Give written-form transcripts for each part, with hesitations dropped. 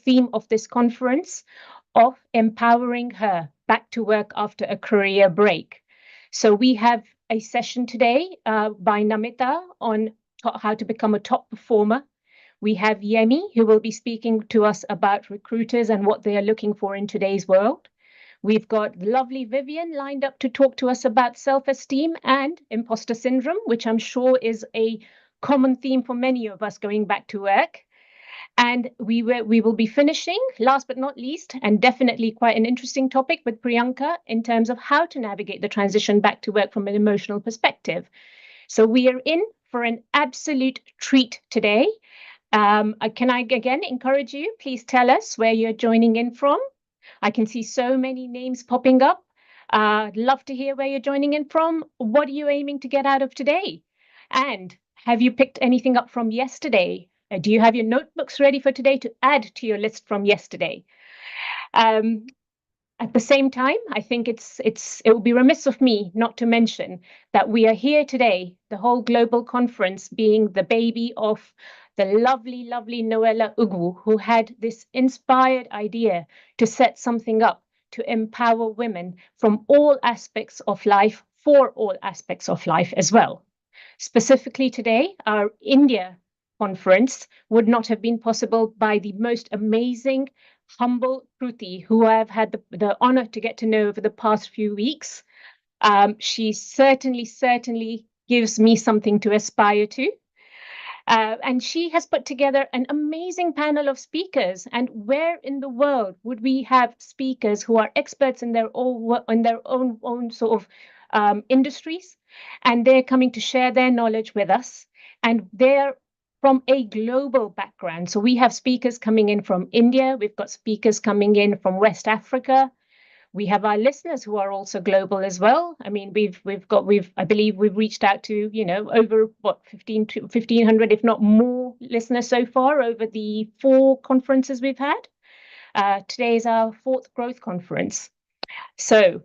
theme of this conference of empowering her back to work after a career break. So we have a session today by Namita on how to become a top performer. We have Yemi, who will be speaking to us about recruiters and what they are looking for in today's world. We've got lovely Vivian lined up to talk to us about self-esteem and imposter syndrome, which I'm sure is a common theme for many of us going back to work. And we will be finishing, last but not least, and definitely quite an interesting topic with Priyanka in terms of how to navigate the transition back to work from an emotional perspective. So we are in for an absolute treat today. Can I again encourage you, please tell us where you're joining in from. I can see so many names popping up. Love to hear where you're joining in from. What are you aiming to get out of today? And have you picked anything up from yesterday? Do you have your notebooks ready for today to add to your list from yesterday? At the same time, I think it would be remiss of me not to mention that we are here today, the whole global conference being the baby of the lovely, lovely Noella Ugu, who had this inspired idea to set something up to empower women from all aspects of life, for all aspects of life as well. Specifically today, our India conference would not have been possible by the most amazing, humble Kruti, who I've had the honor to get to know over the past few weeks. She certainly gives me something to aspire to. And she has put together an amazing panel of speakers. And where in the world would we have speakers who are experts in their own sort of industries, and they're coming to share their knowledge with us, and they're from a global background. So we have speakers coming in from India, we've got speakers coming in from West Africa. We have our listeners who are also global as well. I mean, I believe we've reached out to, over 1,500, if not more listeners so far over the 4 conferences we've had. Today is our 4th growth conference. So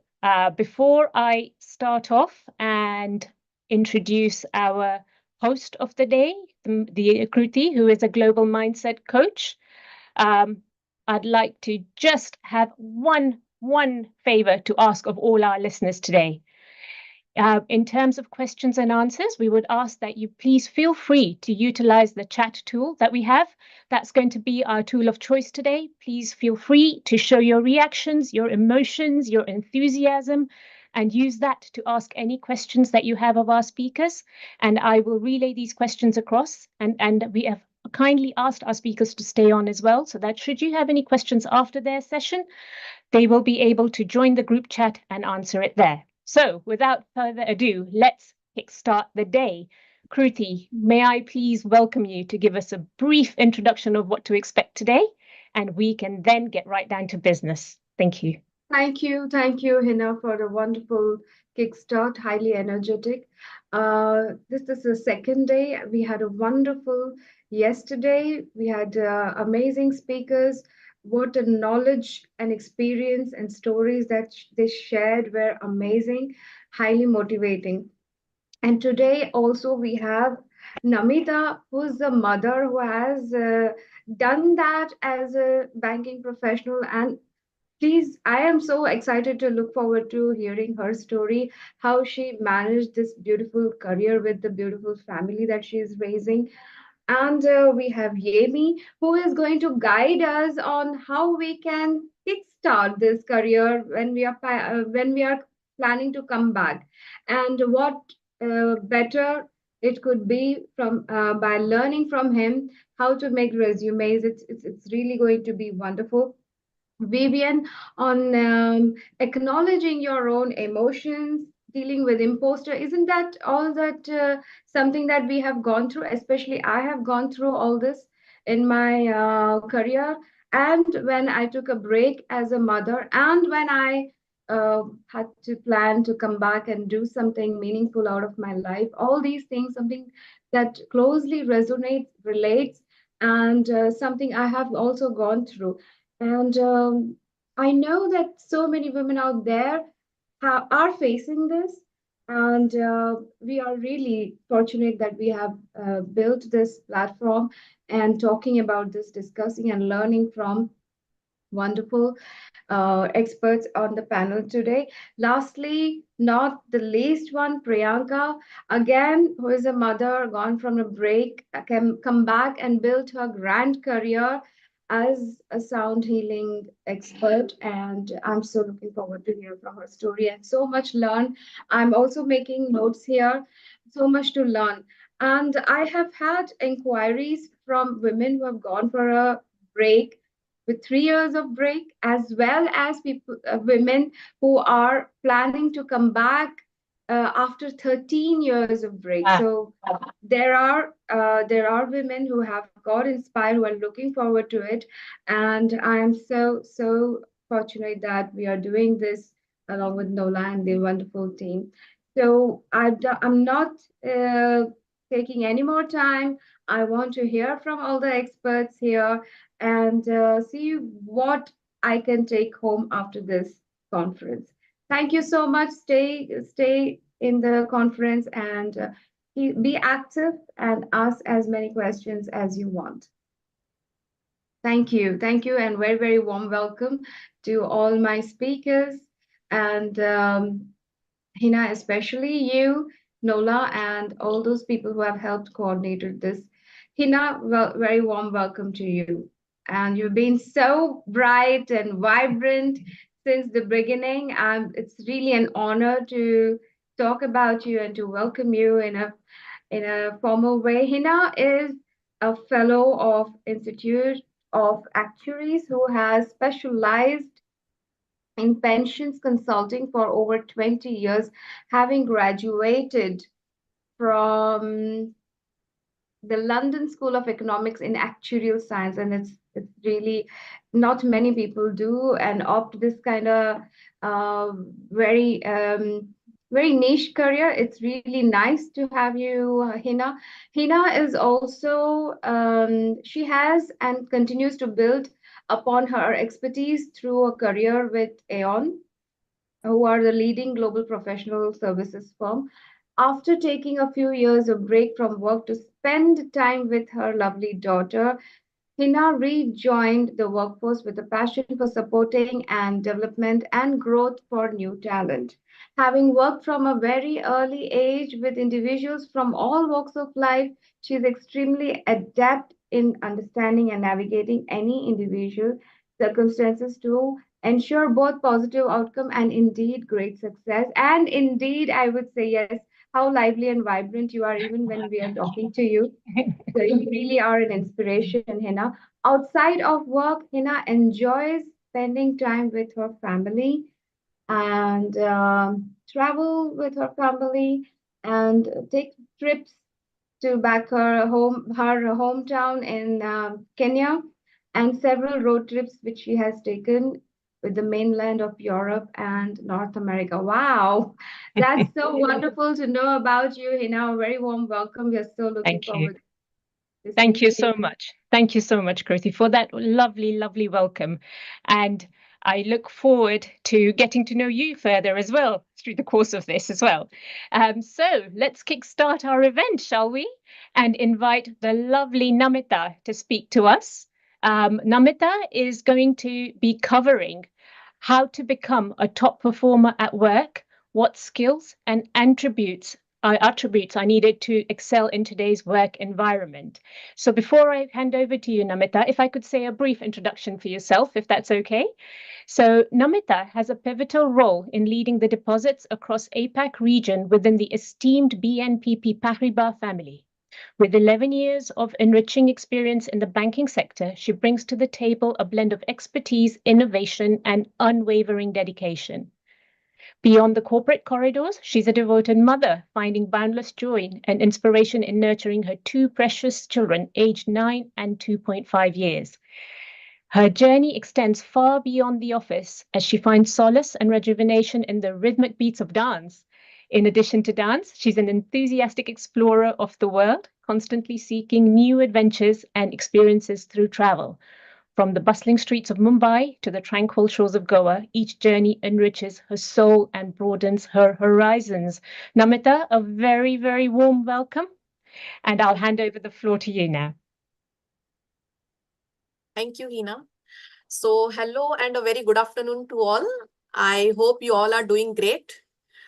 before I start off and introduce our host of the day, the Kruti, who is a global mindset coach, I'd like to just have one favor to ask of all our listeners today. In terms of questions and answers, we would ask that you please feel free to utilize the chat tool that we have. That's going to be our tool of choice today. Please feel free to show your reactions, your emotions, your enthusiasm, and use that to ask any questions that you have of our speakers. And I will relay these questions across. And we have kindly asked our speakers to stay on as well, so that should you have any questions after their session, they will be able to join the group chat and answer it there. So without further ado, let's kickstart the day. Kruti, may I please welcome you to give us a brief introduction of what to expect today, and we can then get right down to business. Thank you. Thank you, Hina, for a wonderful kickstart, highly energetic. This is the second day. We had a wonderful yesterday. We had amazing speakers. What a knowledge and experience and stories that they shared were amazing, highly motivating. And today also we have Namita, who's the mother who has done that as a banking professional. And please, I am so excited to look forward to hearing her story, how she managed this beautiful career with the beautiful family that she is raising. And we have Yemi, who is going to guide us on how we can kickstart this career when we are planning to come back, and what better it could be from by learning from him how to make resumes. It's really going to be wonderful. Vivian, on acknowledging your own emotions, dealing with imposter. Isn't that all that something that we have gone through? Especially, I have gone through all this in my career, and when I took a break as a mother, and when I had to plan to come back and do something meaningful out of my life. All these things, something that closely resonates, relates, and something I have also gone through. And I know that so many women out there are facing this. And we are really fortunate that we have built this platform and talking about this, discussing and learning from wonderful experts on the panel today. Lastly, not the least one, Priyanka, again, who is a mother gone from a break, can come back and build her grand career as a sound healing expert. And I'm so looking forward to hear from her story and so much learn. I'm also making notes here, so much to learn. And I have had inquiries from women who have gone for a break with 3 years of break, as well as people, women who are planning to come back after 13 years of break. Ah, So there are women who have got inspired, who are looking forward to it, and I'm so fortunate that we are doing this along with Nola and the wonderful team. So I'm not uh, taking any more time. I want to hear from all the experts here and see what I can take home after this conference. Thank you so much. Stay in the conference and be active and ask as many questions as you want. Thank you, and very warm welcome to all my speakers and Hina, especially you, Nola, and all those people who have helped coordinated this. Hina, well, very warm welcome to you. And you've been so bright and vibrant since the beginning. It's really an honor to talk about you and to welcome you in a formal way. Hina is a fellow of Institute of Actuaries who has specialized in pensions consulting for over 20 years, having graduated from the London School of Economics in Actuarial Science. And it's really not many people do and opt this kind of uh, very very niche career. It's really nice to have you, Hina. Hina is also she has and continues to build upon her expertise through a career with Aon, who are the leading global professional services firm. After taking a few years of break from work to spend time with her lovely daughter, Hina rejoined the workforce with a passion for supporting and development and growth for new talent. Having worked from a very early age with individuals from all walks of life, she is extremely adept in understanding and navigating any individual circumstances to ensure both positive outcome and indeed great success. And indeed, I would say yes, how lively and vibrant you are even when we are talking to you. So you really are an inspiration, Hina. Outside of work, Hina enjoys spending time with her family and travel with her family and take trips to back her hometown in Kenya, and several road trips which she has taken with the mainland of Europe and North America. Wow, that's so wonderful to know about you, Hina. A very warm welcome. We are so looking thank you. forward to Thank listening you to so you. much. Thank you so much, Kruti, for that lovely, lovely welcome. And I look forward to getting to know you further as well through the course of this as well. So let's kickstart our event, shall we? And invite the lovely Namita to speak to us. Namita is going to be covering how to become a top performer at work, what skills and attributes are needed to excel in today's work environment. So before I hand over to you, Namita, if I could say a brief introduction for yourself, if that's okay. So Namita has a pivotal role in leading the deposits across APAC region within the esteemed BNPP Paribas family. With 11 years of enriching experience in the banking sector, she brings to the table a blend of expertise, innovation, and unwavering dedication. Beyond the corporate corridors, she's a devoted mother, finding boundless joy and inspiration in nurturing her two precious children, aged 9 and 2.5 years. Her journey extends far beyond the office as she finds solace and rejuvenation in the rhythmic beats of dance. In addition to dance, she's an enthusiastic explorer of the world, constantly seeking new adventures and experiences through travel. From the bustling streets of Mumbai to the tranquil shores of Goa, each journey enriches her soul and broadens her horizons. Namita, a very, very warm welcome, and I'll hand over the floor to you now. Thank you, Hina. So, hello and a very good afternoon to all. I hope you all are doing great.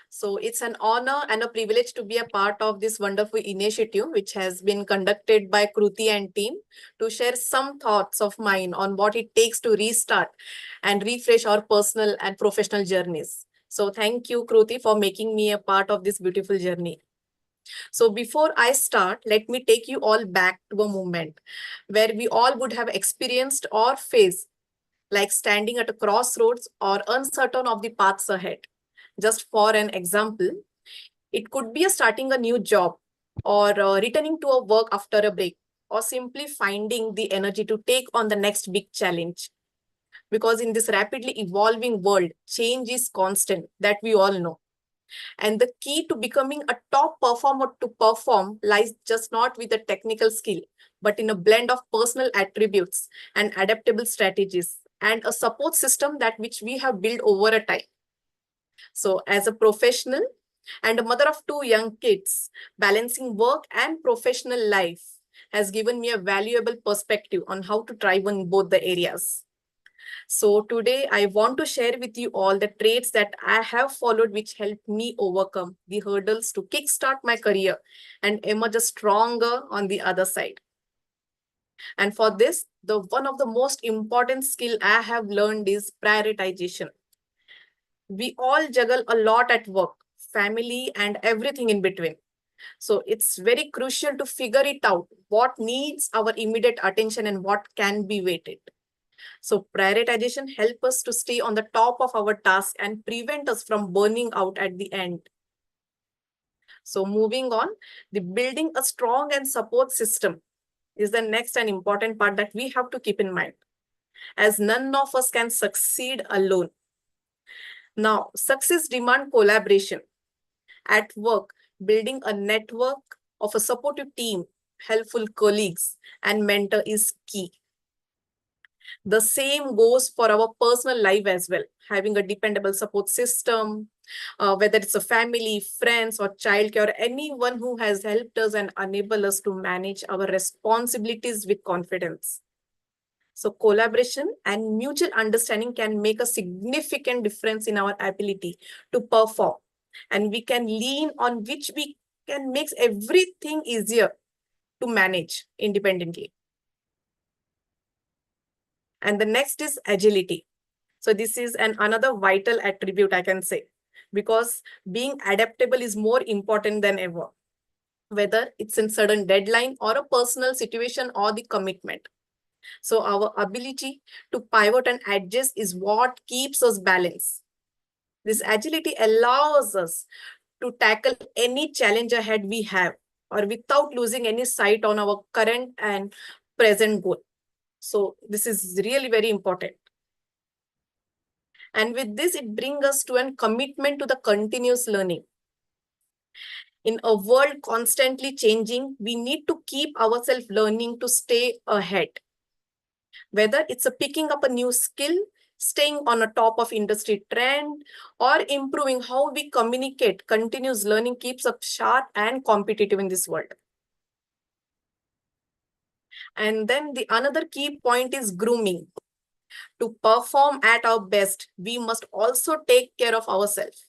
So, it's an honor and a privilege to be a part of this wonderful initiative, which has been conducted by Kruti and team to share some thoughts of mine on what it takes to restart and refresh our personal and professional journeys. So, thank you, Kruti, for making me a part of this beautiful journey. So before I start, let me take you all back to a moment where we all would have experienced or faced, like standing at a crossroads or uncertain of the paths ahead. Just for an example, it could be starting a new job or returning to a work after a break or simply finding the energy to take on the next big challenge. Because in this rapidly evolving world, change is constant, that we all know. And the key to becoming a top performer to perform lies just not with a technical skill, but in a blend of personal attributes and adaptable strategies and a support system that which we have built over a time. So as a professional and a mother of two young kids, balancing work and professional life has given me a valuable perspective on how to thrive in both the areas. So today I want to share with you all the traits that I have followed which helped me overcome the hurdles to kickstart my career and emerge stronger on the other side. And for this, the one of the most important skill I have learned is prioritization. We all juggle a lot at work, family, and everything in between. So it's very crucial to figure it out what needs our immediate attention and what can be waited. So prioritization helps us to stay on the top of our task and prevent us from burning out at the end. So moving on, the building a strong and support system is the next and important part that we have to keep in mind, as none of us can succeed alone. Now, success demands collaboration. At work, building a network of a supportive team, helpful colleagues, and mentor is key. The same goes for our personal life as well. Having a dependable support system, whether it's a family, friends, or childcare, anyone who has helped us and enabled us to manage our responsibilities with confidence. So collaboration and mutual understanding can make a significant difference in our ability to perform. And we can lean on which we can make everything easier to manage independently. And the next is agility. So this is another vital attribute I can say, because being adaptable is more important than ever, whether it's in certain deadline or a personal situation or the commitment. So our ability to pivot and adjust is what keeps us balanced. This agility allows us to tackle any challenge ahead we have, or without losing any sight on our current and present goal. So this is really very important. And with this, it brings us to a commitment to the continuous learning. In a world constantly changing, we need to keep ourselves learning to stay ahead. Whether it's picking up a new skill, staying on a top of industry trend, or improving how we communicate, continuous learning keeps us sharp and competitive in this world. And then the another key point is grooming. To perform at our best, we must also take care of ourselves.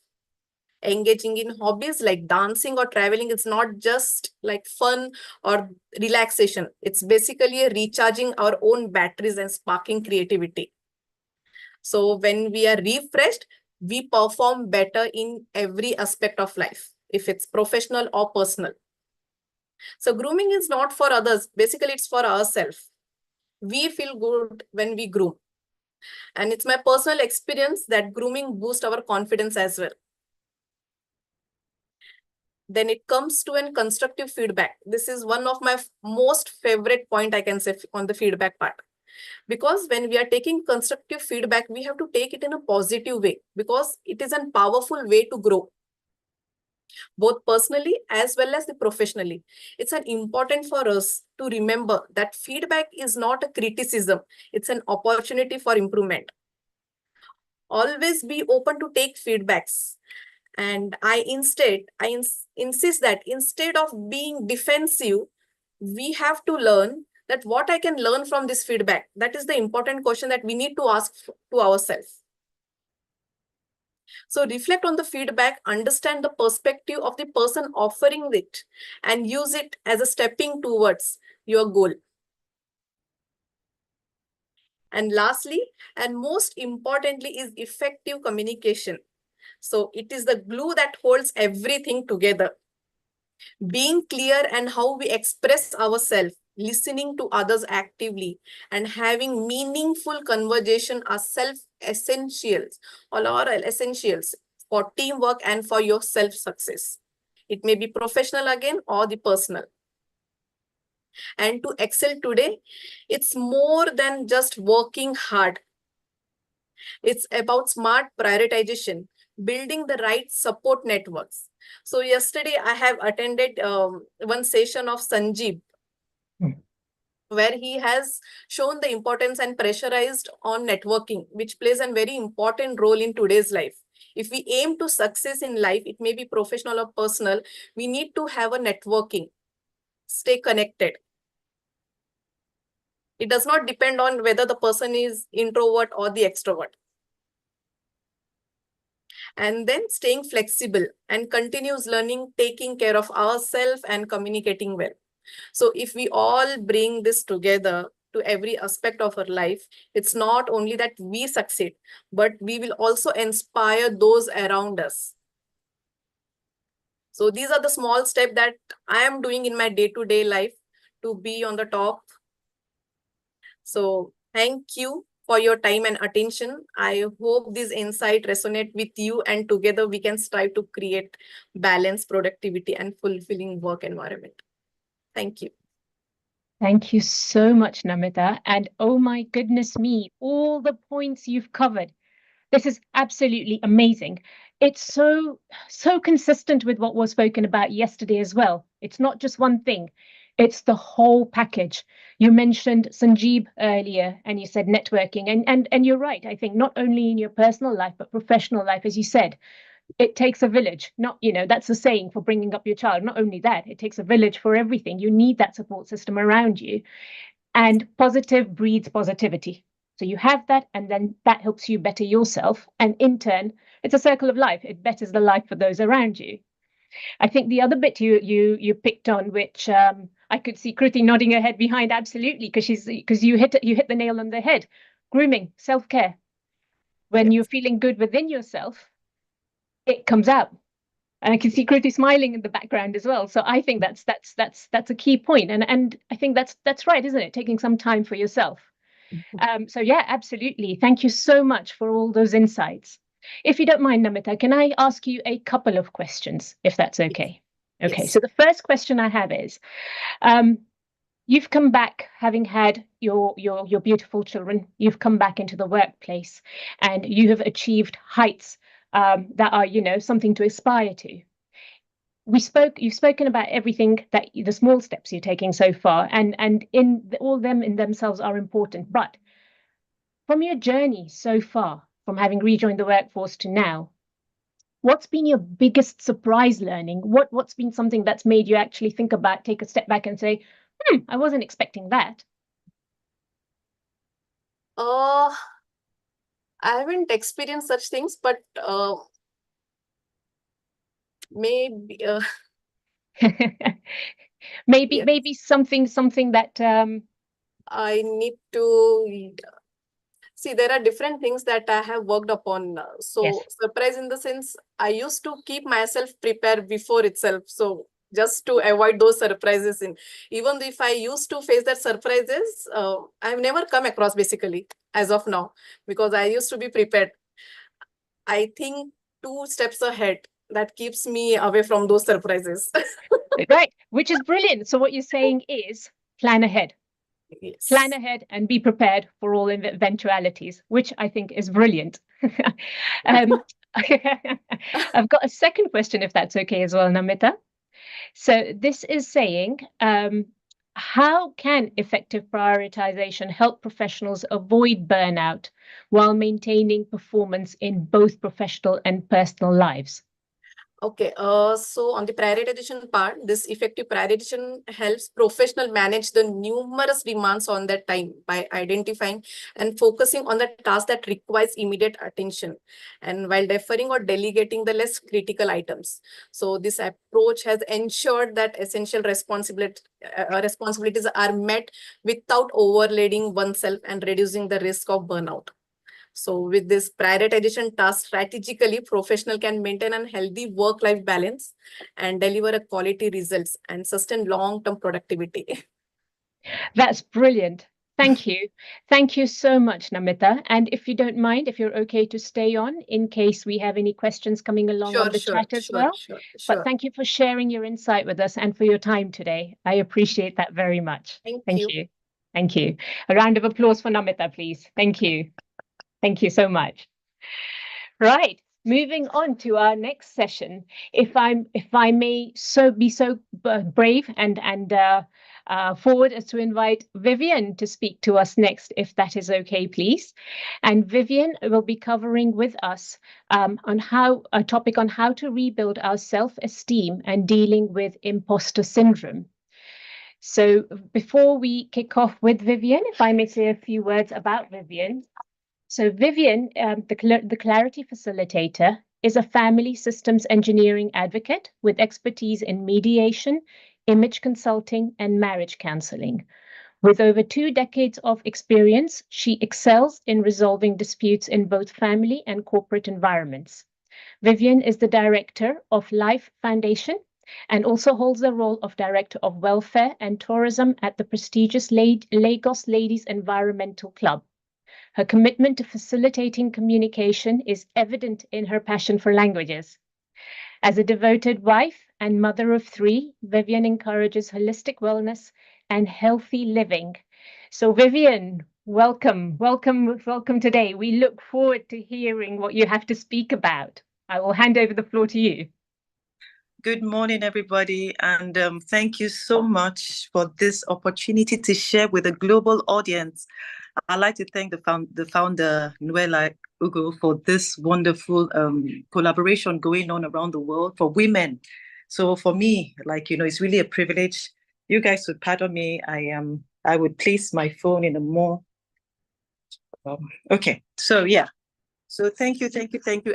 Engaging in hobbies like dancing or traveling is not just like fun or relaxation. It's basically a recharging our own batteries and sparking creativity. So when we are refreshed, we perform better in every aspect of life, if it's professional or personal. So grooming is not for others. Basically, it's for ourselves. We feel good when we groom. And it's my personal experience that grooming boosts our confidence as well. Then it comes to an constructive feedback. This is one of my most favorite point I can say on the feedback part. Because when we are taking constructive feedback, we have to take it in a positive way because it is a powerful way to grow. both personally as well as the professionally. It's an important for us to remember that feedback is not a criticism. It's an opportunity for improvement. Always be open to take feedbacks. And I insist that instead of being defensive, we have to learn that what I can learn from this feedback. That is the important question that we need to ask to ourselves. So reflect on the feedback, understand the perspective of the person offering it, and use it as a stepping towards your goal. And lastly, and most importantly, is effective communication. So it is the glue that holds everything together. Being clear and how we express ourselves, listening to others actively, and having meaningful conversation are essentials for teamwork and for your self-success. It may be professional again or the personal. And to excel today, it's more than just working hard. It's about smart prioritization, building the right support networks. So yesterday I have attended one session of Sanjeev, where he has shown the importance and pressurized on networking, which plays a very important role in today's life. If we aim to success in life, it may be professional or personal, we need to have a networking, stay connected. It does not depend on whether the person is introvert or the extrovert. And then staying flexible and continuous learning, taking care of ourselves and communicating well. So if we all bring this together to every aspect of our life, it's not only that we succeed, but we will also inspire those around us. So these are the small steps that I am doing in my day-to-day life to be on the top. So thank you for your time and attention. I hope this insight resonate with you, and together we can strive to create balance, productivity, and fulfilling work environment. Thank you. Thank you so much, Namita. And oh my goodness me, all the points you've covered. This is absolutely amazing. It's so consistent with what was spoken about yesterday as well. It's not just one thing. It's the whole package. You mentioned Sanjeev earlier, and you said networking, and you're right. I think not only in your personal life, but professional life, as you said, it takes a village. Not, that's the saying for bringing up your child. Not only that, it takes a village for everything. You need that support system around you. And positive breeds positivity. So you have that, and then that helps you better yourself. And in turn, it's a circle of life. It betters the life for those around you. I think the other bit you picked on, which I could see Kruti nodding her head behind, absolutely, because you hit the nail on the head. Grooming, self-care. When you're feeling good within yourself, it comes out. And I can see Kruti smiling in the background as well. So I think that's a key point. And I think that's right, isn't it? Taking some time for yourself. So yeah, absolutely. Thank you so much for all those insights. If you don't mind, Namita, can I ask you a couple of questions, if that's okay? Yes. Okay, so the first question I have is, you've come back having had your beautiful children. You've come back into the workplace, and you have achieved heights that are, something to aspire to. You've spoken about everything, that the small steps you're taking so far, and all them in themselves are important. But from your journey so far, from having rejoined the workforce to now, what's been your biggest surprise learning? What's been something that's made you actually think about, take a step back and say, I wasn't expecting that? I haven't experienced such things, but maybe maybe something that I need to see. There are different things that I have worked upon. So Yes. surprise in the sense, I used to keep myself prepared before itself. So just to avoid those surprises, even if I used to face that surprises, I've never come across basically as of now, because I used to be prepared. I think 2 steps ahead, that keeps me away from those surprises. Right, which is brilliant. So what you're saying is plan ahead. Yes. Plan ahead and be prepared for all eventualities, which I think is brilliant. I've got a second question, if that's okay as well, Namita. So this is saying, how can effective prioritization help professionals avoid burnout while maintaining performance in both professional and personal lives? Okay, so on the prioritization part, this effective prioritization helps professional manage the numerous demands on their time by identifying and focusing on the task that requires immediate attention, and while deferring or delegating the less critical items. So this approach has ensured that essential responsibilities are met without overloading oneself and reducing the risk of burnout. So with this prioritization task strategically, professional can maintain a healthy work-life balance and deliver a quality results and sustain long-term productivity. That's brilliant. Thank you. Thank you so much, Namita. And if you don't mind, if you're okay to stay on in case we have any questions coming along on the chat as well. But thank you for sharing your insight with us and for your time today. I appreciate that very much. Thank you. Thank you. A round of applause for Namita, please. Thank you. Thank you so much. Right, moving on to our next session. If I may be so brave and forward as to invite Vivian to speak to us next, if that is okay, please. And Vivian will be covering with us on a topic on how to rebuild our self-esteem and dealing with imposter syndrome. So before we kick off with Vivian, if I may say a few words about Vivian. So Vivian, the Clarity Facilitator, is a family systems engineering advocate with expertise in mediation, image consulting, and marriage counseling. With over 2 decades of experience, she excels in resolving disputes in both family and corporate environments. Vivian is the director of Life Foundation and also holds the role of Director of Welfare and Tourism at the prestigious Lagos Ladies Environmental Club. Her commitment to facilitating communication is evident in her passion for languages. As a devoted wife and mother of 3, Vivian encourages holistic wellness and healthy living. So Vivian, welcome today. We look forward to hearing what you have to speak about. I will hand over the floor to you. Good morning, everybody, and thank you so much for this opportunity to share with a global audience. I'd like to thank the founder, Noella Ugu, for this wonderful collaboration going on around the world for women. So for me, it's really a privilege. You guys would pardon me. I would place my phone in a more, okay. So yeah. So thank you.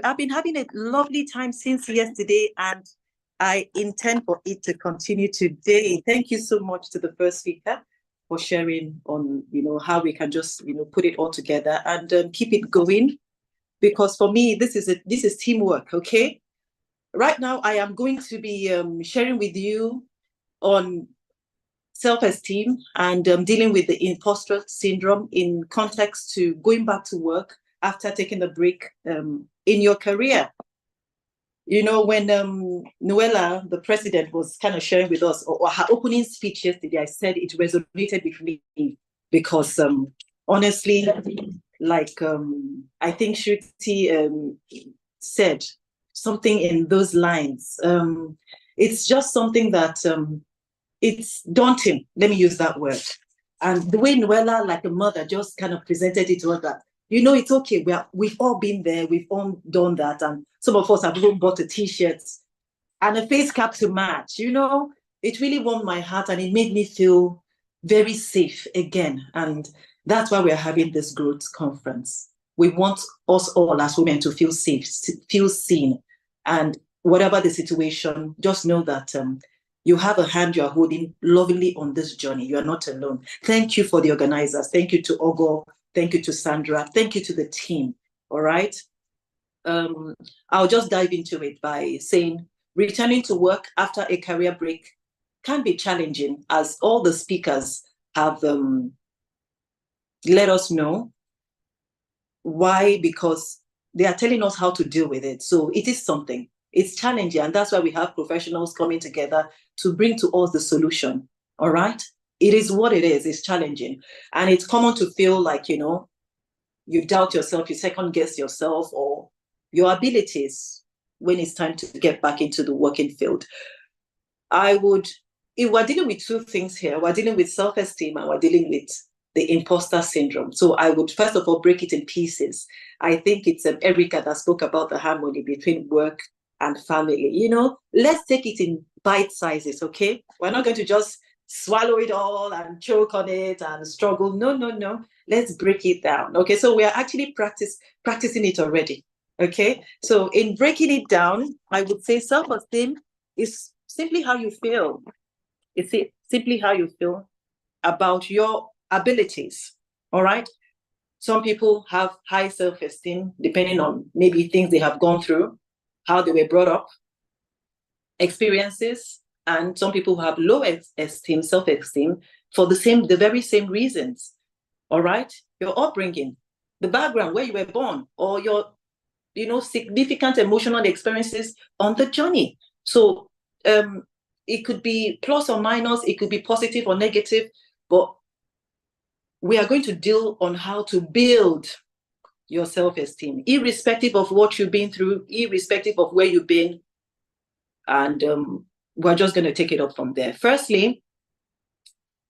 I've been having a lovely time since yesterday, and I intend for it to continue today. Thank you so much to the first speaker for sharing on, how we can just, put it all together and keep it going. Because for me, this is teamwork, okay? Right now, I am going to be sharing with you on self-esteem and dealing with the imposter syndrome in context to going back to work after taking a break in your career. When Noella, the president, was kind of sharing with us, or her opening speech yesterday, I said it resonated with me because honestly, I think Shruti said something in those lines. It's just something that it's daunting. Let me use that word. And the way Noella, like a mother, just kind of presented it to us that, it's okay. We've all been there. We've all done that. And some of us have even bought a T-shirt and a face cap to match. It really warmed my heart and it made me feel very safe again. And that's why we're having this growth conference. We want us all as women to feel safe, feel seen. And whatever the situation, just know that you have a hand you are holding lovingly on this journey. You are not alone. Thank you for the organizers. Thank you to Ogo. Thank you to Sandra. Thank you to the team. All right. I'll just dive into it by saying returning to work after a career break can be challenging, as all the speakers have let us know. Why? Because they are telling us how to deal with it. So it is something. It's challenging, and that's why we have professionals coming together to bring to us the solution. All right. It is what it is. It's challenging. And it's common to feel like, you doubt yourself, you second guess yourself, or your abilities when it's time to get back into the working field. We're dealing with two things here. We're dealing with self-esteem and we're dealing with the imposter syndrome. So I would first of all break it in pieces. I think it's Erica that spoke about the harmony between work and family. You know, let's take it in bite sizes, okay? We're not going to just swallow it all and choke on it and struggle. No. Let's break it down. Okay, so we are actually practicing it already. Okay, so in breaking it down, I would say self-esteem is simply how you feel. It's simply how you feel about your abilities. All right. Some people have high self-esteem depending on maybe things they have gone through, how they were brought up, experiences, and some people who have low esteem, self-esteem for the very same reasons. All right. Your upbringing, the background where you were born, or your significant emotional experiences on the journey. So it could be plus or minus, it could be positive or negative, but we are going to deal on how to build your self-esteem, irrespective of what you've been through, irrespective of where you've been. And we're just going to take it up from there. Firstly,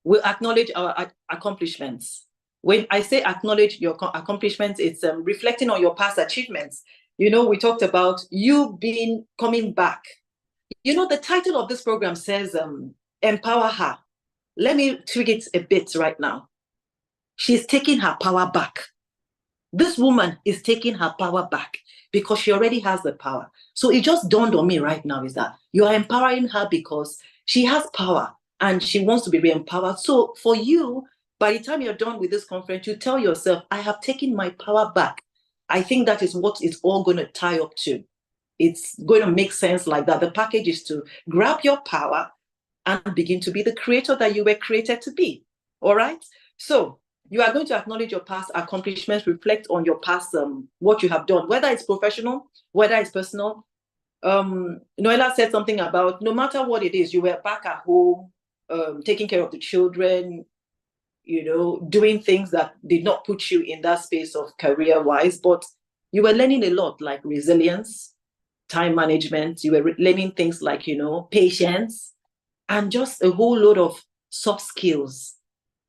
we'll acknowledge our accomplishments. When I say acknowledge your accomplishments, it's reflecting on your past achievements. You know, we talked about you coming back. You know, the title of this program says empower her. Let me tweak it a bit right now. She's taking her power back. This woman is taking her power back because she already has the power. So it just dawned on me right now is that you are empowering her because she has power and she wants to be re-empowered. So for you, by the time you're done with this conference, you tell yourself, I have taken my power back. I think that is what it's all going to tie up to. It's going to make sense like that. The package is to grab your power and begin to be the creator that you were created to be. All right? So you are going to acknowledge your past accomplishments, reflect on your past, what you have done, whether it's professional, whether it's personal. Noella said something about no matter what it is, you were back at home, taking care of the children, doing things that did not put you in that space of career-wise, but you were learning a lot, like resilience, time management. You were learning things like, patience, and just a whole load of soft skills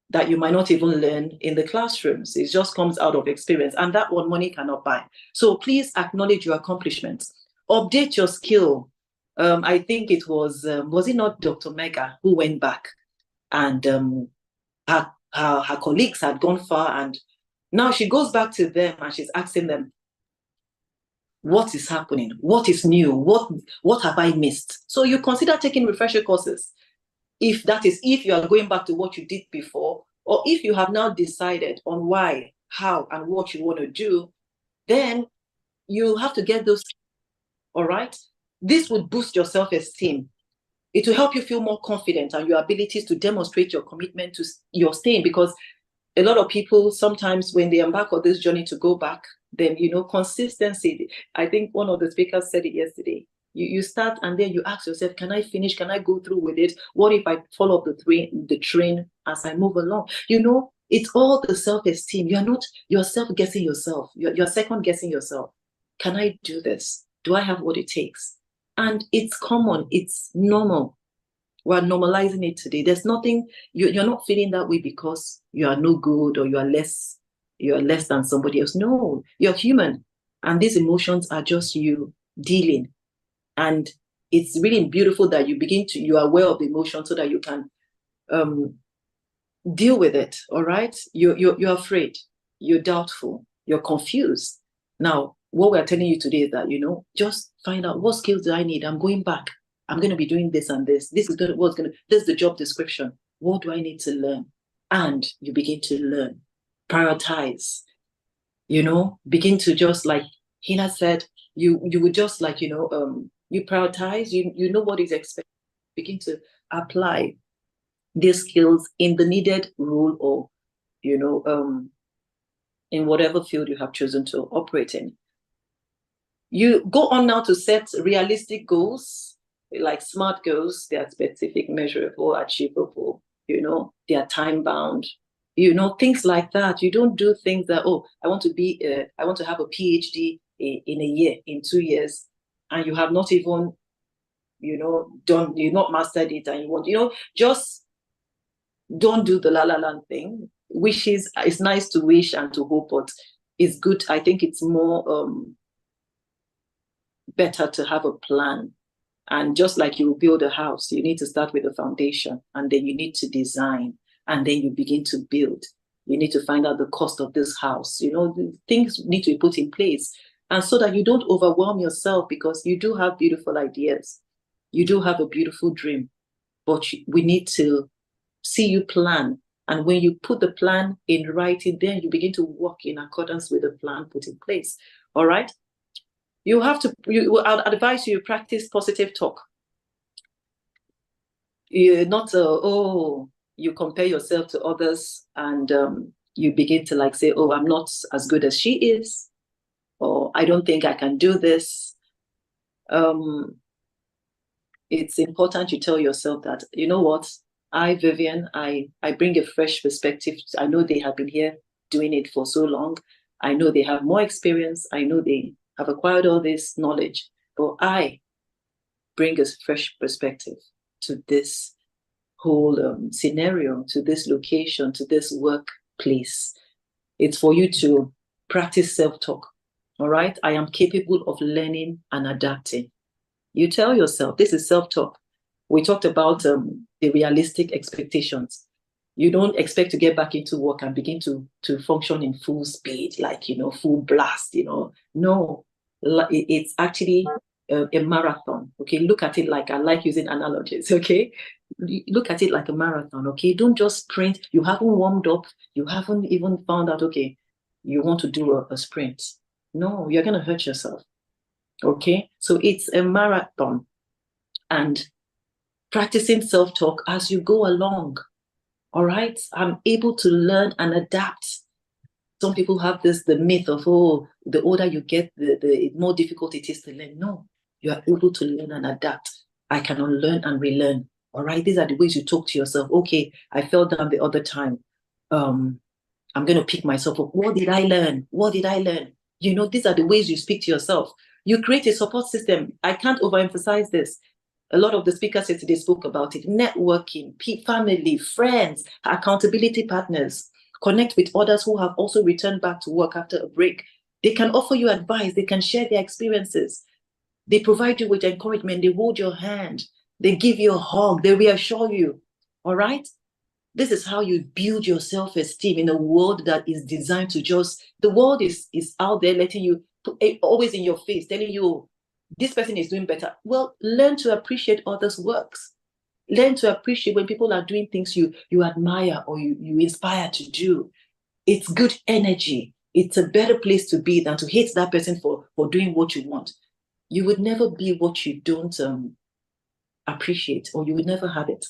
that you might not even learn in the classrooms. It just comes out of experience, and that one money cannot buy. So please acknowledge your accomplishments. Update your skill. I think it was it not Dr. Mega who went back and her colleagues had gone far, and now she goes back to them and she's asking them, what is happening? What is new? What have I missed? So you consider taking refresher courses. If you are going back to what you did before, or if you have now decided on why, how, and what you want to do, then you have to get those. All right. This would boost your self-esteem. It will help you feel more confident and your abilities to demonstrate your commitment to your staying, because a lot of people sometimes when they embark on this journey to go back, then, consistency. I think one of the speakers said it yesterday. You start and then you ask yourself, can I finish? Can I go through with it? What if I follow up the train as I move along? It's all the self-esteem. You're not yourself guessing yourself. You're second guessing yourself. Can I do this? Do I have what it takes? And it's common. It's normal. We're normalizing it today. There's nothing, you're not feeling that way because you are no good or you are less than somebody else. No, you're human. And these emotions are just you dealing. And it's really beautiful that you are aware of the emotion so that you can deal with it. All right. You're afraid, you're doubtful, you're confused. Now, what we're telling you today is that, just find out what skills do I need. I'm going back. I'm going to be doing this and this. This is the job description. What do I need to learn? And you begin to learn, prioritize, begin to just like Hina said, you would just like, you prioritize, you know what is expected, begin to apply these skills in the needed role or, in whatever field you have chosen to operate in. You go on now to set realistic goals, like SMART goals. They are specific, measurable, achievable, they are time bound, things like that. You don't do things that, I want to have a PhD in a year, in 2 years, and you have not even, you've not mastered it, and you want, just don't do the la la land thing. Wishes, it's nice to wish and to hope, but it's good. I think it's more better to have a plan. And just like you build a house, you need to start with a foundation, and then you need to design, and then you begin to build. You need to find out the cost of this house. Things need to be put in place. And so that you don't overwhelm yourself, because you do have beautiful ideas. You do have a beautiful dream, but we need to see you plan. And when you put the plan in writing, then you begin to work in accordance with the plan put in place. All right? I'll advise you practice positive talk. You're not, you compare yourself to others, and you begin to say, oh, I'm not as good as she is, or I don't think I can do this. It's important you tell yourself that, you know what, Vivian, I bring a fresh perspective. I know they have been here doing it for so long. I know they have more experience. I know they have acquired all this knowledge, but I bring a fresh perspective to this whole scenario, to this location, to this workplace. It's for you to practice self-talk. All right? I am capable of learning and adapting. You tell yourself, this is self-talk. We talked about the realistic expectations. You don't expect to get back into work and begin to function in full speed, full blast, No, it's actually a marathon, okay? Look at it like, I like using analogies, okay? Look at it like a marathon, okay? Don't just sprint. You haven't warmed up. You haven't even found out, okay, you want to do a sprint. No, you're going to hurt yourself, okay? So it's a marathon, and practicing self-talk as you go along. All right, I'm able to learn and adapt. Some people have the myth of, oh, the older you get, the more difficult it is to learn. No, you are able to learn and adapt. I can unlearn and relearn. All right, these are the ways you talk to yourself. Okay, I fell down the other time. I'm going to pick myself up. What did I learn? What did I learn? These are the ways you speak to yourself. You create a support system. I can't overemphasize this. A lot of the speakers today spoke about it. Networking, family, friends, accountability partners. Connect with others who have also returned back to work after a break. They can offer you advice. They can share their experiences. They provide you with encouragement. They hold your hand. They give you a hug. They reassure you. All right? This is how you build your self-esteem in a world that is designed to the world is out there letting you, always in your face, telling you, this person is doing better. Well, learn to appreciate others' works. Learn to appreciate when people are doing things you admire or you inspire to do. It's good energy. It's a better place to be than to hate that person for doing what you want. You would never be what you don't appreciate, or you would never have it.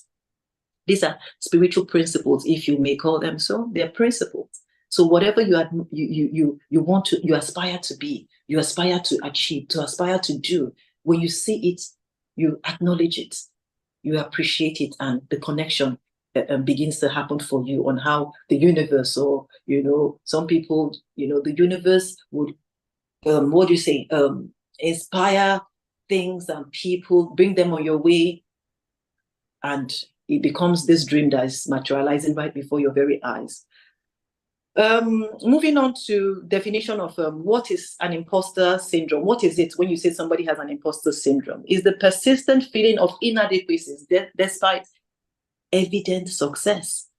These are spiritual principles, if you may call them so. They're principles. So whatever you want to, you aspire to be, you aspire to achieve, to aspire to do, when you see it, you acknowledge it, you appreciate it, and the connection begins to happen for you on how the universe, or some people, the universe would, inspire things and people, bring them on your way, and it becomes this dream that is materializing right before your very eyes. Moving on to definition of what is an imposter syndrome. What is it when you say somebody has an imposter syndrome? Is the persistent feeling of inadequacies despite evident success.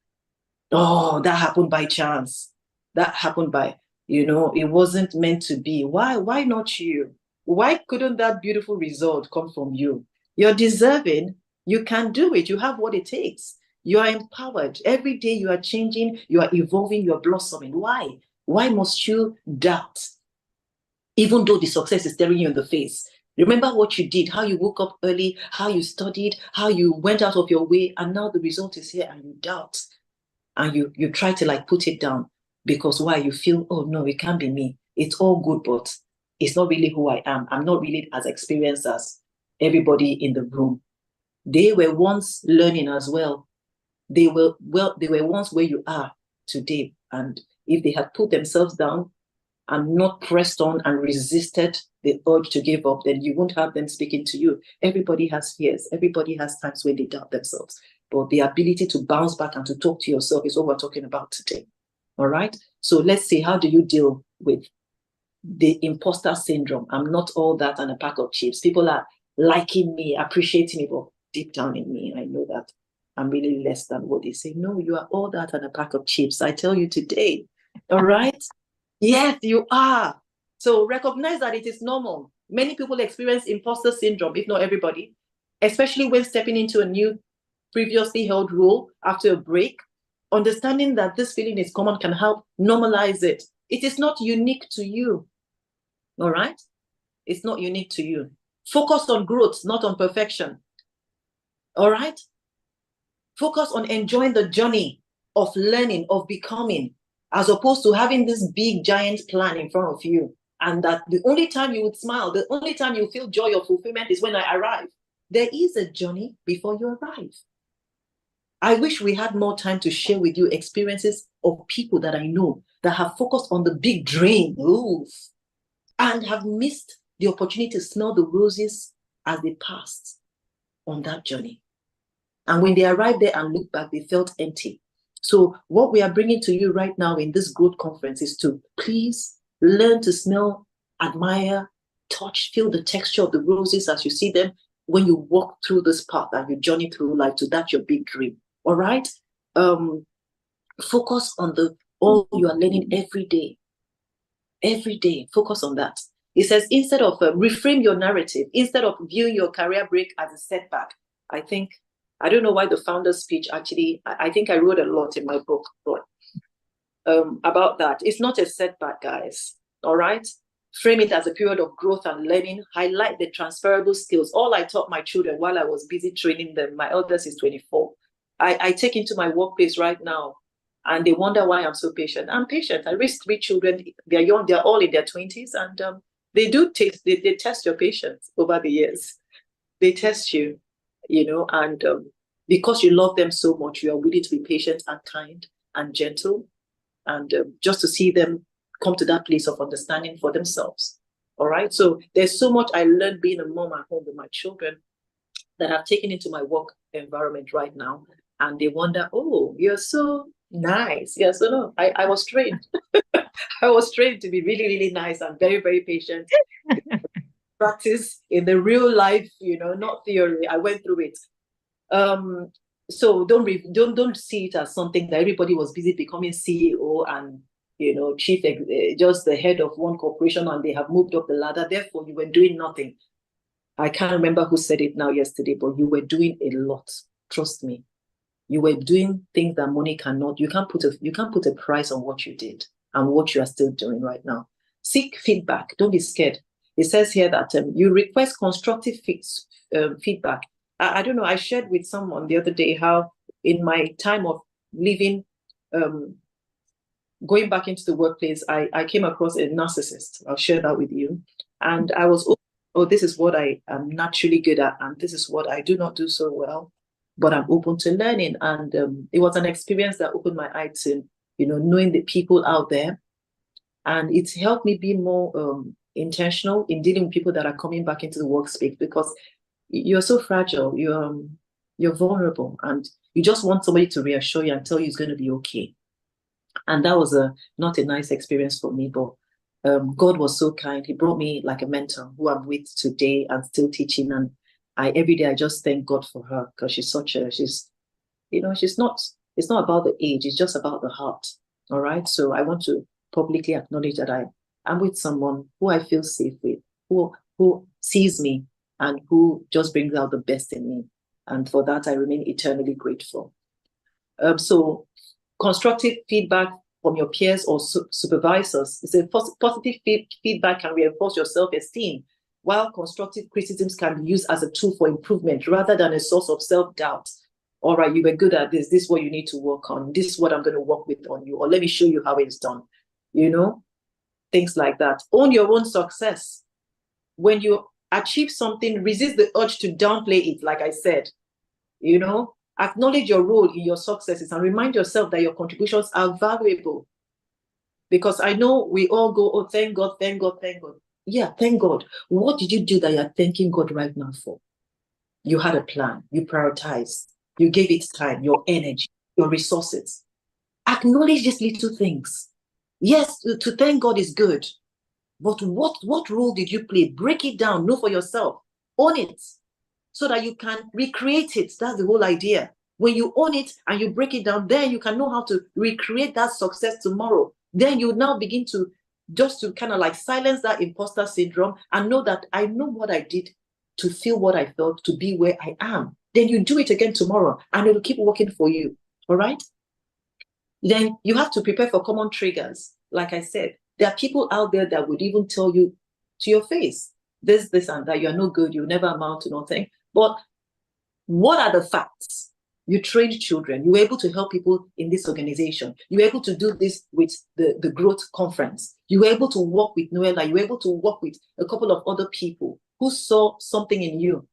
Oh, that happened by chance. That happened by, it wasn't meant to be. Why not you? Why couldn't that beautiful result come from you? You're deserving. You can do it. You have what it takes. You are empowered. Every day you are changing, you are evolving, you are blossoming. Why? Why must you doubt? Even though the success is staring you in the face. Remember what you did, how you woke up early, how you studied, how you went out of your way, and now the result is here and you doubt. And you try to put it down because why? You feel, oh no, it can't be me. It's all good, but it's not really who I am. I'm not really as experienced as everybody in the room. They were once learning as well. They were once where you are today. And if they had put themselves down, and not pressed on and resisted the urge to give up, then you won't have them speaking to you. Everybody has fears. Everybody has times when they doubt themselves. But the ability to bounce back and to talk to yourself is what we're talking about today. All right? So let's see, how do you deal with the imposter syndrome? I'm not all that and a pack of chips. People are liking me, appreciating me, but deep down in me, I know that I'm really less than what they say. No, you are all that and a pack of chips. I tell you today. All right? Yes, you are. So recognize that it is normal. Many people experience imposter syndrome, if not everybody, especially when stepping into a new, previously held role after a break. Understanding that this feeling is common can help normalize it. It is not unique to you. All right? It's not unique to you. Focus on growth, not on perfection. All right? Focus on enjoying the journey of learning, of becoming, as opposed to having this big giant plan in front of you. And that the only time you would smile, the only time you feel joy or fulfillment is when I arrive. There is a journey before you arrive. I wish we had more time to share with you experiences of people that I know that have focused on the big dream, and have missed the opportunity to smell the roses as they passed on that journey. And when they arrived there and looked back, they felt empty. So what we are bringing to you right now in this growth conference is to please learn to smell, admire, touch, feel the texture of the roses as you see them when you walk through this path and you journey through life to that your big dream. All right? Focus on all you are learning every day. Every day, focus on that. It says, instead of reframe your narrative, instead of viewing your career break as a setback. I don't know why the founder's speech actually, I think I wrote a lot in my book about that. It's not a setback, guys. All right? Frame it as a period of growth and learning. Highlight the transferable skills. All I taught my children while I was busy training them, my eldest is 24. I take into my workplace right now, and they wonder why I'm so patient. I'm patient. I raised 3 children. They're young. They're all in their 20s, and they test your patience over the years. They test you, and because you love them so much, you are willing to be patient and kind and gentle, and just to see them come to that place of understanding for themselves. All right. So there's so much I learned being a mom at home with my children that I've taken into my work environment right now. And they wonder, oh, you're so nice. Yeah, so no, I was trained. I was trained to be really, really nice and very, very patient. Practice in the real life, not theory. I went through it. So don't see it as something that everybody was busy becoming CEO and chief, just the head of one corporation, and they have moved up the ladder. Therefore, you were doing nothing. I can't remember who said it now yesterday, but you were doing a lot. Trust me. You were doing things that money cannot. You can't put a price on what you did and what you are still doing right now. Seek feedback. Don't be scared. It says here that you request constructive feedback. I don't know. I shared with someone the other day how in my time of living, going back into the workplace, I came across a narcissist. I'll share that with you. And I was, this is what I am naturally good at, and this is what I do not do so well, but I'm open to learning. And it was an experience that opened my eye to, knowing the people out there. And it's helped me be more intentional in dealing with people that are coming back into the workspace, because you're so fragile, you're vulnerable, and you just want somebody to reassure you and tell you it's going to be okay. And that was not a nice experience for me, but God was so kind. He brought me like a mentor who I'm with today and still teaching. And every day I just thank God for her, because she's not, it's not about the age, it's just about the heart. All right. So I want to publicly acknowledge that I'm with someone who I feel safe with, who sees me and who just brings out the best in me. And for that, I remain eternally grateful. So constructive feedback from your peers or supervisors. It's a positive feedback can reinforce your self-esteem, while constructive criticisms can be used as a tool for improvement rather than a source of self-doubt. All right, you were good at this. This is what you need to work on. This is what I'm going to work with on you. Or let me show you how it's done. Things like that. Own your own success. When you achieve something, resist the urge to downplay it, like I said. Acknowledge your role in your successes and remind yourself that your contributions are valuable. Because I know we all go, oh, thank God, thank God, thank God. Yeah, thank God. What did you do that you're thanking God right now for? You had a plan, you prioritized, you gave it time, your energy, your resources. Acknowledge these little things. Yes, to thank God is good, but what role did you play? Break it down, know for yourself, own it, so that you can recreate it. That's the whole idea. When you own it and you break it down, then you can know how to recreate that success tomorrow. Then you now begin to just to kind of like silence that imposter syndrome and know that I know what I did to feel what I felt to be where I am. Then you do it again tomorrow and it'll keep working for you. All right. Then you have to prepare for common triggers. Like I said, there are people out there that would even tell you to your face, this, and that, you're no good, you never amount to nothing. But what are the facts? You trained children, you were able to help people in this organization, you were able to do this with the growth conference, you were able to work with Noella, you were able to work with a couple of other people who saw something in you.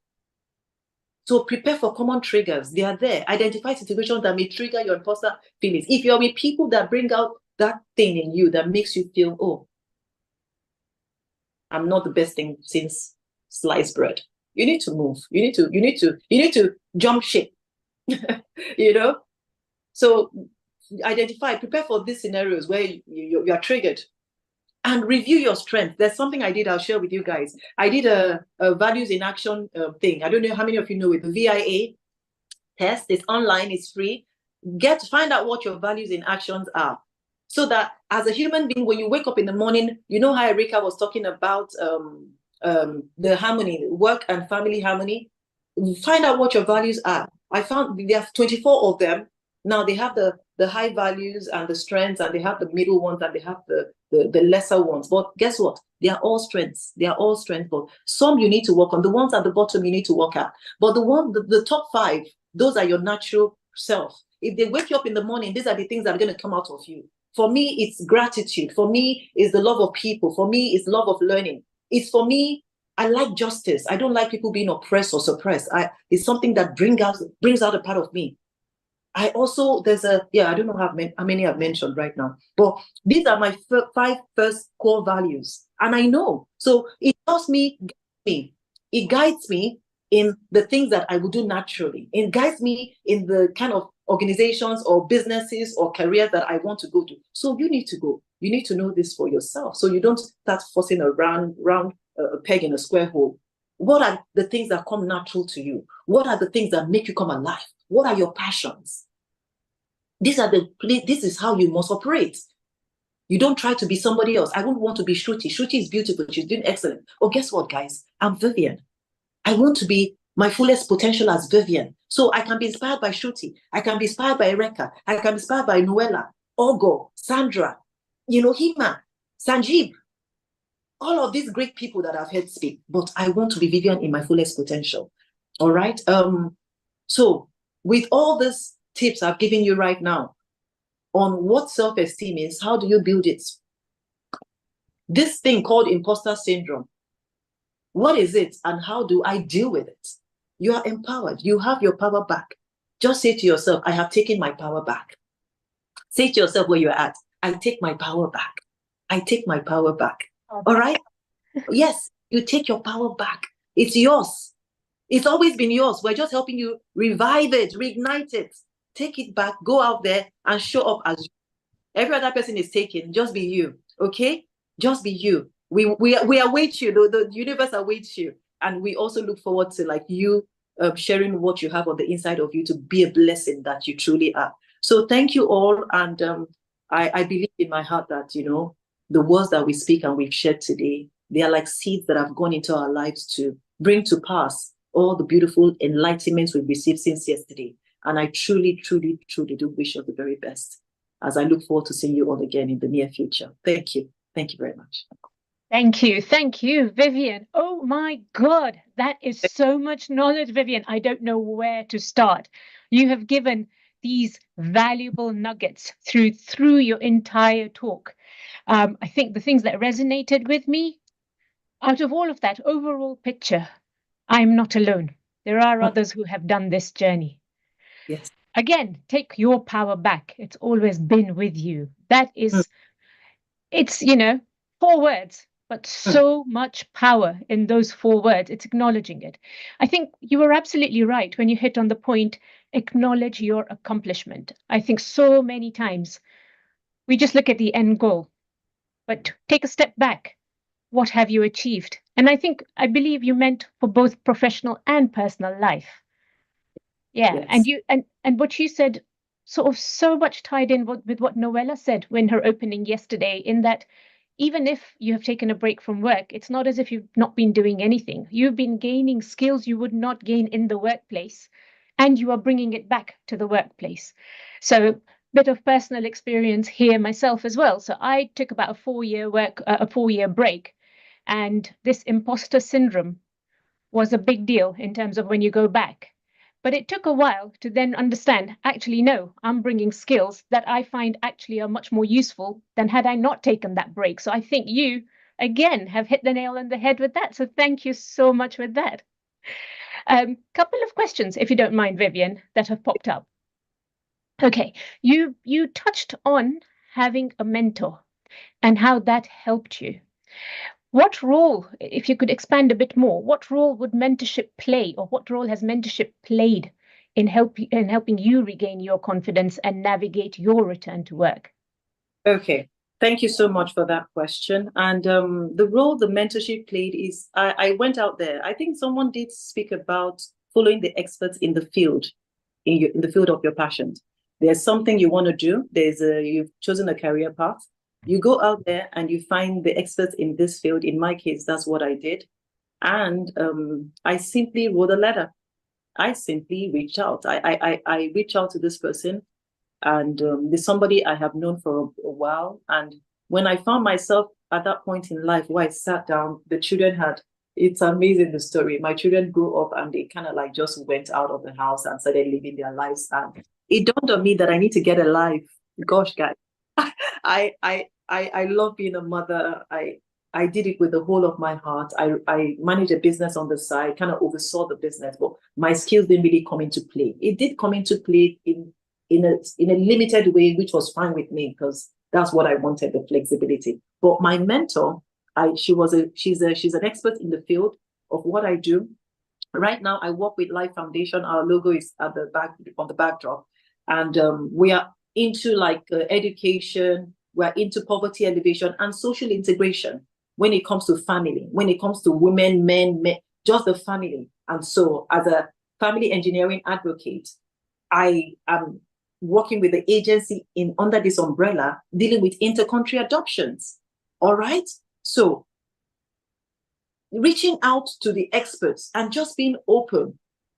So prepare for common triggers. They are there. Identify situations that may trigger your imposter feelings. If you're with people that bring out that thing in you that makes you feel, oh, I'm not the best thing since sliced bread, you need to move. You need to jump ship. You know? So identify, prepare for these scenarios where you are triggered. And review your strength. There's something I did, I'll share with you guys. I did a values in action thing. I don't know how many of you know it, the VIA test. It's online, it's free. Find out what your values in actions are. So that as a human being, when you wake up in the morning, you know how Erika was talking about the harmony, work and family harmony. Find out what your values are. I found there are 24 of them. Now they have the high values and the strengths, and they have the middle ones, and they have the lesser ones. But guess what? They are all strengths. They are all strengths. But some you need to work on. The ones at the bottom you need to work at. But the top 5, those are your natural self. If they wake you up in the morning, these are the things that are going to come out of you. For me, it's gratitude. For me, it's the love of people. For me, it's love of learning. It's for me, I like justice. I don't like people being oppressed or suppressed. It's something that brings out a part of me. I also, I don't know how many I've mentioned right now, but these are my 5 first core values. And I know, so it helps me, it guides me in the things that I would do naturally. It guides me in the kind of organizations or businesses or careers that I want to go to. So you need to go. You need to know this for yourself. So you don't start forcing a round peg in a square hole. What are the things that come natural to you? What are the things that make you come alive? What are your passions? This is how you must operate. You don't try to be somebody else. I wouldn't want to be Shruti. Shruti is beautiful. She's doing excellent. Oh, guess what, guys? I'm Vivian. I want to be my fullest potential as Vivian. So I can be inspired by Shruti. I can be inspired by Erika. I can be inspired by Noella, Ogo, Sandra, Hima, Sanjeev. All of these great people that I've heard speak. But I want to be Vivian in my fullest potential. All right? So with all these tips I've given you right now on what self-esteem is, how do you build it? This thing called imposter syndrome, what is it and how do I deal with it? You are empowered. You have your power back. Just say to yourself, I have taken my power back. Say to yourself where you're at, I take my power back. I take my power back. All right? Yes, you take your power back. It's yours. It's always been yours. We're just helping you revive it, reignite it. Take it back, go out there and show up as you. Every other person is taken. Just be you, okay? Just be you. We await you. The universe awaits you. And we also look forward to you sharing what you have on the inside of you to be a blessing that you truly are. So thank you all. And I believe in my heart that, the words that we speak and we've shared today, they are like seeds that have gone into our lives to bring to pass all the beautiful enlightenments we've received since yesterday. And I truly, truly, truly do wish you the very best as I look forward to seeing you all again in the near future. Thank you. Thank you very much. Thank you. Thank you, Vivian. Oh my God, that is so much knowledge, Vivian. I don't know where to start. You have given these valuable nuggets through your entire talk. I think the things that resonated with me, out of all of that overall picture, I'm not alone. There are others who have done this journey. Yes. Again, take your power back. It's always been with you. That is it's, 4 words, but so much power in those 4 words. It's acknowledging it. I think you were absolutely right when you hit on the point, acknowledge your accomplishment. I think so many times we just look at the end goal, but take a step back. What have you achieved? And I believe you meant for both professional and personal life. Yeah, Yes. and what you said sort of so much tied in with what Noella said when her opening yesterday, in that even if you have taken a break from work, it's not as if you've not been doing anything. You've been gaining skills you would not gain in the workplace, and you are bringing it back to the workplace. So, bit of personal experience here myself as well. So I took about a 4-year break, and this imposter syndrome was a big deal in terms of when you go back. But it took a while to then understand, actually, no, I'm bringing skills that I find actually are much more useful than had I not taken that break. So I think you, again, have hit the nail on the head with that. So thank you so much with that. Couple of questions, if you don't mind, Vivian, that have popped up. Okay, you touched on having a mentor and how that helped you. What role, if you could expand a bit more, what role would mentorship play, or what role has mentorship played in helping you regain your confidence and navigate your return to work? Okay, thank you so much for that question. And the role the mentorship played is I went out there. I think someone did speak about following the experts in the field, in the field of your passion. There's something you want to do. You've chosen a career path. You go out there and you find the experts in this field. In my case, that's what I did. And I simply wrote a letter. I simply reached out. I reached out to this person, and there's somebody I have known for a while. And when I found myself at that point in life where I sat down, the children it's amazing, the story. My children grew up and they kind of like just went out of the house and started living their lives. And it dawned on me that I need to get a life. Gosh, guys, I love being a mother. I did it with the whole of my heart. I managed a business on the side, kind of oversaw the business, but my skills didn't really come into play. It did come into play in a limited way, which was fine with me because that's what I wanted, the flexibility. But my mentor, she's an expert in the field of what I do. Right now, I work with Life Foundation. Our logo is at the back on the backdrop, and we are into education. We're into poverty elevation and social integration when it comes to family, when it comes to women, men, just the family. And so, as a family engineering advocate, I am working with the agency under this umbrella, dealing with inter-country adoptions. All right. So reaching out to the experts and just being open,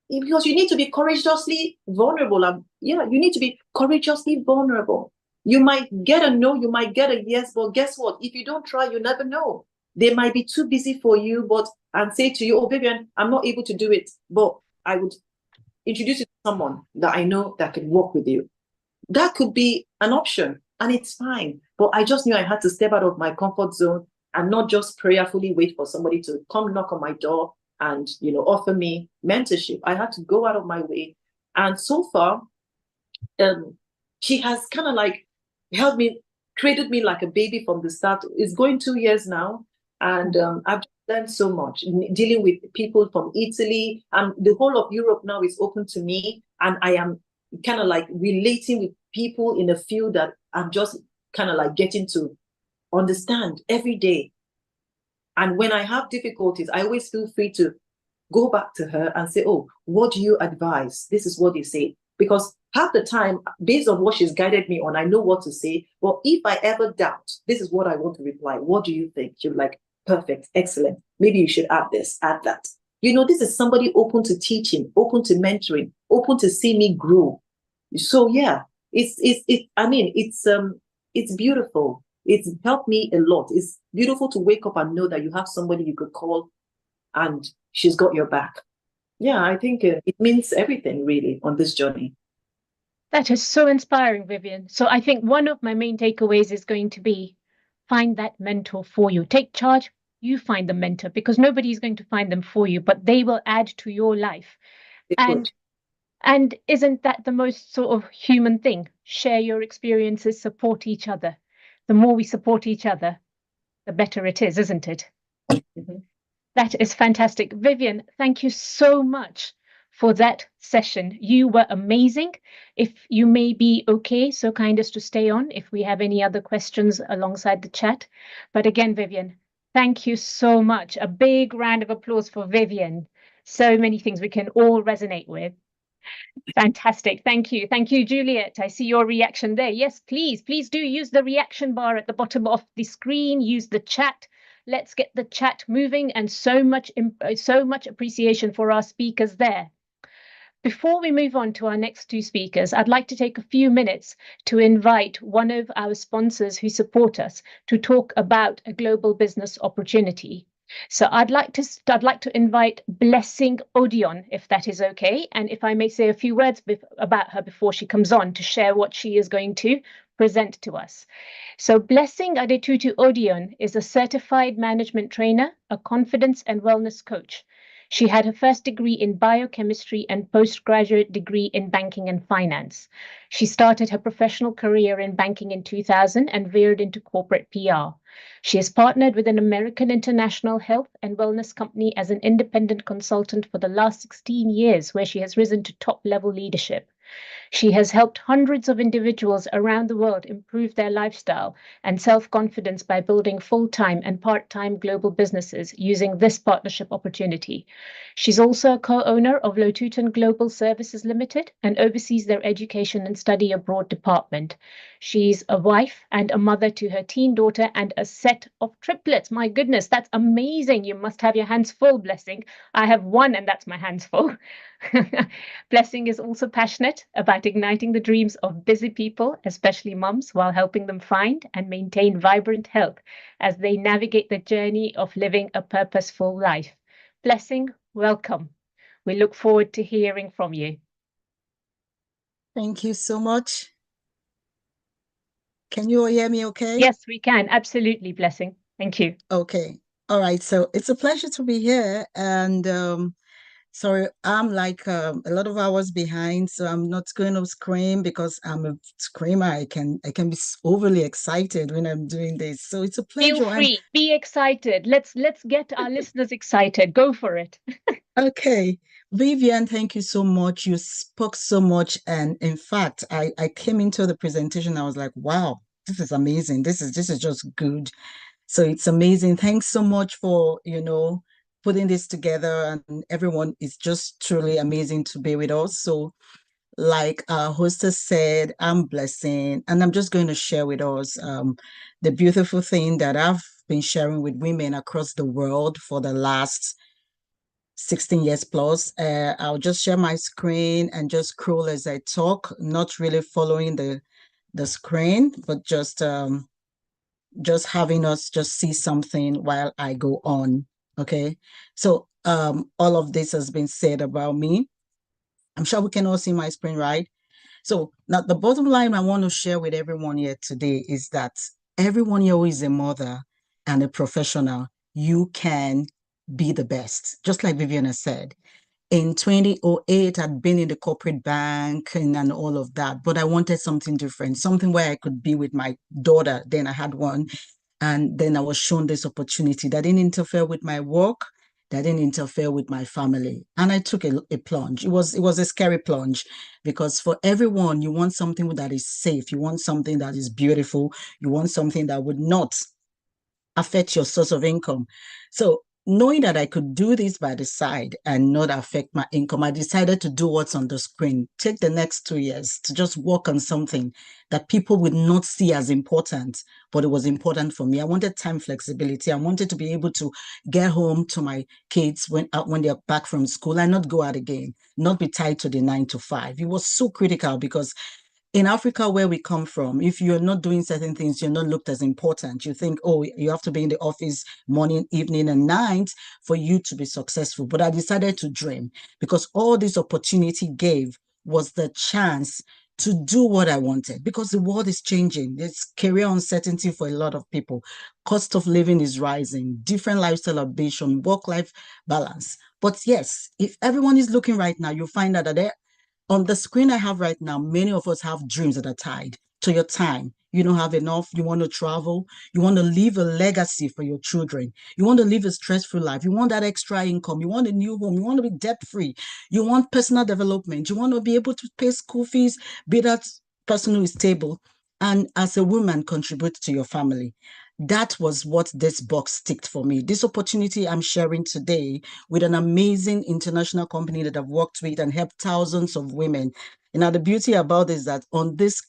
because you need to be courageously vulnerable. You need to be courageously vulnerable. You might get a no, you might get a yes, but guess what? If you don't try, you never know. They might be too busy for you, and say to you, oh, Vivian, I'm not able to do it, but I would introduce you to someone that I know that can work with you. That could be an option, and it's fine. But I just knew I had to step out of my comfort zone and not just prayerfully wait for somebody to come knock on my door and offer me mentorship. I had to go out of my way. And so far, she has kind of like helped me, created me like a baby from the start. It's going 2 years now. And I've learned so much dealing with people from Italy, and the whole of Europe now is open to me. And I am kind of like relating with people in a field that I'm just kind of like getting to understand every day. And when I have difficulties, I always feel free to go back to her and say, oh, what do you advise? This is what you say. Because half the time, based on what she's guided me on, I know what to say. But if I ever doubt, this is what I want to reply. What do you think? She'll be like, perfect, excellent. Maybe you should add this, add that. This is somebody open to teaching, open to mentoring, open to see me grow. So yeah, it's beautiful. It's helped me a lot. It's beautiful to wake up and know that you have somebody you could call and she's got your back. Yeah, I think it means everything really on this journey. That is so inspiring, Vivian. So I think one of my main takeaways is going to be find that mentor for you. Take charge. You find the mentor, because nobody's going to find them for you, but they will add to your life. And isn't that the most sort of human thing? Share your experiences, support each other. the more we support each other, the better it is, isn't it? That is fantastic. Vivian, thank you so much for that session. You were amazing. If you may be okay, so kind as to stay on if we have any other questions alongside the chat. But again, Vivian, thank you so much. A big round of applause for Vivian. So many things we can all resonate with. Fantastic. Thank you. Thank you, Juliet. I see your reaction there. Yes, please do use the reaction bar at the bottom of the screen. Use the chat. Let's get the chat moving, and so much appreciation for our speakers there. Before we move on to our next two speakers, I'd like to take a few minutes to invite one of our sponsors who support us to talk about a global business opportunity. So I'd like to invite Blessing Odion, if that is okay, and if I may say a few words about her before she comes on to share what she is going to present to us. So Blessing Adetutu Odion is a certified management trainer, a confidence and wellness coach. She had her first degree in biochemistry and postgraduate degree in banking and finance. She started her professional career in banking in 2000 and veered into corporate PR. She has partnered with an American international health and wellness company as an independent consultant for the last 16 years, where she has risen to top-level leadership. She has helped hundreds of individuals around the world improve their lifestyle and self-confidence by building full-time and part-time global businesses using this partnership opportunity. She's also a co-owner of Lotutan Global Services Limited and oversees their education and study abroad department. She's a wife and a mother to her teen daughter and a set of triplets. My goodness, that's amazing. You must have your hands full, Blessing. I have one and that's my hands full. Blessing is also passionate about igniting the dreams of busy people, especially mums, while helping them find and maintain vibrant health as they navigate the journey of living a purposeful life. Blessing, welcome. We look forward to hearing from you. Thank you so much. Can you all hear me okay? Yes, we can. Absolutely, Blessing. Thank you. Okay. All right. So it's a pleasure to be here. And sorry, I'm like a lot of hours behind, so I'm not going to scream because I'm a screamer. I can be overly excited when I'm doing this. So it's a pleasure. Feel free. Be excited. Let's get our listeners excited. Go for it. Okay. Vivian, thank you so much. You spoke so much. And in fact, I came into the presentation. I was like, wow, this is amazing. This is just good. So it's amazing. Thanks so much for, putting this together, and everyone is just truly amazing to be with us. So like our hostess said, I'm Blessing, and I'm just going to share with us the beautiful thing that I've been sharing with women across the world for the last 16 years plus. I'll just share my screen and just scroll as I talk, not really following the screen, but just having us just see something while I go on. Okay. So all of this has been said about me. I'm sure we can all see my screen, right? So now the bottom line I want to share with everyone here today is that everyone here who is a mother and a professional, you can be the best, just like Vivian has said. In 2008, I'd been in the corporate bank and all of that, but I wanted something different, something where I could be with my daughter. Then I had one, and then I was shown this opportunity that didn't interfere with my work, that didn't interfere with my family. And I took a plunge. It was a scary plunge, because for everyone, you want something that is safe. You want something that is beautiful. You want something that would not affect your source of income. So knowing that I could do this by the side and not affect my income, I decided to do what's on the screen. Take the next 2 years to just work on something that people would not see as important, but it was important for me. I wanted time flexibility. I wanted to be able to get home to my kids when they're back from school and not go out again, not be tied to the 9 to 5. It was so critical because in Africa, where we come from, if you're not doing certain things, you're not looked as important. You think, oh, you have to be in the office morning, evening, and night for you to be successful. But I decided to dream, because all this opportunity gave was the chance to do what I wanted, because the world is changing. There's career uncertainty for a lot of people. Cost of living is rising, different lifestyle ambition, work-life balance. But yes, if everyone is looking right now, you'll find out that on the screen I have right now, many of us have dreams that are tied to your time, you don't have enough, you want to travel, you want to leave a legacy for your children, you want to live a stress-free life, you want that extra income, you want a new home, you want to be debt-free, you want personal development, you want to be able to pay school fees, be that person who is stable, and as a woman contribute to your family. That was what this box ticked for me. This opportunity I'm sharing today with an amazing international company that I've worked with and helped thousands of women. The beauty about it is that on this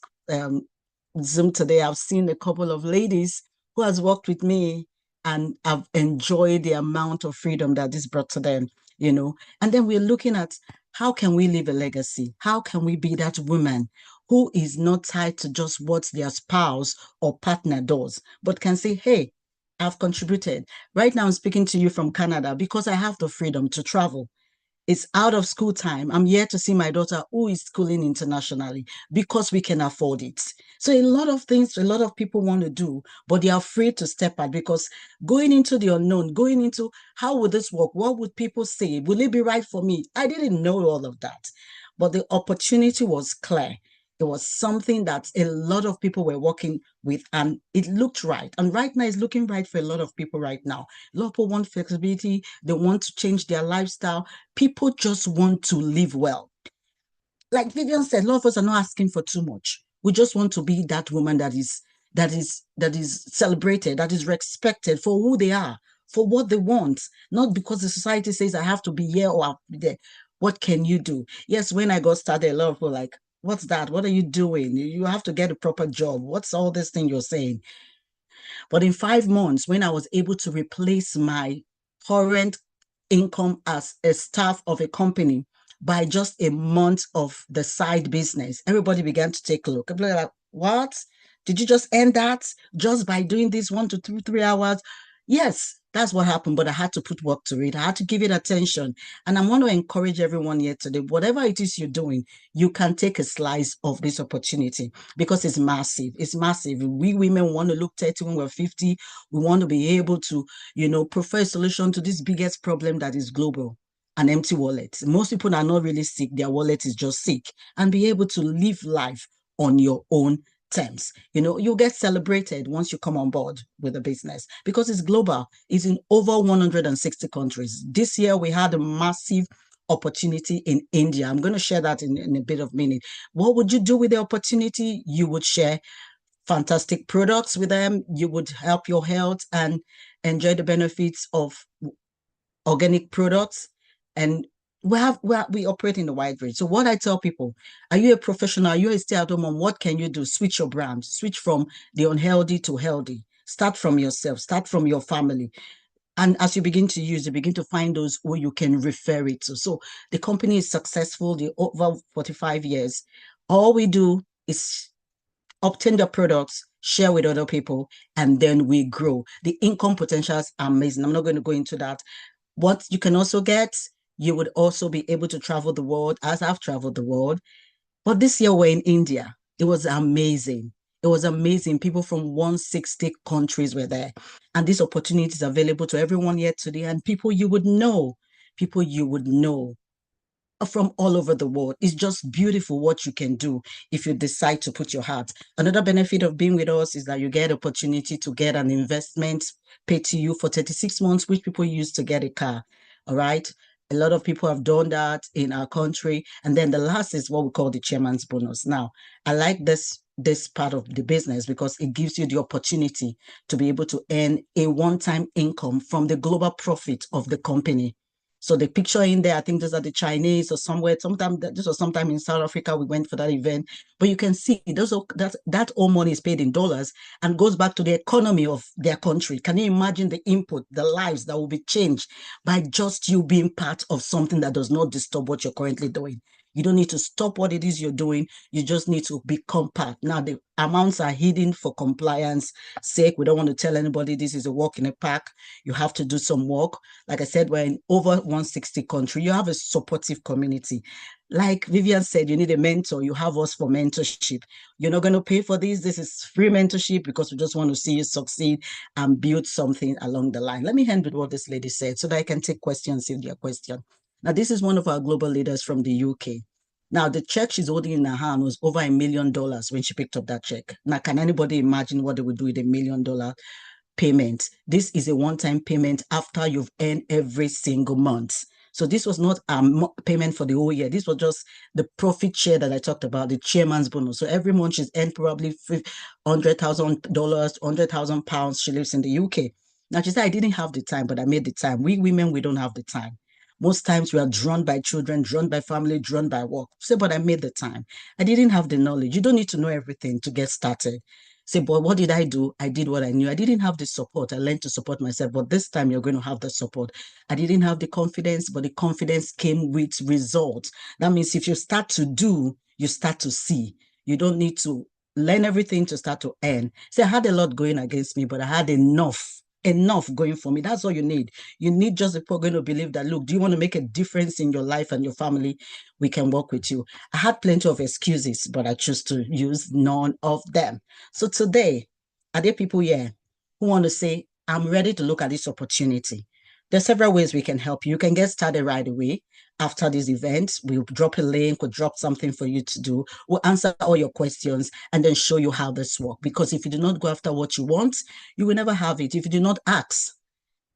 Zoom today, I've seen a couple of ladies who has worked with me and I've enjoyed the amount of freedom that this brought to them, And then we're looking at how can we leave a legacy? How can we be that woman who is not tied to just what their spouse or partner does, but can say, hey, I've contributed. Right now, I'm speaking to you from Canada because I have the freedom to travel. It's out of school time. I'm here to see my daughter who is schooling internationally because we can afford it. So a lot of things, a lot of people want to do, but they're afraid to step out because going into the unknown, going into how would this work? What would people say? Will it be right for me? I didn't know all of that, but the opportunity was clear. It was something that a lot of people were working with and it looked right. And right now it's looking right for a lot of people right now. A lot of people want flexibility. They want to change their lifestyle. People just want to live well. Like Vivian said, a lot of us are not asking for too much. We just want to be that woman that is celebrated, that is respected for who they are, for what they want, not because the society says I have to be here or I have to be there. What can you do? Yes, when I got started, a lot of people were like, what's that? What are you doing? You have to get a proper job. What's all this thing you're saying? But in 5 months, when I was able to replace my current income as a staff of a company by just a month of the side business, everybody began to take a look. People were like, what? Did you just end that just by doing this 1 to 3 hours? Yes, that's what happened, but I had to put work to it. I had to give it attention. And I want to encourage everyone here today, whatever it is you're doing, you can take a slice of this opportunity because it's massive. It's massive. We women want to look 30 when we're 50. We want to be able to, prefer a solution to this biggest problem that is global. An empty wallet. Most people are not really sick. Their wallet is just sick. And be able to live life on your own terms. You'll get celebrated once you come on board with a business because it's global. It's in over 160 countries. This year, we had a massive opportunity in India. I'm going to share that in a bit of minute. What would you do with the opportunity? You would share fantastic products with them. You would help your health and enjoy the benefits of organic products. And we operate in the wide range. So what I tell people, are you a professional? Are you a stay-at-home mom? What can you do? Switch your brand. Switch from the unhealthy to healthy. Start from yourself. Start from your family. And as you begin to use, you begin to find those who you can refer it to. So the company is successful. The over 45 years. All we do is obtain the products, share with other people, and then we grow. The income potentials are amazing. I'm not going to go into that. What you can also get, you would also be able to travel the world, as I've traveled the world. But this year we're in India. It was amazing. It was amazing. People from 160 countries were there. And this opportunity is available to everyone here today. And people you would know from all over the world. It's just beautiful what you can do if you decide to put your heart. Another benefit of being with us is that you get opportunity to get an investment paid to you for 36 months, which people use to get a car. All right. A lot of people have done that in our country. And then the last is what we call the chairman's bonus. Now, I like this part of the business because it gives you the opportunity to be able to earn a one-time income from the global profit of the company. So the picture in there, I think those are the Chinese or somewhere. This was sometime in South Africa. We went for that event, but you can see that all money is paid in dollars and goes back to the economy of their country. Can you imagine the input, the lives that will be changed by just you being part of something that does not disturb what you're currently doing? You don't need to stop what it is you're doing. You just need to become part. Now, the amounts are hidden for compliance sake. We don't want to tell anybody this is a walk in a park. You have to do some work. Like I said, we're in over 160 countries. You have a supportive community. Like Vivian said, you need a mentor. You have us for mentorship. You're not going to pay for this. This is free mentorship because we just want to see you succeed and build something along the line. Let me end with what this lady said so that I can take questions if there are questions. Now, this is one of our global leaders from the UK. Now, the check she's holding in her hand was over $1 million when she picked up that check. Now, can anybody imagine what they would do with $1 million payment? This is a one-time payment after you've earned every single month. So this was not a payment for the whole year. This was just the profit share that I talked about, the chairman's bonus. So every month she's earned probably $100,000, £100,000. She lives in the UK. Now she said, I didn't have the time, but I made the time. We women, we don't have the time. Most times we are drawn by children, drawn by family, drawn by work. Say, but I made the time. I didn't have the knowledge. You don't need to know everything to get started. Say, but what did I do? I did what I knew. I didn't have the support. I learned to support myself, but this time you're going to have the support. I didn't have the confidence, but the confidence came with results. That means if you start to do, you start to see. You don't need to learn everything to start to earn. Say, I had a lot going against me, but I had enough going for me. That's all you need. You need just people going to believe that, look, do you want to make a difference in your life and your family? We can work with you. I had plenty of excuses, but I choose to use none of them. So today, are there people here who want to say, I'm ready to look at this opportunity? There's several ways we can help you. You can get started right away. After this event, we'll drop a link, we'll drop something for you to do. We'll answer all your questions and then show you how this works. Because if you do not go after what you want, you will never have it. If you do not ask,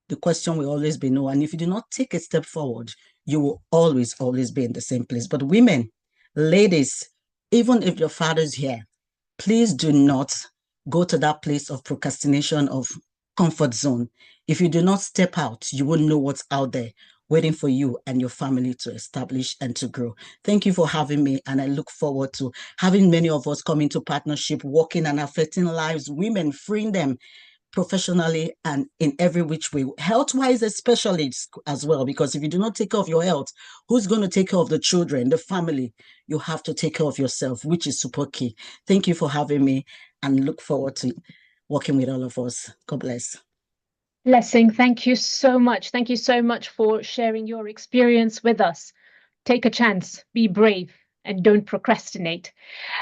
the question will always be no. And if you do not take a step forward, you will always be in the same place. But women, ladies, even if your father's here, please do not go to that place of procrastination, of comfort zone. If you do not step out, you won't know what's out there waiting for you and your family to establish and to grow. Thank you for having me, and I look forward to having many of us come into partnership, working and affecting lives, women, freeing them professionally and in every which way, health-wise especially as well, because if you do not take care of your health, who's going to take care of the children, the family? You have to take care of yourself, which is super key. Thank you for having me, and look forward to working with all of us. God bless. Blessing, thank you so much. Thank you so much for sharing your experience with us. Take a chance, be brave, and don't procrastinate.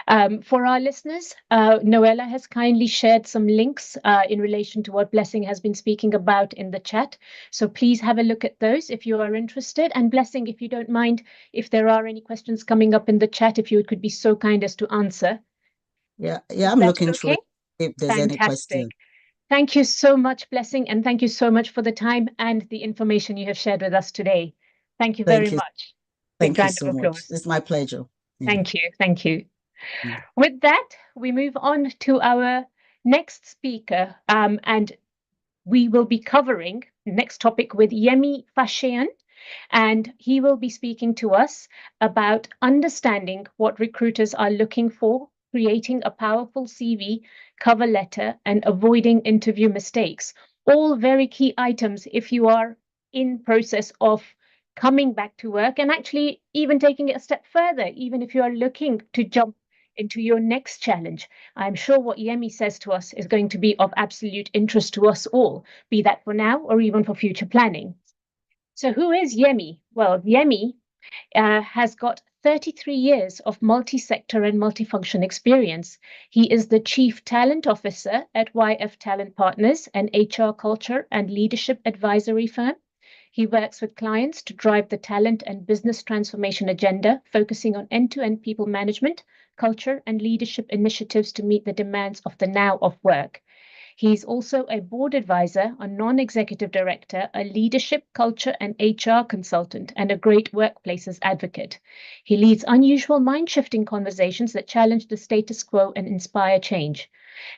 For our listeners, Noella has kindly shared some links in relation to what Blessing has been speaking about in the chat. So please have a look at those if you are interested. And Blessing, if you don't mind, if there are any questions coming up in the chat, if you could be so kind as to answer. Yeah, I'm looking through okay? if there's any question. Thank you so much, Blessing, and thank you so much for the time and the information you have shared with us today. Thank you very much. Thank you so much. It's my pleasure. Yeah. Thank you. Yeah. With that, we move on to our next speaker, and we will be covering the next topic with Yemi Fashion, and he will be speaking to us about understanding what recruiters are looking for, creating a powerful CV, cover letter, and avoiding interview mistakes. All very key items if you are in process of coming back to work, and actually even taking it a step further, even if you are looking to jump into your next challenge. I'm sure what Yemi says to us is going to be of absolute interest to us all, be that for now or even for future planning. So who is Yemi? Well, Yemi has got 33 years of multi-sector and multifunction experience. He is the Chief Talent Officer at YF Talent Partners, an HR culture and leadership advisory firm. He works with clients to drive the talent and business transformation agenda, focusing on end-to-end people management, culture, and leadership initiatives to meet the demands of the now of work. He's also a board advisor, a non-executive director, a leadership, culture, and HR consultant, and a great workplaces advocate. He leads unusual mind-shifting conversations that challenge the status quo and inspire change.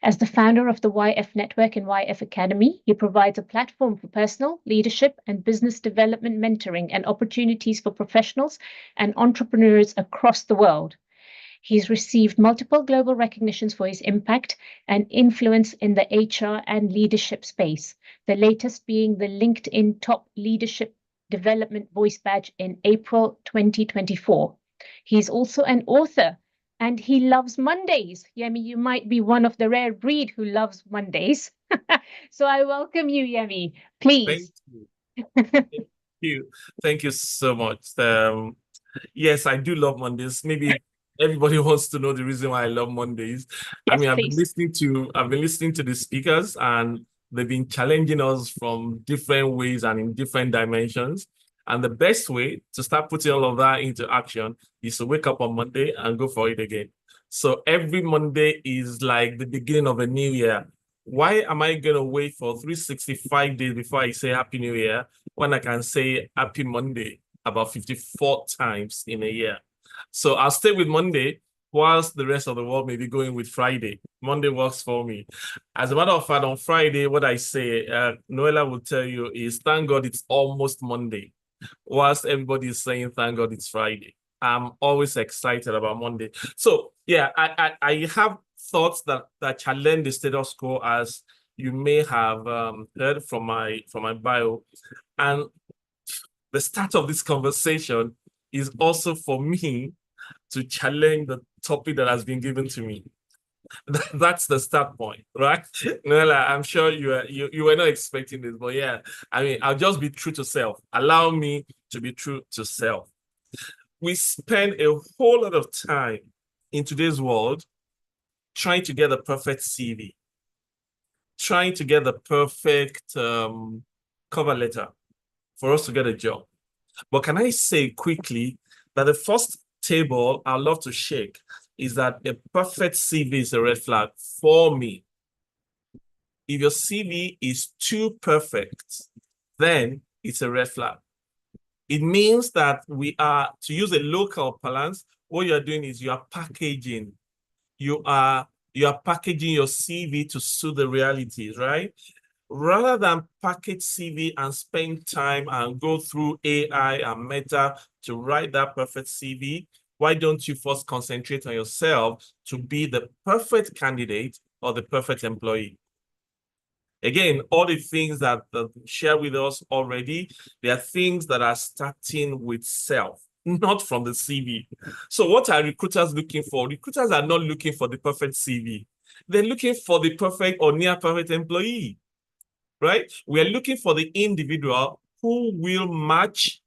As the founder of the YF Network and YF Academy, he provides a platform for personal, leadership, and business development mentoring and opportunities for professionals and entrepreneurs across the world. He's received multiple global recognitions for his impact and influence in the HR and leadership space, the latest being the LinkedIn Top Leadership Development Voice Badge in April 2024. He's also an author, and he loves Mondays. Yemi, you might be one of the rare breed who loves Mondays. So I welcome you, Yemi. Please. Thank you. Thank you so much. Yes, I do love Mondays. Maybe everybody wants to know the reason why I love Mondays. Yes, I mean, I've please. been listening to the speakers, and they've been challenging us from different ways and in different dimensions. And the best way to start putting all of that into action is to wake up on Monday and go for it again. So every Monday is like the beginning of a new year. Why am I going to wait for 365 days before I say Happy New Year when I can say Happy Monday about 54 times in a year? So I'll stay with Monday whilst the rest of the world may be going with Friday. Monday works for me. As a matter of fact, on Friday, what I say, Noella will tell you is, thank God it's almost Monday, whilst everybody is saying, thank God it's Friday. I'm always excited about Monday. So yeah, I have thoughts that challenge the status quo, as you may have heard from my bio. And the start of this conversation is also for me to challenge the topic that has been given to me. That's the start point, right? Noella, I'm sure you were not expecting this, but yeah, I mean, I'll just be true to self. Allow me to be true to self. We spend a whole lot of time in today's world trying to get the perfect CV, trying to get the perfect cover letter for us to get a job. But can I say quickly that the first table I'd love to shake is that a perfect CV is a red flag for me. If your CV is too perfect, then it's a red flag. It means that we are, to use a local parlance, what you're doing is you are packaging. You are packaging your CV to suit the realities, right? Rather than package CV and spend time and go through AI and Meta to write that perfect CV, why don't you first concentrate on yourself to be the perfect candidate or the perfect employee? Again, all the things that shared with us already, they are things that are starting with self, not from the CV. So what are recruiters looking for? Recruiters are not looking for the perfect CV. They're looking for the perfect or near perfect employee, right? We are looking for the individual who will match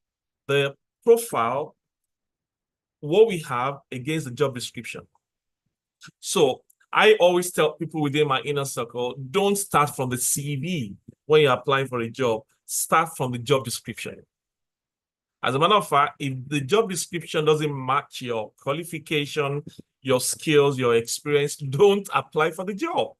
the profile, what we have, against the job description. So I always tell people within my inner circle, don't start from the CV when you're applying for a job. Start from the job description. As a matter of fact, if the job description doesn't match your qualification, your skills, your experience, don't apply for the job.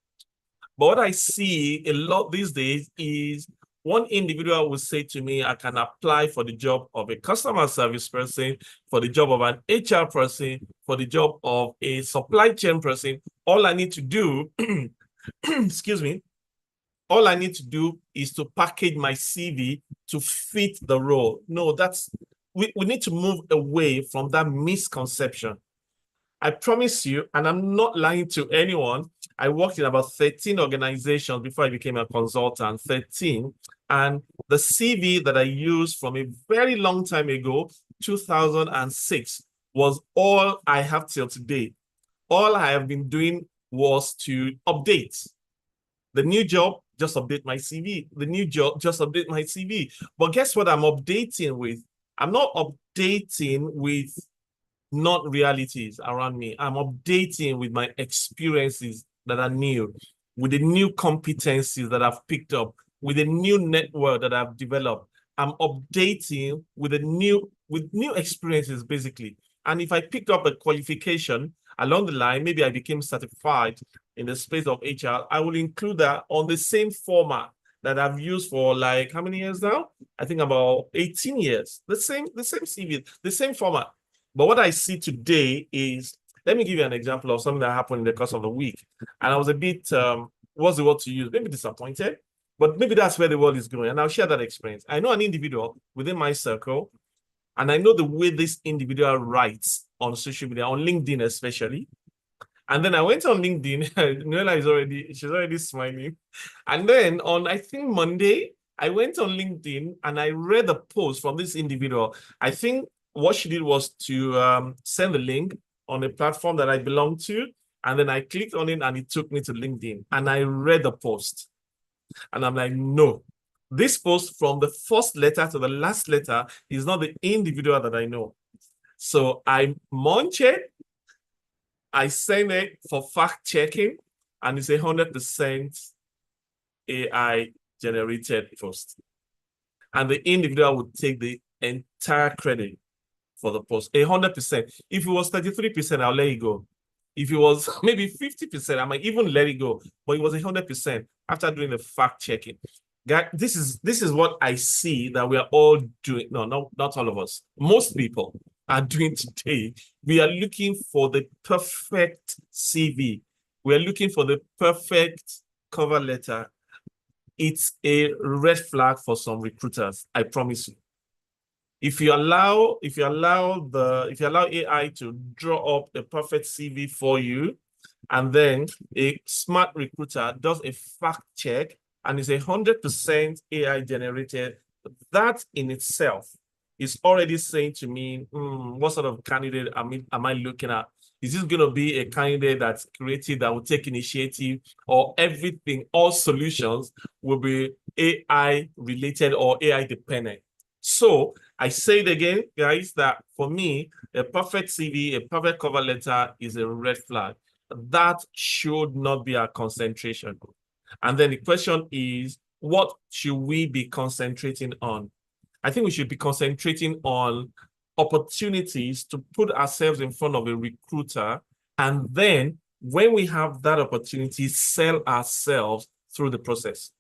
But what I see a lot these days is one individual will say to me, I can apply for the job of a customer service person, for the job of an HR person, for the job of a supply chain person. All I need to do, excuse me, all I need to do is to package my CV to fit the role. No, we need to move away from that misconception. I promise you, and I'm not lying to anyone, I worked in about 13 organizations before I became a consultant, 13. And the CV that I used from a very long time ago, 2006, was all I have till today. All I have been doing was to update. The new job, just update my CV. The new job, just update my CV. But guess what I'm updating with? I'm not updating with not realities around me. I'm updating with my experiences that are new, with the new competencies that I've picked up, with the new network that I've developed. I'm updating with new experiences, basically. And if I picked up a qualification along the line, maybe I became certified in the space of HR, I will include that on the same format that I've used for like how many years now? I think about 18 years. The same CV, the same format. But what I see today is, let me give you an example of something that happened in the course of the week. And I was a bit, what's the word to use? Maybe disappointed, but maybe that's where the world is going. And I'll share that experience. I know an individual within my circle, and I know the way this individual writes on social media, on LinkedIn especially. And then I went on LinkedIn, Noella she's already smiling. And then on, I think Monday, I went on LinkedIn and I read a post from this individual. I think what she did was to send the link on a platform that I belong to. And then I clicked on it and it took me to LinkedIn. And I read the post. And I'm like, no, this post from the first letter to the last letter is not the individual that I know. So I munched it. I sent it for fact checking, and it's 100% AI generated post. And the individual would take the entire credit for the post, 100%. If it was 33%, I'll let it go. If it was maybe 50%, I might even let it go. But it was 100% after doing the fact checking. Guys, this is what I see that we are all doing. No, not all of us. Most people are doing today. We are looking for the perfect CV. We are looking for the perfect cover letter. It's a red flag for some recruiters, I promise you. If you allow AI to draw up a perfect CV for you, and then a smart recruiter does a fact check and is 100% AI generated, that in itself is already saying to me, what sort of candidate am I looking at? Is this going to be a candidate that's creative, that will take initiative, or everything, all solutions will be AI related or AI dependent? So I say it again, guys, that for me, a perfect CV, a perfect cover letter is a red flag. That should not be our concentration. And then the question is, what should we be concentrating on? I think we should be concentrating on opportunities to put ourselves in front of a recruiter, and then when we have that opportunity, sell ourselves through the process.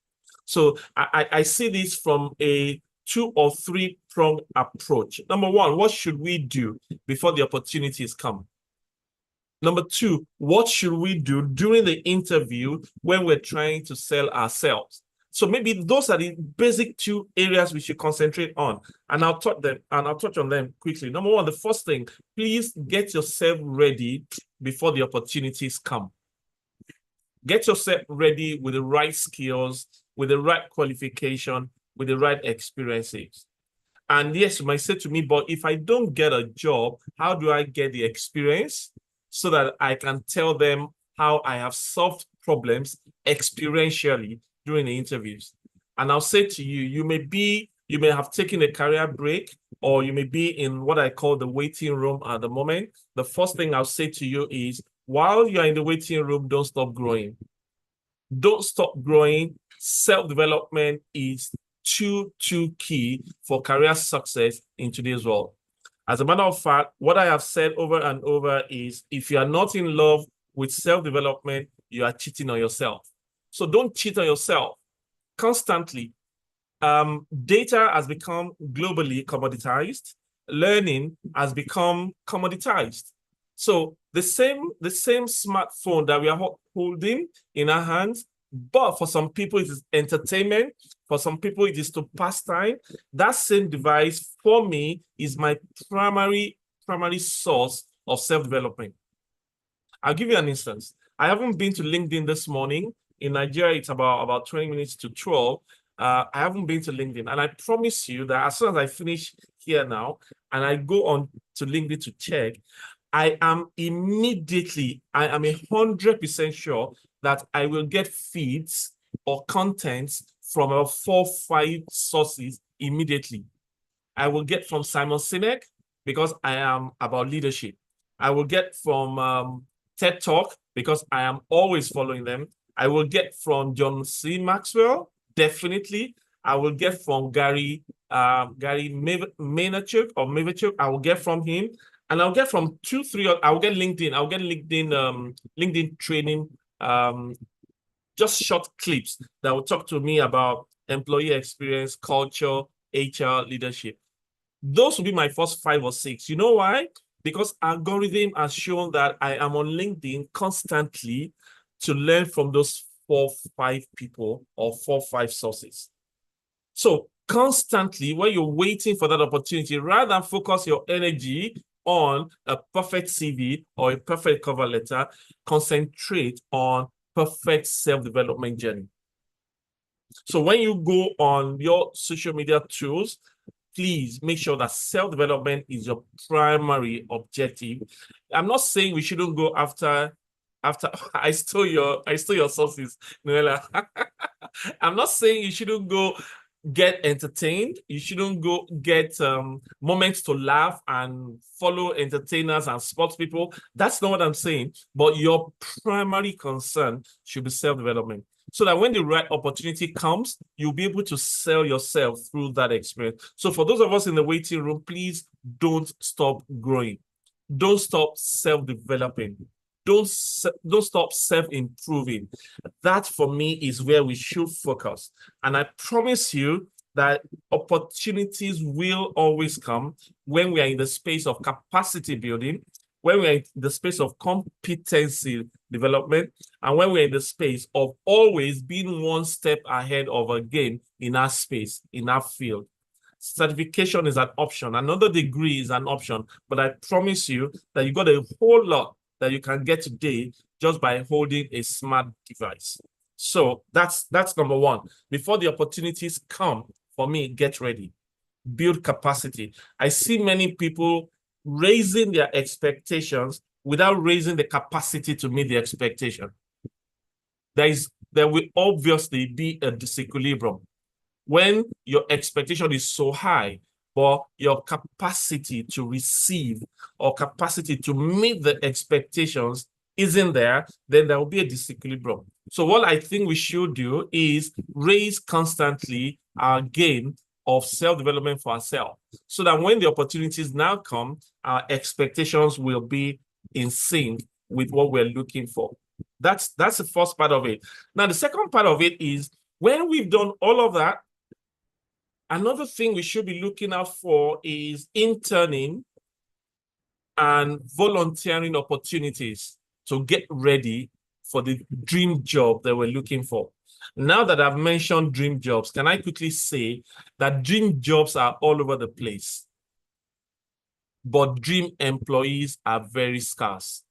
So I see this from a 2 or 3 pronged approach. Number one, what should we do before the opportunities come? Number 2, what should we do during the interview when we're trying to sell ourselves? So maybe those are the basic 2 areas we should concentrate on, and I'll touch on them quickly. Number 1, the first thing, please get yourself ready before the opportunities come. Get yourself ready with the right skills, with the right qualification, with the right experiences. And yes, you might say to me, but if I don't get a job, how do I get the experience so that I can tell them how I have solved problems experientially during the interviews? And I'll say to you, you may have taken a career break, or you may be in what I call the waiting room at the moment. The first thing I'll say to you is, while you're in the waiting room, don't stop growing. Don't stop growing. Self-development is too key for career success in today's world. As a matter of fact, what I have said over and over is, if you are not in love with self-development, you are cheating on yourself. So don't cheat on yourself constantly. Data has become globally commoditized. Learning has become commoditized. So the same smartphone that we are holding in our hands, but for some people it is entertainment, for some people it is to pass time. That same device for me is my primary source of self-development. I'll give you an instance. I haven't been to LinkedIn this morning. In Nigeria, it's about 20 minutes to 12. I haven't been to LinkedIn, and I promise you that as soon as I finish here now and I go on to LinkedIn to check, I am 100% sure that I will get feeds or contents from about 4 or 5 sources immediately. I will get from Simon Sinek, because I am about leadership. I will get from TED Talk, because I am always following them. I will get from John C. Maxwell, definitely. I will get from Gary Vaynerchuk. I will get from him. And I'll get from 2, 3, I'll get LinkedIn. I'll get LinkedIn training, just short clips that will talk to me about employee experience, culture, HR, leadership. Those will be my first 5 or 6. You know why? Because algorithm has shown that I am on LinkedIn constantly to learn from those 4 or 5 people or 4 or 5 sources. So constantly, when you're waiting for that opportunity, rather than focus your energy on a perfect CV or a perfect cover letter, concentrate on perfect self-development journey. So when you go on your social media tools, please make sure that self-development is your primary objective. I'm not saying we shouldn't go after I stole your sources, Noella. I'm not saying you shouldn't go get entertained. You shouldn't go get moments to laugh and follow entertainers and sports people. That's not what I'm saying. But your primary concern should be self-development. so that when the right opportunity comes, you'll be able to sell yourself through that experience. So for those of us in the waiting room, please don't stop growing. Don't stop self-developing. Don't stop self-improving. That for me is where we should focus. And I promise you that opportunities will always come when we are in the space of capacity building, when we're in the space of competency development, and when we're in the space of always being one step ahead of a game in our space, in our field. Certification is an option. Another degree is an option. But I promise you that you got a whole lot that you can get today just by holding a smart device. So that's number one. Before the opportunities come, for me, get ready. Build capacity. I see many people raising their expectations without raising the capacity to meet the expectation. There will obviously be a disequilibrium when your expectation is so high, but your capacity to receive or capacity to meet the expectations isn't there, then there will be a disequilibrium. So what I think we should do is raise constantly our game of self-development for ourselves, so that when the opportunities now come, our expectations will be in sync with what we're looking for. That's the first part of it. Now, the second part of it is when we've done all of that, another thing we should be looking out for is interning and volunteering opportunities to get ready for the dream job that we're looking for. Now that I've mentioned dream jobs, can I quickly say that dream jobs are all over the place, but dream employees are very scarce.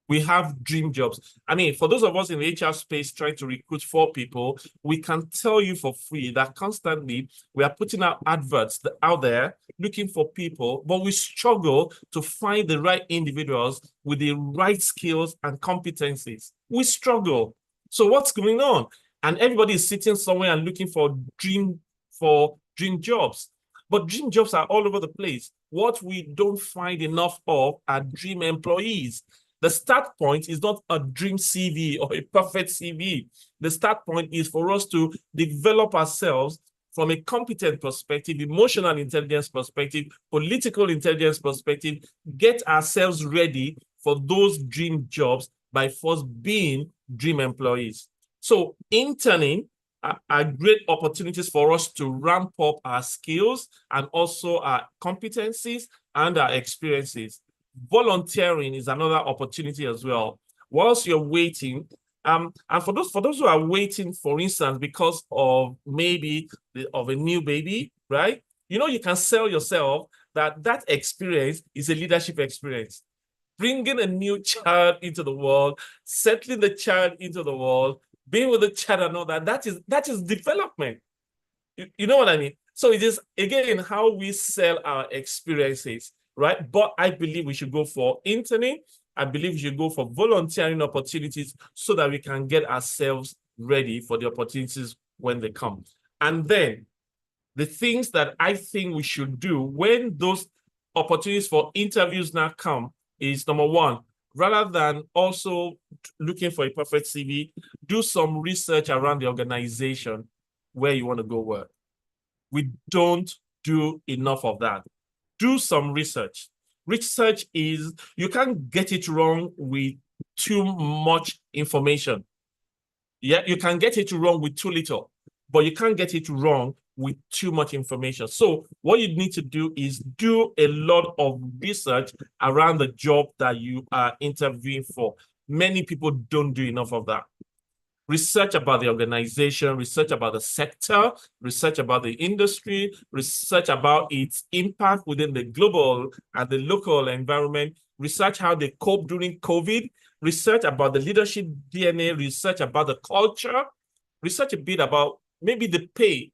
We have dream jobs. I mean, for those of us in the HR space trying to recruit for people, we can tell you for free that constantly we are putting out adverts out there looking for people, but we struggle to find the right individuals with the right skills and competencies. We struggle. So what's going on? And everybody is sitting somewhere and looking for dream jobs. But dream jobs are all over the place. What we don't find enough of are dream employees. The start point is not a dream CV or a perfect CV. The start point is for us to develop ourselves from a competent perspective, emotional intelligence perspective, political intelligence perspective, get ourselves ready for those dream jobs by first being dream employees. So interning are great opportunities for us to ramp up our skills and also our competencies and our experiences. Volunteering is another opportunity as well. Whilst you're waiting, and for those who are waiting, for instance, because of maybe of a new baby, right? You know, you can sell yourself that experience is a leadership experience. Bringing a new child into the world, settling the child into the world, being with the child and all that is development. You know what I mean? So it is, again, how we sell our experiences, right? But I believe we should go for interning. I believe we should go for volunteering opportunities so that we can get ourselves ready for the opportunities when they come. And then the things that I think we should do when those opportunities for interviews now come is, number one, rather than also looking for a perfect CV, do some research around the organization where you want to go work. We don't do enough of that. Do some research. Research is, you can't get it wrong with too much information. Yeah, you can get it wrong with too little, but you can't get it wrong with too much information. So what you need to do is do a lot of research around the job that you are interviewing for. Many people don't do enough of that. Research about the organization, research about the sector, research about the industry, research about its impact within the global and the local environment, research how they cope during COVID, research about the leadership DNA, research about the culture, research a bit about maybe the pay.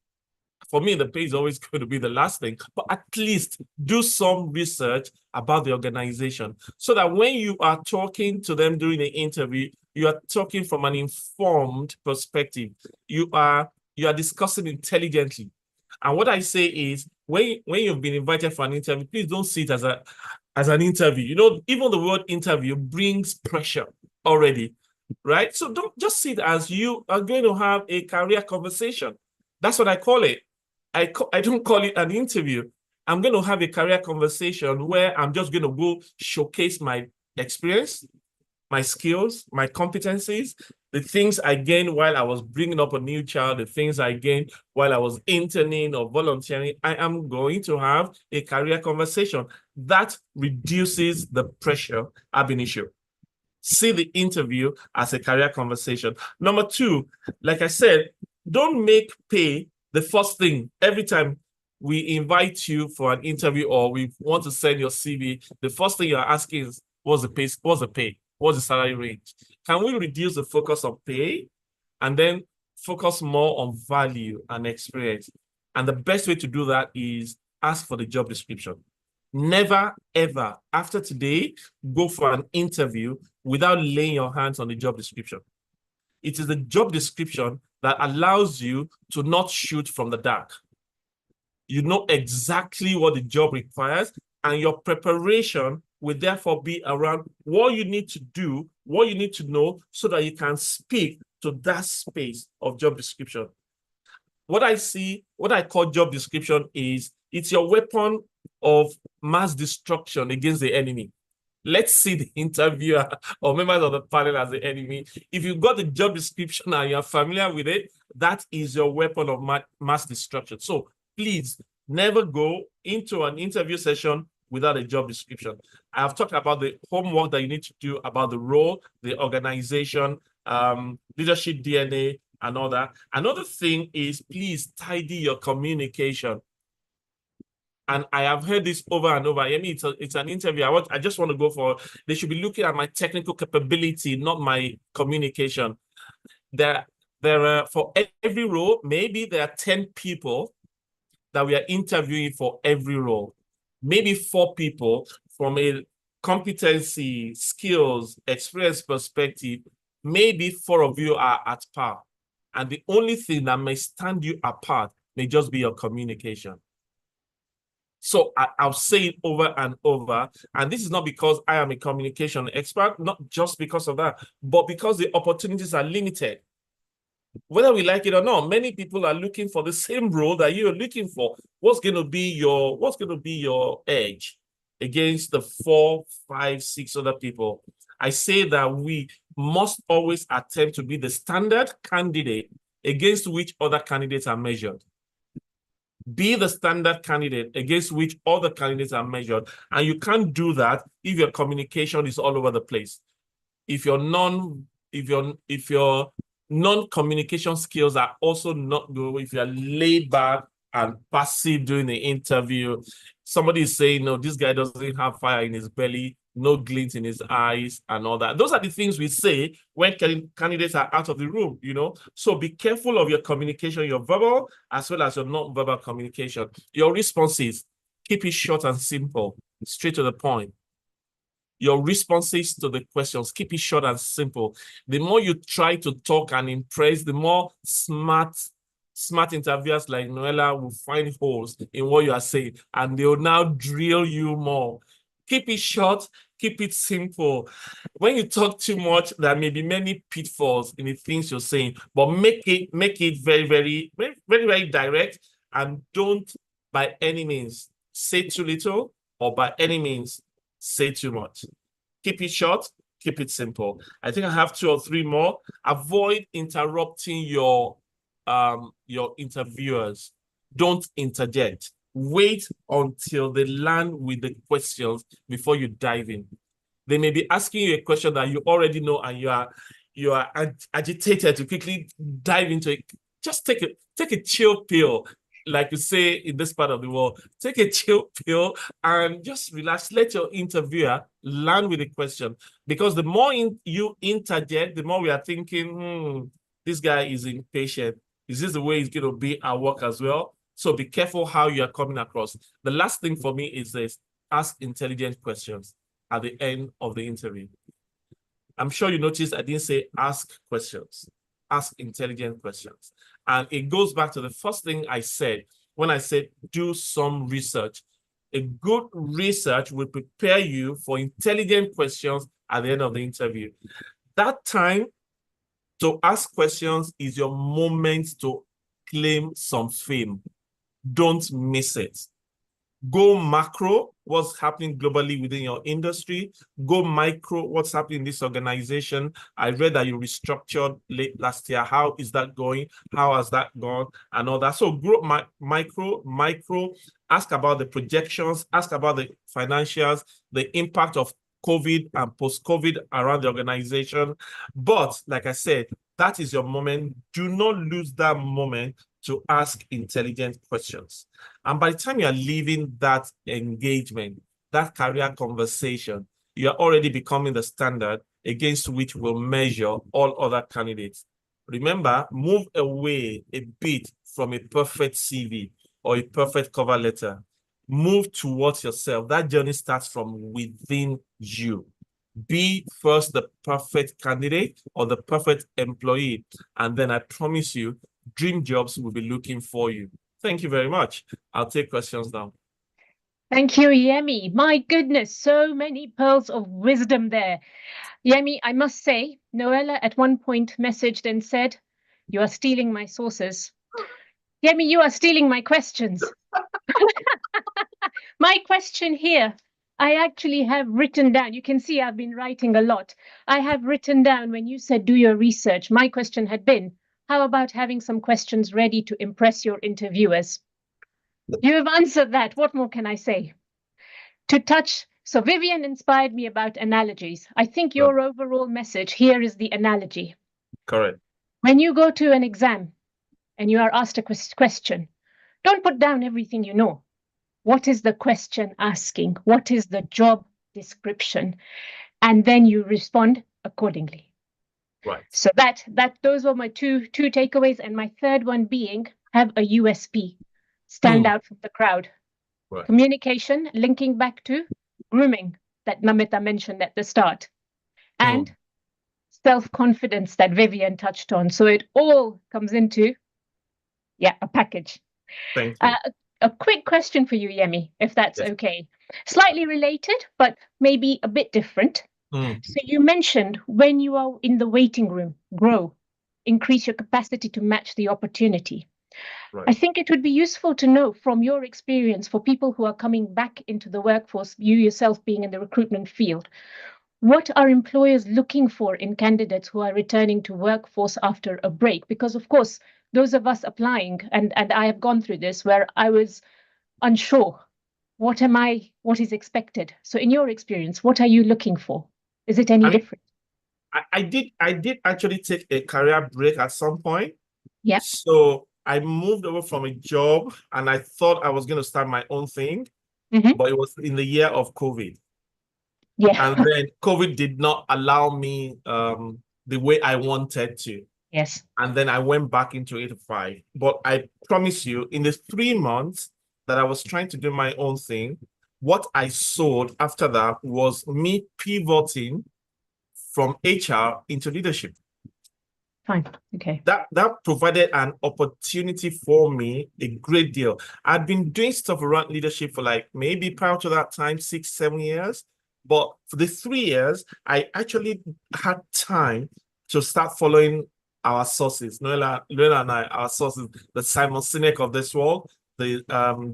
For me, the pay is always going to be the last thing, but at least do some research about the organization so that when you are talking to them during the interview, you are talking from an informed perspective. You are discussing intelligently. And what I say is, when you've been invited for an interview, please don't see it as an interview. You know, even the word interview brings pressure already. right? So don't just see it as you are going to have a career conversation. That's what I call it. I don't call it an interview. I'm going to have a career conversation where I'm just going to go showcase my experience, my skills, my competencies, the things I gained while I was bringing up a new child, the things I gained while I was interning or volunteering. I am going to have a career conversation that reduces the pressure ab initio. See the interview as a career conversation. Number two, like I said, don't make pay the first thing. Every time we invite you for an interview or we want to send your CV, the first thing you're asking is, what's the pay? What's the pay? What's the salary range? Can we reduce the focus on pay and then focus more on value and experience? And the best way to do that is ask for the job description. Never, ever, after today, go for an interview without laying your hands on the job description. It is the job description that allows you to not shoot from the dark. You know exactly what the job requires, and your preparation will therefore be around what you need to do, what you need to know, so that you can speak to that space of job description. What I call job description is, it's your weapon of mass destruction against the enemy. Let's see the interviewer or members of the panel as the enemy. If you've got the job description and you're familiar with it, that is your weapon of mass destruction. So please never go into an interview session without a job description. I have talked about the homework that you need to do about the role, the organization, leadership DNA, and all that. Another thing is, please tidy your communication. And I have heard this over and over. I mean, it's an interview. I just want to go for, they should be looking at my technical capability, not my communication. There are, for every role, maybe there are 10 people that we are interviewing for every role. Maybe 4 people from a competency, skills, experience perspective. Maybe 4 of you are at par. And the only thing that may stand you apart may just be your communication. So I'll say it over and over. And this is not because I am a communication expert, not just because of that, but because the opportunities are limited. Whether we like it or not, many people are looking for the same role that you're looking for. What's going to be your edge against the 4, 5, 6 other people? I say that we must always attempt to be the standard candidate against which other candidates are measured. Be the standard candidate against which other candidates are measured. And you can't do that if your communication is all over the place. If your non-communication skills are also not good, if you're laid back and passive during the interview, somebody is saying, no, this guy doesn't have fire in his belly, no glint in his eyes, and all that. Those are the things we say when candidates are out of the room, you know? So be careful of your communication, your verbal, as well as your non-verbal communication. Your responses, keep it short and simple, straight to the point. Your responses to the questions, keep it short and simple. The more you try to talk and impress, the more smart interviewers like Noella will find holes in what you are saying, and they will now drill you more. Keep it short, keep it simple. When you talk too much, there may be many pitfalls in the things you're saying, but make it very, very, very, very, very direct, and don't by any means say too little, or by any means say too much. Keep it short, keep it simple. I think I have 2 or 3 more. Avoid interrupting your interviewers. Don't interject. Wait until they land with the questions before you dive in. They may be asking you a question that you already know, and you are agitated to quickly dive into it. Just take a chill pill, like you say in this part of the world. Take a chill pill and just relax. Let your interviewer land with the question, because the more you interject, the more we are thinking, this guy is impatient. Is this the way he's going to be at work as well? So be careful how you are coming across. The last thing for me is this: ask intelligent questions at the end of the interview. I'm sure you noticed I didn't say ask questions. Ask intelligent questions. And it goes back to the first thing I said when I said do some research. A good research will prepare you for intelligent questions at the end of the interview. That time To ask questions is your moment to claim some fame. Don't miss it. Go macro, what's happening globally within your industry. Go micro, what's happening in this organization. I read that you restructured late last year. How is that going? How has that gone? And all that. So grow micro, ask about the projections, ask about the financials, the impact of COVID and post-COVID around the organization. But like I said, that is your moment. Do not lose that moment to ask intelligent questions. And by the time you are leaving that engagement, that career conversation, you are already becoming the standard against which we'll measure all other candidates. Remember, move away a bit from a perfect CV or a perfect cover letter. Move towards yourself. That journey starts from within you. Be first the perfect candidate or the perfect employee. And then I promise you, dream jobs will be looking for you. Thank you very much. I'll take questions now. Thank you, Yemi. My goodness, so many pearls of wisdom there. Yemi, I must say, Noella at one point messaged and said, "You are stealing my sources." Yemi, you are stealing my questions. My question here, I actually have written down, you can see I've been writing a lot. I have written down when you said do your research, my question had been, how about having some questions ready to impress your interviewers? You have answered that. What more can I say? So Vivian inspired me about analogies. I think your overall message here is the analogy. Correct. When you go to an exam and you are asked a question, don't put down everything you know. What is the question asking? What is the job description? And then you respond accordingly. Right. So those were my two takeaways. And my third one being, have a USP. Stand out from the crowd. Right. Communication, linking back to grooming that Namita mentioned at the start. And self-confidence that Vivian touched on. So it all comes into, a package. Thank you. A quick question for you, Yemi, if that's Yes. okay. Slightly related, but maybe a bit different. So you mentioned when you are in the waiting room, grow, increase your capacity to match the opportunity. Right. I think it would be useful to know from your experience for people who are coming back into the workforce, you yourself being in the recruitment field, what are employers looking for in candidates who are returning to workforce after a break? Because of course, those of us applying, and I have gone through this where I was unsure, what is expected? So in your experience, what are you looking for? Is it any different? I did actually take a career break at some point. Yeah. So I moved over from a job and I thought I was going to start my own thing, but it was in the year of COVID. Yeah. And then COVID did not allow me the way I wanted to. Yes. And then I went back into 8 to 5. But I promise you, in the 3 months that I was trying to do my own thing, what I saw after that was me pivoting from HR into leadership. Fine. Okay. That provided an opportunity for me, a great deal. I'd been doing stuff around leadership for like maybe prior to that time, 6-7 years. But for the 3 years, I actually had time to start following our sources. Noella and I, our sources, the Simon Sinek of this world, the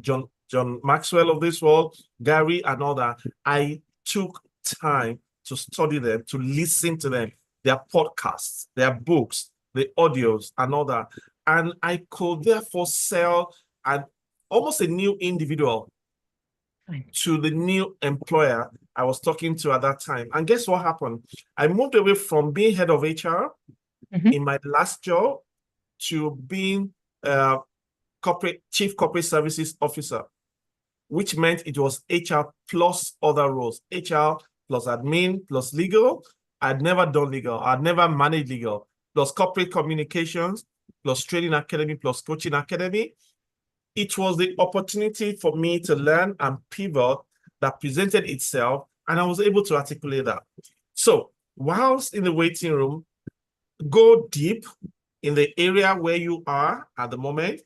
John Maxwell of this world, Gary and all that. I took time to study them, to listen to them, their podcasts, their books, the audios and all that. And I could therefore sell almost a new individual to the new employer I was talking to at that time. And guess what happened? I moved away from being head of HR in my last job to being chief corporate services officer, which meant it was HR plus other roles, HR plus admin plus legal. I'd never done legal. I'd never managed legal, plus corporate communications, plus training academy, plus coaching academy. It was the opportunity for me to learn and pivot that presented itself, and I was able to articulate that. So whilst in the waiting room, go deep in the area where you are at the moment,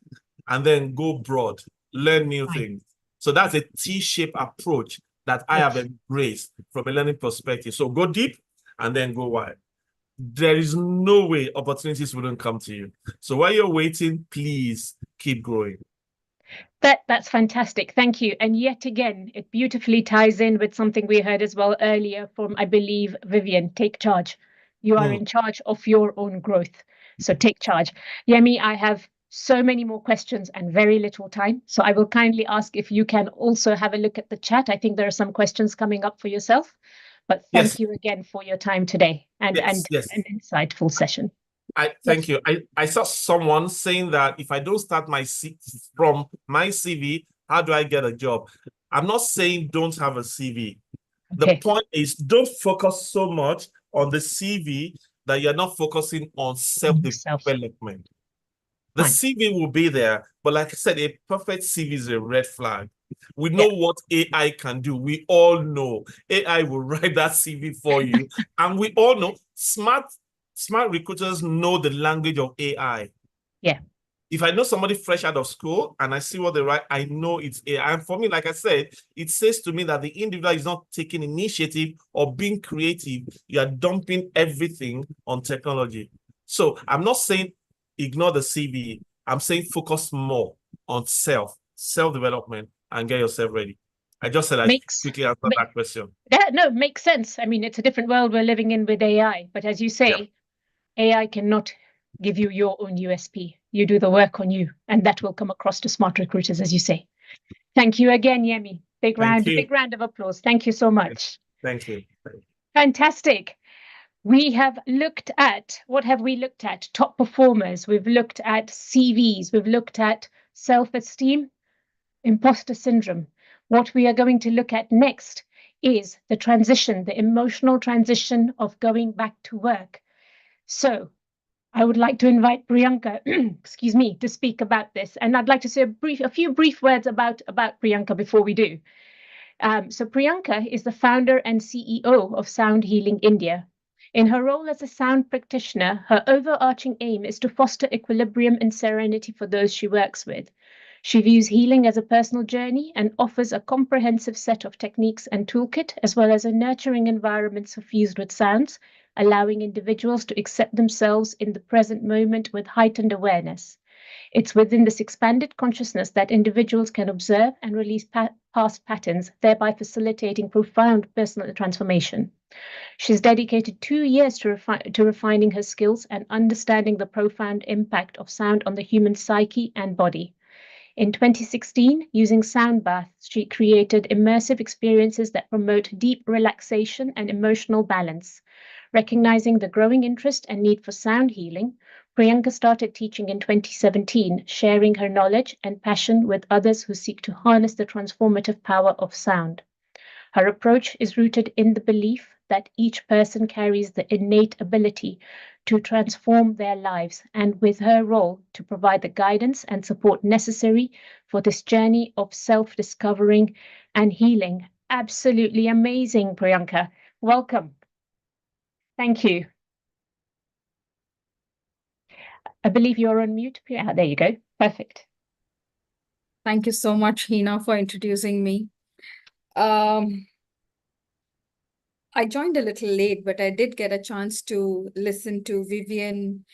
and then go broad, learn new things. So that's a T-shaped approach that I have embraced from a learning perspective. So go deep and then go wide. there is no way opportunities wouldn't come to you. So while you're waiting, please keep growing. That's fantastic. Thank you. And yet again, it beautifully ties in with something we heard as well earlier from, I believe, Vivian. Take charge. You are in charge of your own growth. So take charge. Yemi, I have so many more questions and very little time. So I will kindly ask if you can also have a look at the chat. I think there are some questions coming up for yourself. But thank Yes. you again for your time today and Yes. an insightful session. Thank you. I saw someone saying that if I don't start from my CV, how do I get a job? I'm not saying don't have a CV. Okay. The point is don't focus so much on the CV that you're not focusing on self-development. The Fine. CV will be there, but like I said, a perfect CV is a red flag. We know what AI can do. We all know AI will write that CV for you. And we all know smart recruiters know the language of AI. Yeah. If I know somebody fresh out of school and I see what they write, I know it's AI. And for me, like I said, it says to me that the individual is not taking initiative or being creative. You are dumping everything on technology. So I'm not saying ignore the CV. I'm saying focus more on self-development and get yourself ready. I just said I quickly answered that question. Yeah, no, makes sense. I mean, it's a different world we're living in with AI. But as you say, AI cannot give you your own USP. You do the work on you, and that will come across to smart recruiters, as you say. Thank you again, Yemi. Big round of applause. Thank you so much. Thank you. Fantastic. We have looked at, what have we looked at? Top performers. We've looked at CVs. We've looked at self-esteem, imposter syndrome. What we are going to look at next is the transition, the emotional transition of going back to work. So I would like to invite Priyanka, excuse me, to speak about this. And I'd like to say a few brief words about Priyanka before we do. So Priyanka is the founder and CEO of Sound Healing India. In her role as a sound practitioner, her overarching aim is to foster equilibrium and serenity for those she works with. She views healing as a personal journey and offers a comprehensive set of techniques and toolkit, as well as a nurturing environment suffused with sounds, allowing individuals to accept themselves in the present moment with heightened awareness. It's within this expanded consciousness that individuals can observe and release past patterns, thereby facilitating profound personal transformation. She's dedicated 2 years to refining her skills and understanding the profound impact of sound on the human psyche and body. In 2016, using sound baths, she created immersive experiences that promote deep relaxation and emotional balance. Recognizing the growing interest and need for sound healing, Priyanka started teaching in 2017, sharing her knowledge and passion with others who seek to harness the transformative power of sound. Her approach is rooted in the belief that each person carries the innate ability to transform their lives, and with her role to provide the guidance and support necessary for this journey of self-discovering and healing. Absolutely amazing, Priyanka. Welcome. Thank you. I believe you're on mute. There you go. Perfect. Thank you so much, Hina, for introducing me. I joined a little late, but I did get a chance to listen to Vivian,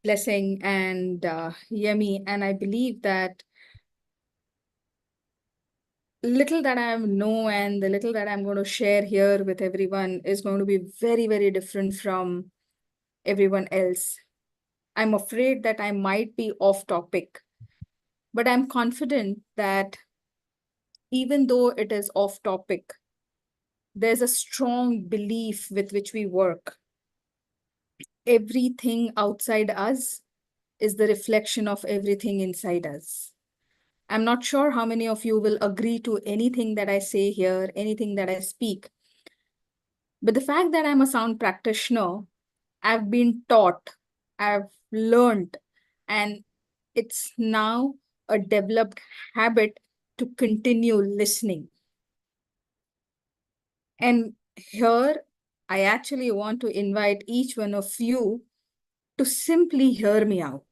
Blessing, and Yemi, and I believe that little that I know and the little that I'm going to share here with everyone is going to be very, very different from everyone else. I'm afraid that I might be off topic, but I'm confident that even though it is off topic, there's a strong belief with which we work. Everything outside us is the reflection of everything inside us. I'm not sure how many of you will agree to anything that I say here, anything that I speak. But the fact that I'm a sound practitioner, I've been taught, I've learned, and it's now a developed habit to continue listening. And here, I actually want to invite each one of you to simply hear me out.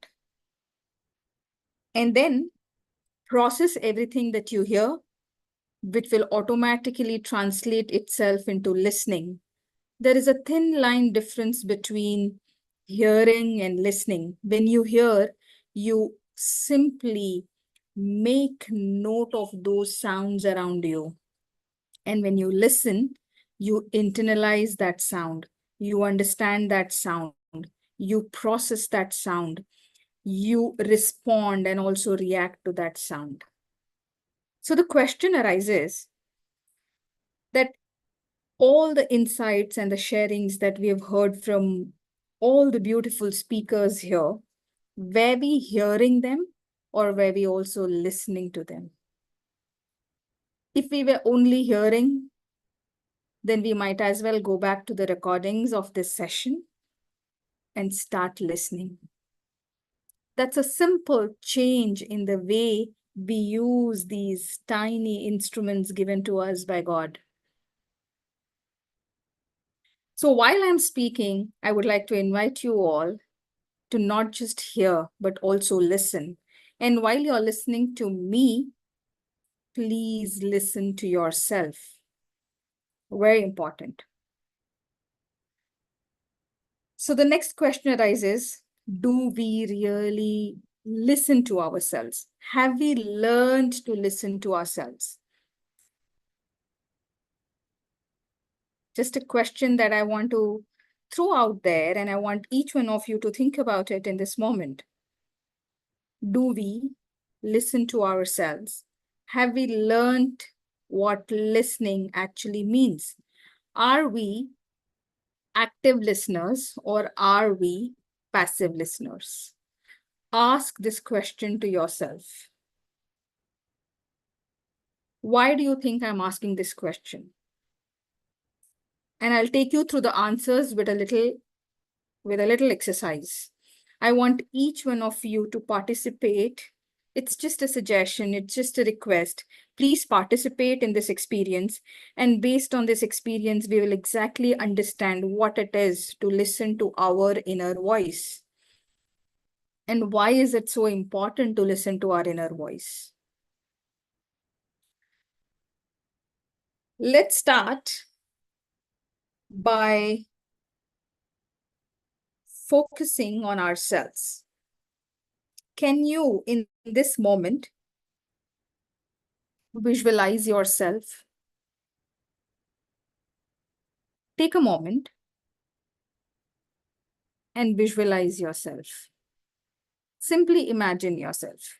And then process everything that you hear, which will automatically translate itself into listening, there is a thin line difference between hearing and listening. When you hear, you simply make note of those sounds around you. And when you listen, you internalize that sound. You understand that sound. You process that sound. You respond and also react to that sound. So the question arises that all the insights and the sharings that we have heard from all the beautiful speakers here, were we hearing them or were we also listening to them? If we were only hearing, then we might as well go back to the recordings of this session and start listening. That's a simple change in the way we use these tiny instruments given to us by God. So while I'm speaking, I would like to invite you all to not just hear, but also listen. And while you're listening to me, please listen to yourself. Very important. So the next question arises, do we really listen to ourselves? Have we learned to listen to ourselves? Just a question that I want to throw out there, and I want each one of you to think about it in this moment. Do we listen to ourselves? Have we learned what listening actually means? Are we active listeners or are we passive listeners? Ask this question to yourself. Why do you think I'm asking this question? And I'll take you through the answers with a little exercise. I want each one of you to participate. It's just a suggestion, it's just a request. Please participate in this experience. And based on this experience, we will exactly understand what it is to listen to our inner voice. And why is it so important to listen to our inner voice? Let's start by focusing on ourselves. Can you, in this moment, visualize yourself? Take a moment and visualize yourself. Simply imagine yourself.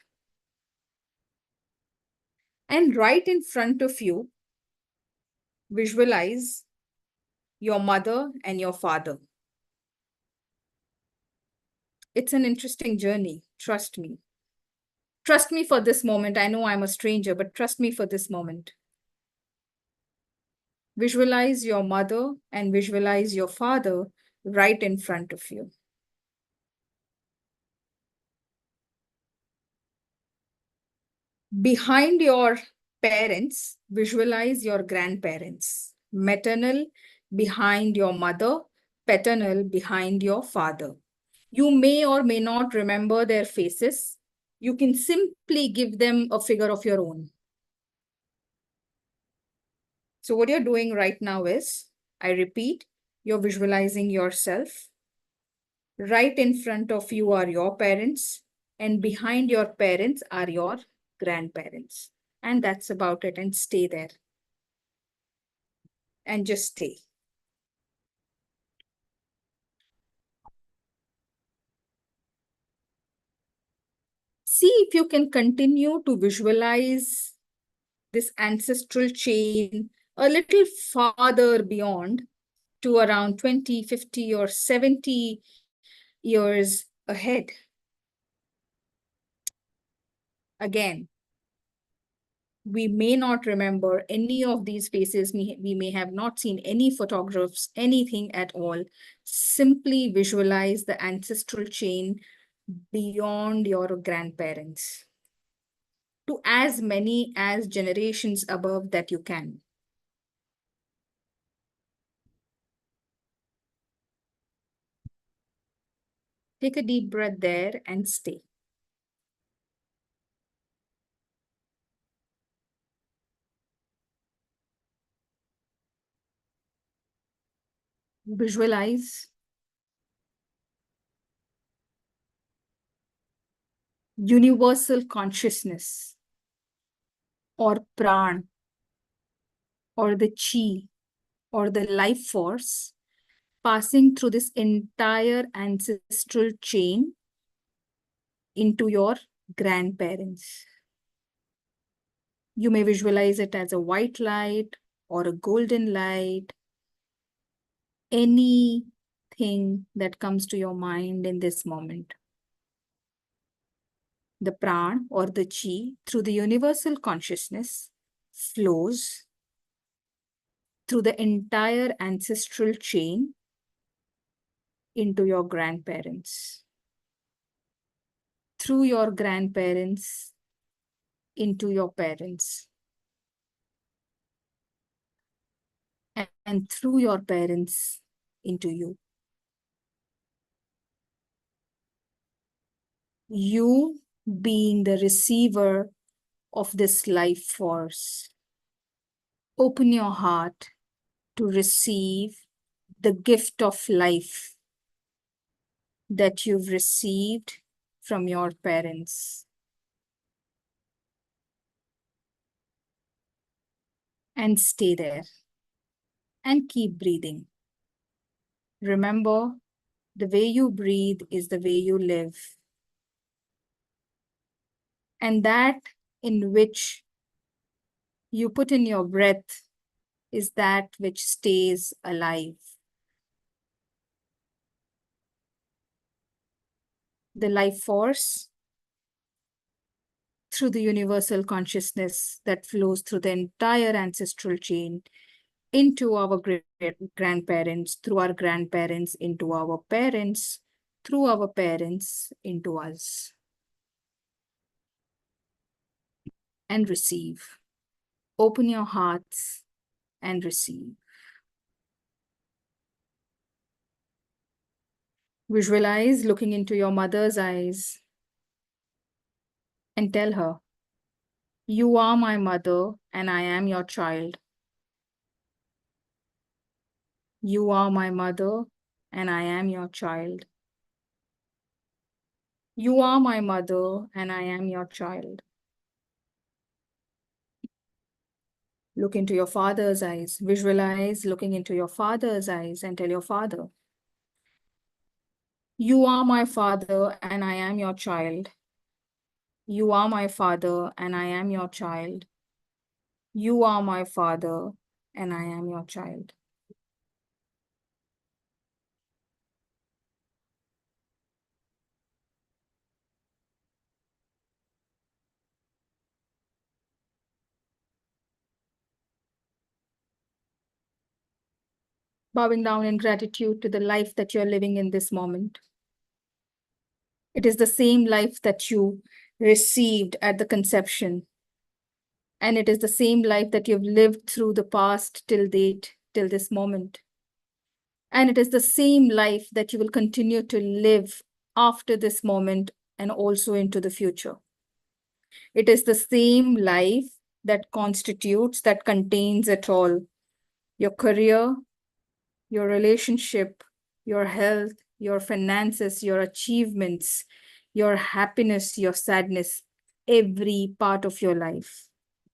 And right in front of you, visualize your mother and your father. It's an interesting journey, trust me. Trust me for this moment. I know I'm a stranger, but trust me for this moment. Visualize your mother and visualize your father right in front of you. Behind your parents, visualize your grandparents. Maternal behind your mother, paternal behind your father. You may or may not remember their faces. You can simply give them a figure of your own. So what you're doing right now is, I repeat, you're visualizing yourself. Right in front of you are your parents, and behind your parents are your grandparents. And that's about it. And stay there. And just stay. See if you can continue to visualize this ancestral chain a little farther beyond to around 20, 50, or 70 years ahead. Again, we may not remember any of these faces. We may have not seen any photographs, anything at all. Simply visualize the ancestral chain beyond your grandparents to as many as generations above that you can. Take a deep breath there and stay. visualize universal consciousness or pran or the chi or the life force passing through this entire ancestral chain into your grandparents. You may visualize it as a white light or a golden light, anything that comes to your mind in this moment. The pran or the chi through the universal consciousness flows through the entire ancestral chain into your grandparents, through your grandparents into your parents, and through your parents into you. You being the receiver of this life force. Open your heart to receive the gift of life that you've received from your parents. And stay there and keep breathing. Remember, the way you breathe is the way you live. And that in which you put in your breath is that which stays alive. The life force through the universal consciousness that flows through the entire ancestral chain into our grandparents, through our grandparents, into our parents, through our parents, into us. And receive. Open your hearts and receive. Visualize looking into your mother's eyes and tell her, you are my mother and I am your child. You are my mother and I am your child. You are my mother and I am your child. Look into your father's eyes. Visualize looking into your father's eyes and tell your father, you are my father and I am your child. You are my father and I am your child. You are my father and I am your child. Bowing down in gratitude to the life that you're living in this moment. It is the same life that you received at the conception. And it is the same life that you've lived through the past till date, till this moment. And it is the same life that you will continue to live after this moment and also into the future. It is the same life that constitutes, that contains it all. Your career, your relationship, your health, your finances, your achievements, your happiness, your sadness, every part of your life.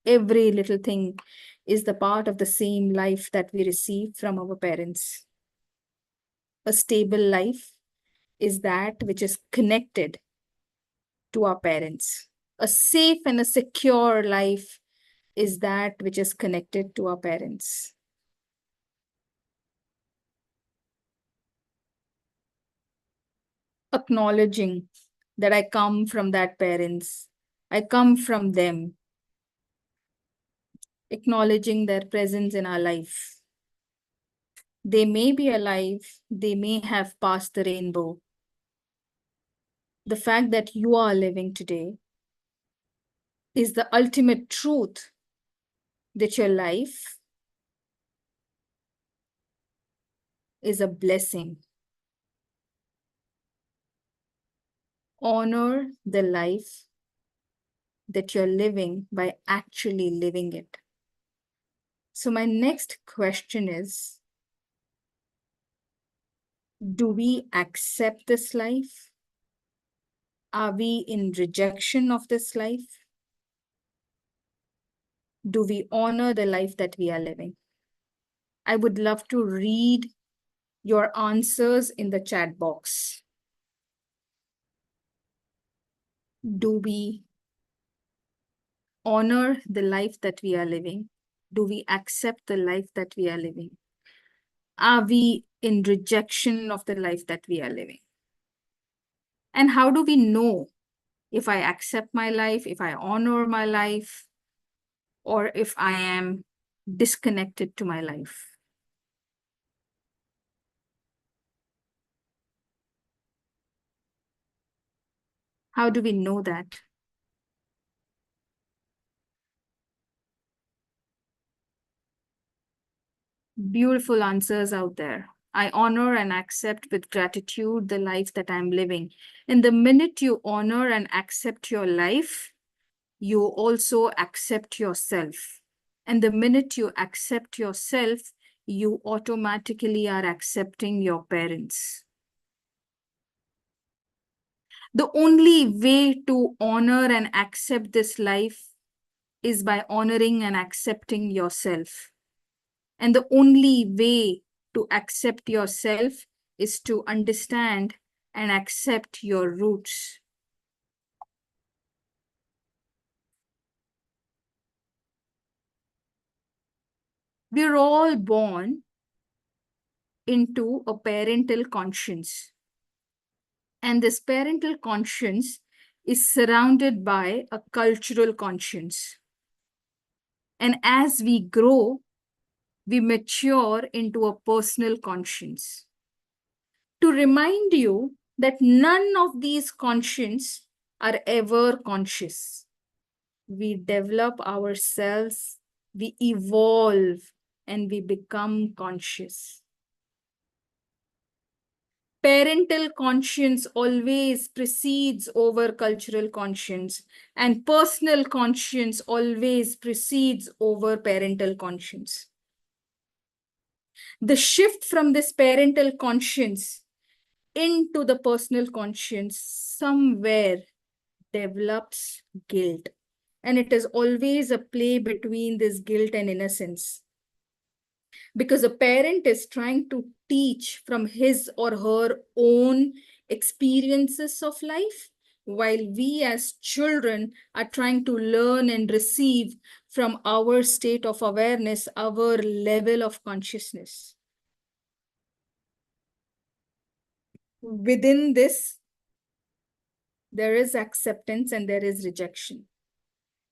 Every little thing is the part of the same life that we receive from our parents. A stable life is that which is connected to our parents. A safe and a secure life is that which is connected to our parents. Acknowledging that I come from that parents, I come from them. Acknowledging their presence in our life. They may be alive, they may have passed the rainbow. The fact that you are living today is the ultimate truth that your life is a blessing. Honor the life that you're living by actually living it. So my next question is, Do we accept this life? Are we in rejection of this life? Do we honor the life that we are living? I would love to read your answers in the chat box. Do we honor the life that we are living? Do we accept the life that we are living? Are we in rejection of the life that we are living? And how do we know if I accept my life, if I honor my life, or if I am disconnected to my life? How do we know that? Beautiful answers out there. I honor and accept with gratitude the life that I'm living. And the minute you honor and accept your life, you also accept yourself. And the minute you accept yourself, you automatically are accepting your parents. The only way to honor and accept this life is by honoring and accepting yourself. And the only way to accept yourself is to understand and accept your roots. We're all born into a parental conscience. And this parental conscience is surrounded by a cultural conscience. And as we grow, we mature into a personal conscience. To remind you that none of these consciences are ever conscious. We develop ourselves, we evolve, and we become conscious. Parental conscience always precedes over cultural conscience, and personal conscience always precedes over parental conscience. The shift from this parental conscience into the personal conscience somewhere develops guilt. And it is always a play between this guilt and innocence. Because a parent is trying to teach from his or her own experiences of life, while we as children are trying to learn and receive from our state of awareness, our level of consciousness. Within this, there is acceptance and there is rejection.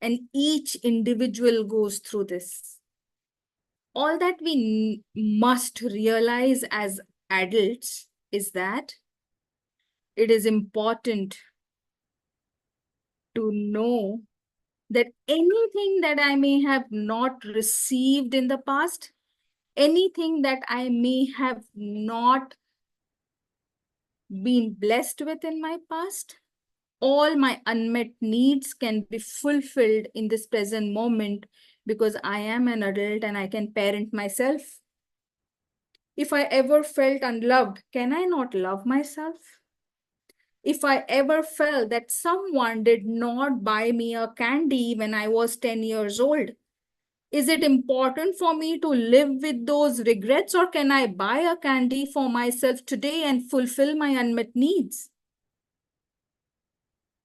And each individual goes through this. All that we must realize as adults is that it is important to know that anything that I may have not received in the past, anything that I may have not been blessed with in my past, all my unmet needs can be fulfilled in this present moment because I am an adult and I can parent myself. If I ever felt unloved, can I not love myself? If I ever felt that someone did not buy me a candy when I was 10 years old, is it important for me to live with those regrets, or can I buy a candy for myself today and fulfill my unmet needs?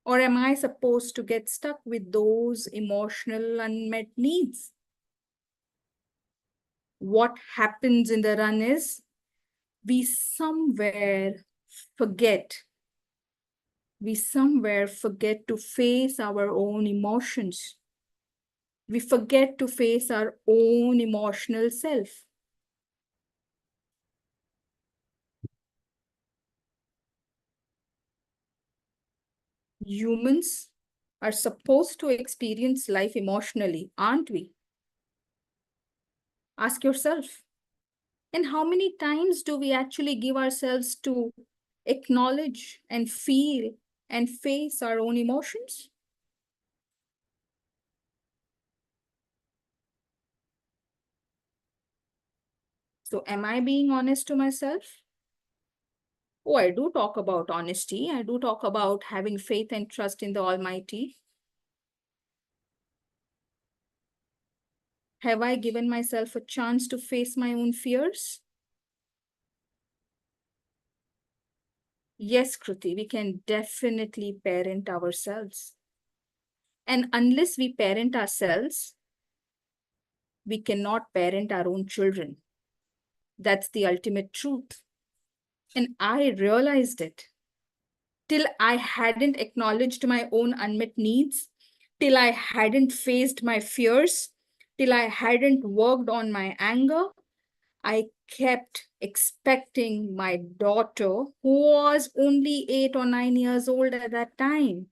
Or am I supposed to get stuck with those emotional unmet needs? What happens in the run is we somewhere forget to face our own emotions. We forget to face our own emotional self. Humans are supposed to experience life emotionally, aren't we? Ask yourself. And how many times do we actually give ourselves to acknowledge and feel and face our own emotions? So am I being honest to myself? Oh, I do talk about honesty. I do talk about having faith and trust in the Almighty. Have I given myself a chance to face my own fears? Yes, Kruti, we can definitely parent ourselves. And unless we parent ourselves, we cannot parent our own children. That's the ultimate truth. And I realized it. Till I hadn't acknowledged my own unmet needs, till I hadn't faced my fears, till I hadn't worked on my anger, I kept expecting my daughter, who was only 8 or 9 years old at that time,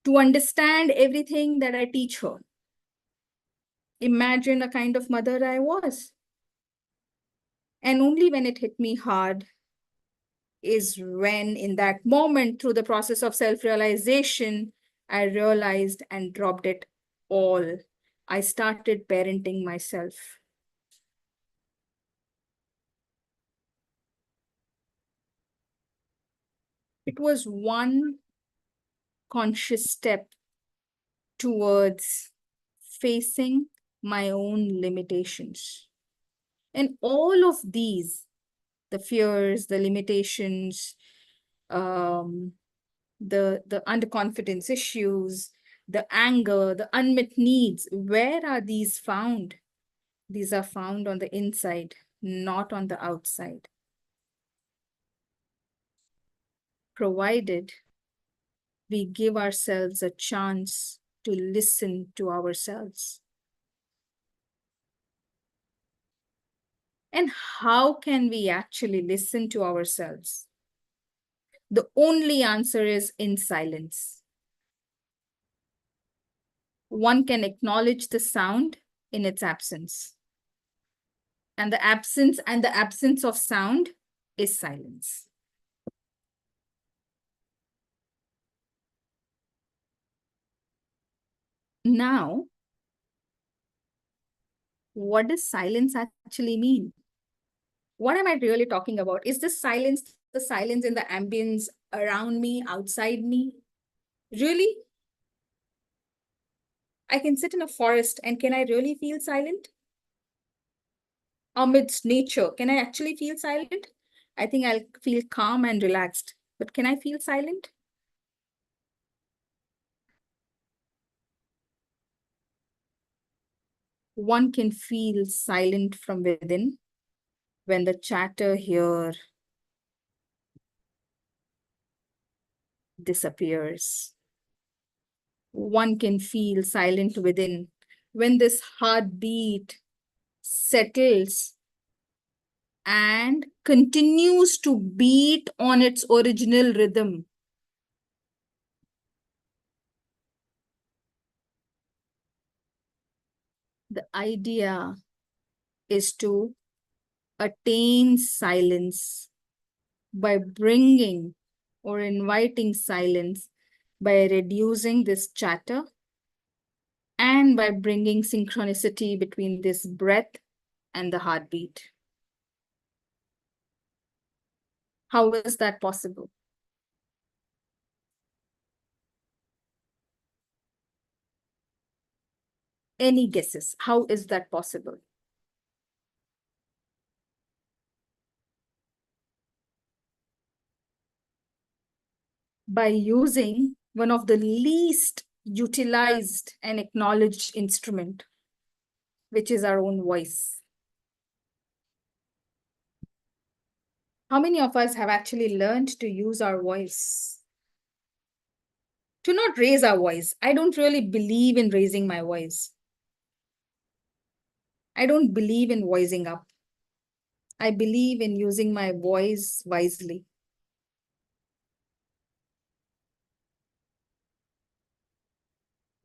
to understand everything that I teach her. Imagine the kind of mother I was. And only when it hit me hard is when, in that moment, through the process of self-realization, I realized and dropped it all. I started parenting myself. It was one conscious step towards facing my own limitations. And all of these, the fears, the limitations, the underconfidence issues, the anger, the unmet needs, where are these found? These are found on the inside, not on the outside. Provided we give ourselves a chance to listen to ourselves. And how can we actually listen to ourselves? The only answer is in silence. One can acknowledge the sound in its absence. And the absence of sound is silence. Now, what does silence actually mean? What am I really talking about? Is this silence the silence in the ambience around me, outside me? Really? I can sit in a forest and can I really feel silent? Amidst nature, can I actually feel silent? I think I'll feel calm and relaxed, but can I feel silent? One can feel silent from within when the chatter here disappears. One can feel silent within when this heartbeat settles and continues to beat on its original rhythm. The idea is to attain silence by bringing or inviting silence, by reducing this chatter, and by bringing synchronicity between this breath and the heartbeat. How is that possible? Any guesses? How is that possible? By using one of the least utilized and acknowledged instrument, which is our own voice. How many of us have actually learned to use our voice? To not raise our voice. I don't really believe in raising my voice. I don't believe in voicing up. I believe in using my voice wisely.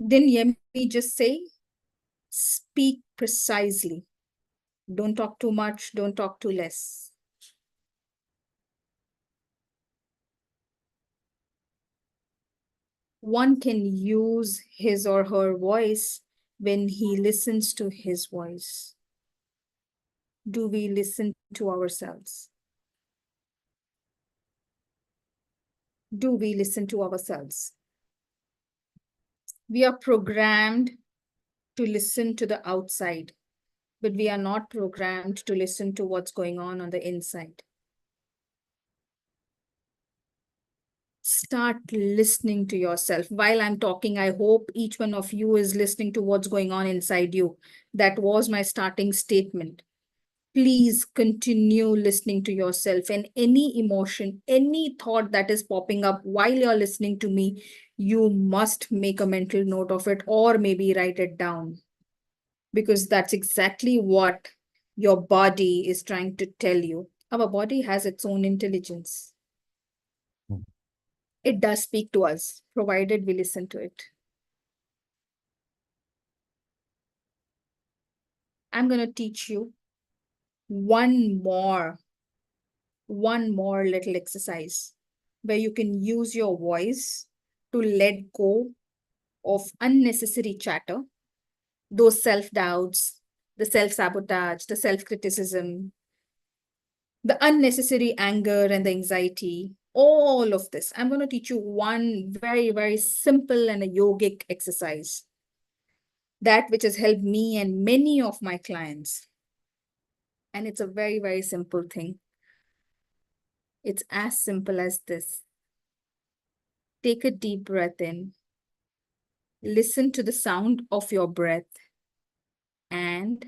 Didn't Yemi just say, speak precisely. Don't talk too much, don't talk too less. One can use his or her voice when he listens to his voice. Do we listen to ourselves? do we listen to ourselves? We are programmed to listen to the outside, but we are not programmed to listen to what's going on the inside. Start listening to yourself. While I'm talking, I hope each one of you is listening to what's going on inside you. That was my starting statement. Please continue listening to yourself, and any emotion, any thought that is popping up while you're listening to me, you must make a mental note of it or maybe write it down, because that's exactly what your body is trying to tell you. Our body has its own intelligence. It does speak to us, provided we listen to it. I'm going to teach you one more little exercise where you can use your voice to let go of unnecessary chatter, those self-doubts, the self-sabotage, the self-criticism, the unnecessary anger and the anxiety, all of this. I'm going to teach you one very, very simple and a yogic exercise, that which has helped me and many of my clients. And it's a very, very simple thing. It's as simple as this. Take a deep breath in. Listen to the sound of your breath and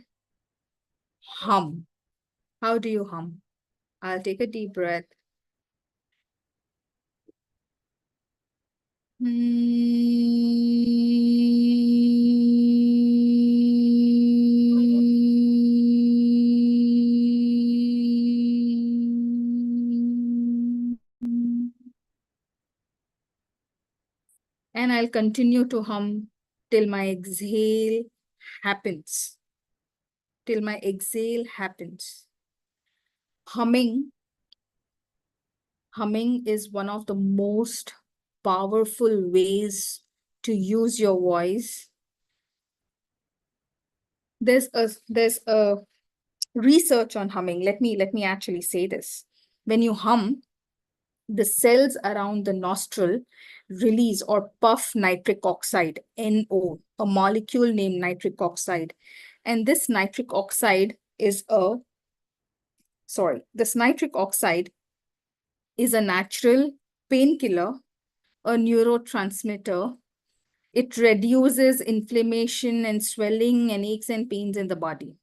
hum. How do you hum? I'll take a deep breath. And I'll continue to hum till my exhale happens. Till my exhale happens. Humming is one of the most powerful ways to use your voice. There's a research on humming. Let me actually say this. When you hum, the cells around the nostril release or puff nitric oxide, NO, a molecule named nitric oxide. And this nitric oxide is a natural painkiller, a neurotransmitter. It reduces inflammation and swelling and aches and pains in the body.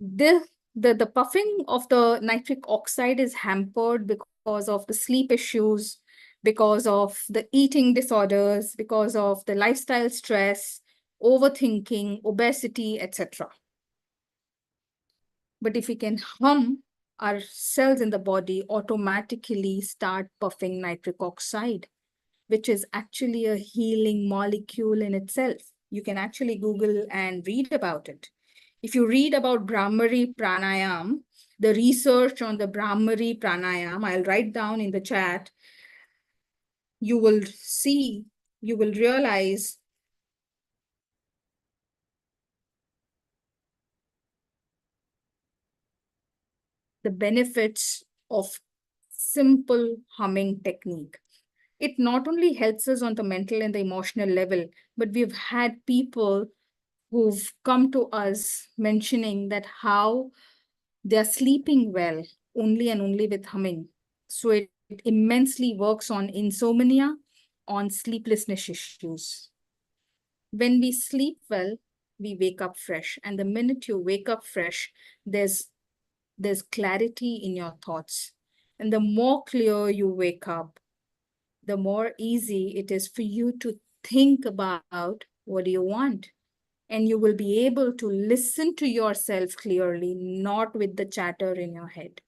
The puffing of the nitric oxide is hampered because of the sleep issues, because of the eating disorders, because of the lifestyle stress, overthinking, obesity, etc. But if we can hum, our cells in the body automatically start puffing nitric oxide, which is actually a healing molecule in itself. You can actually Google and read about it. If you read about Brahmari Pranayam, the research on the Brahmari Pranayam, I'll write down in the chat, you will realize the benefits of simple humming technique. It not only helps us on the mental and the emotional level, but we've had people who've come to us mentioning that how they're sleeping well only and only with humming. So it immensely works on insomnia, on sleeplessness issues. When we sleep well, we wake up fresh. And the minute you wake up fresh, there's clarity in your thoughts. And the more clear you wake up, the more easy it is for you to think about what do you want. And you will be able to listen to yourself clearly, not with the chatter in your head.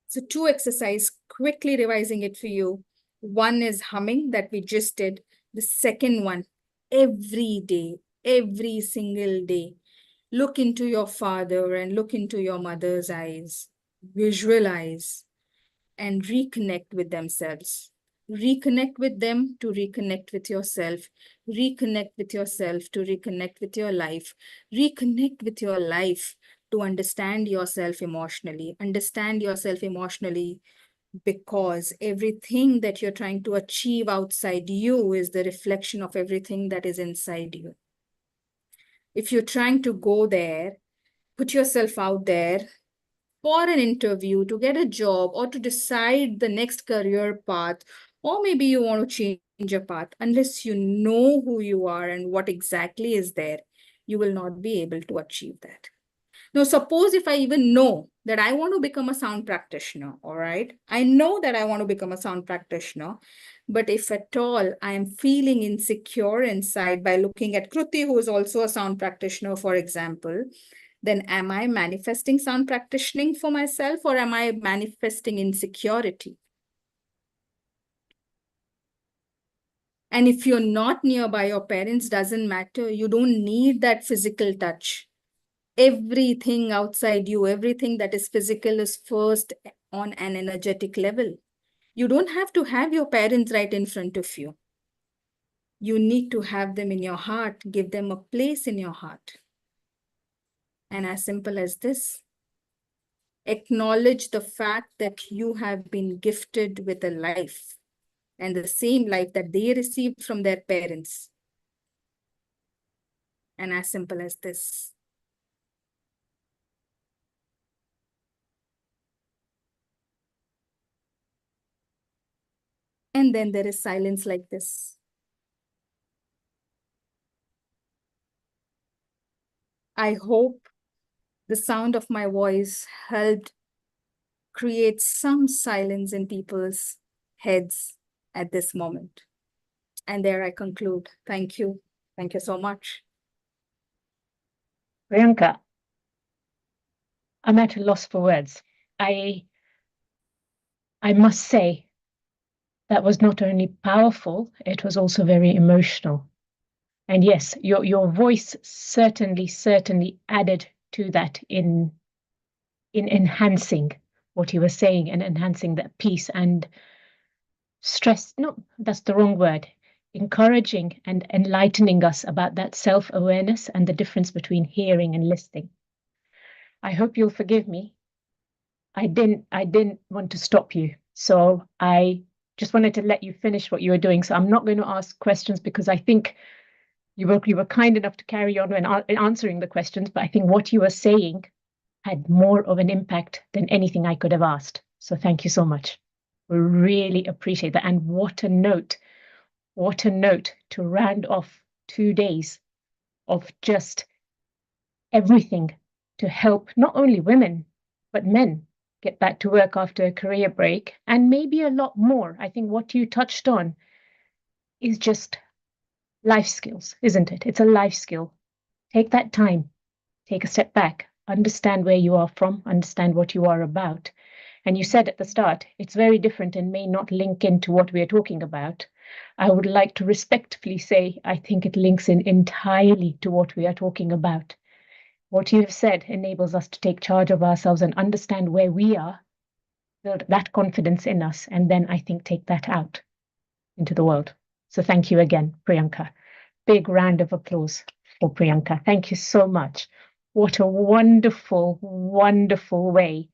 So 2 exercises, quickly revising it for you. One is humming that we just did. The second one, every day, every single day, look into your father and look into your mother's eyes, visualize and reconnect with themselves. Reconnect with them to reconnect with yourself. Reconnect with yourself to reconnect with your life. Reconnect with your life to understand yourself emotionally. Understand yourself emotionally because everything that you're trying to achieve outside you is the reflection of everything that is inside you. If you're trying to go there, put yourself out there for an interview, to get a job, or to decide the next career path, or maybe you want to change your path, unless you know who you are and what exactly is there, you will not be able to achieve that. Now, suppose if I even know that I want to become a sound practitioner, all right? I know that I want to become a sound practitioner, but if at all I am feeling insecure inside by looking at Kruti, who is also a sound practitioner, for example, then am I manifesting sound practicing for myself, or am I manifesting insecurity? And if you're not nearby your parents, doesn't matter. You don't need that physical touch. Everything outside you, everything that is physical is first on an energetic level. You don't have to have your parents right in front of you. You need to have them in your heart, give them a place in your heart. And as simple as this, acknowledge the fact that you have been gifted with a life, and the same life that they received from their parents. And as simple as this. And then there is silence like this. I hope the sound of my voice helped create some silence in people's heads at this moment. And there I conclude. Thank you. Thank you so much. Priyanka, I'm at a loss for words. I must say that was not only powerful, it was also very emotional. And yes, your voice certainly added to that in enhancing what you were saying and enhancing that piece and stress. No, that's the wrong word. Encouraging and enlightening us about that self-awareness and the difference between hearing and listening. I hope you'll forgive me. I didn't want to stop you. So I just wanted to let you finish what you were doing. So I'm not going to ask questions because I think you were kind enough to carry on when answering the questions, but I think what you were saying had more of an impact than anything I could have asked. So thank you so much. We really appreciate that. And what a note to round off 2 days of just everything to help not only women, but men get back to work after a career break, and maybe a lot more. I think what you touched on is just life skills, isn't it? It's a life skill. Take that time, take a step back, understand where you are from, understand what you are about. And you said at the start, it's very different and may not link into what we are talking about. I would like to respectfully say, I think it links in entirely to what we are talking about. What you have said enables us to take charge of ourselves and understand where we are, build that confidence in us, and then I think take that out into the world. So thank you again, Priyanka. Big round of applause for Priyanka. Thank you so much. What a wonderful, wonderful way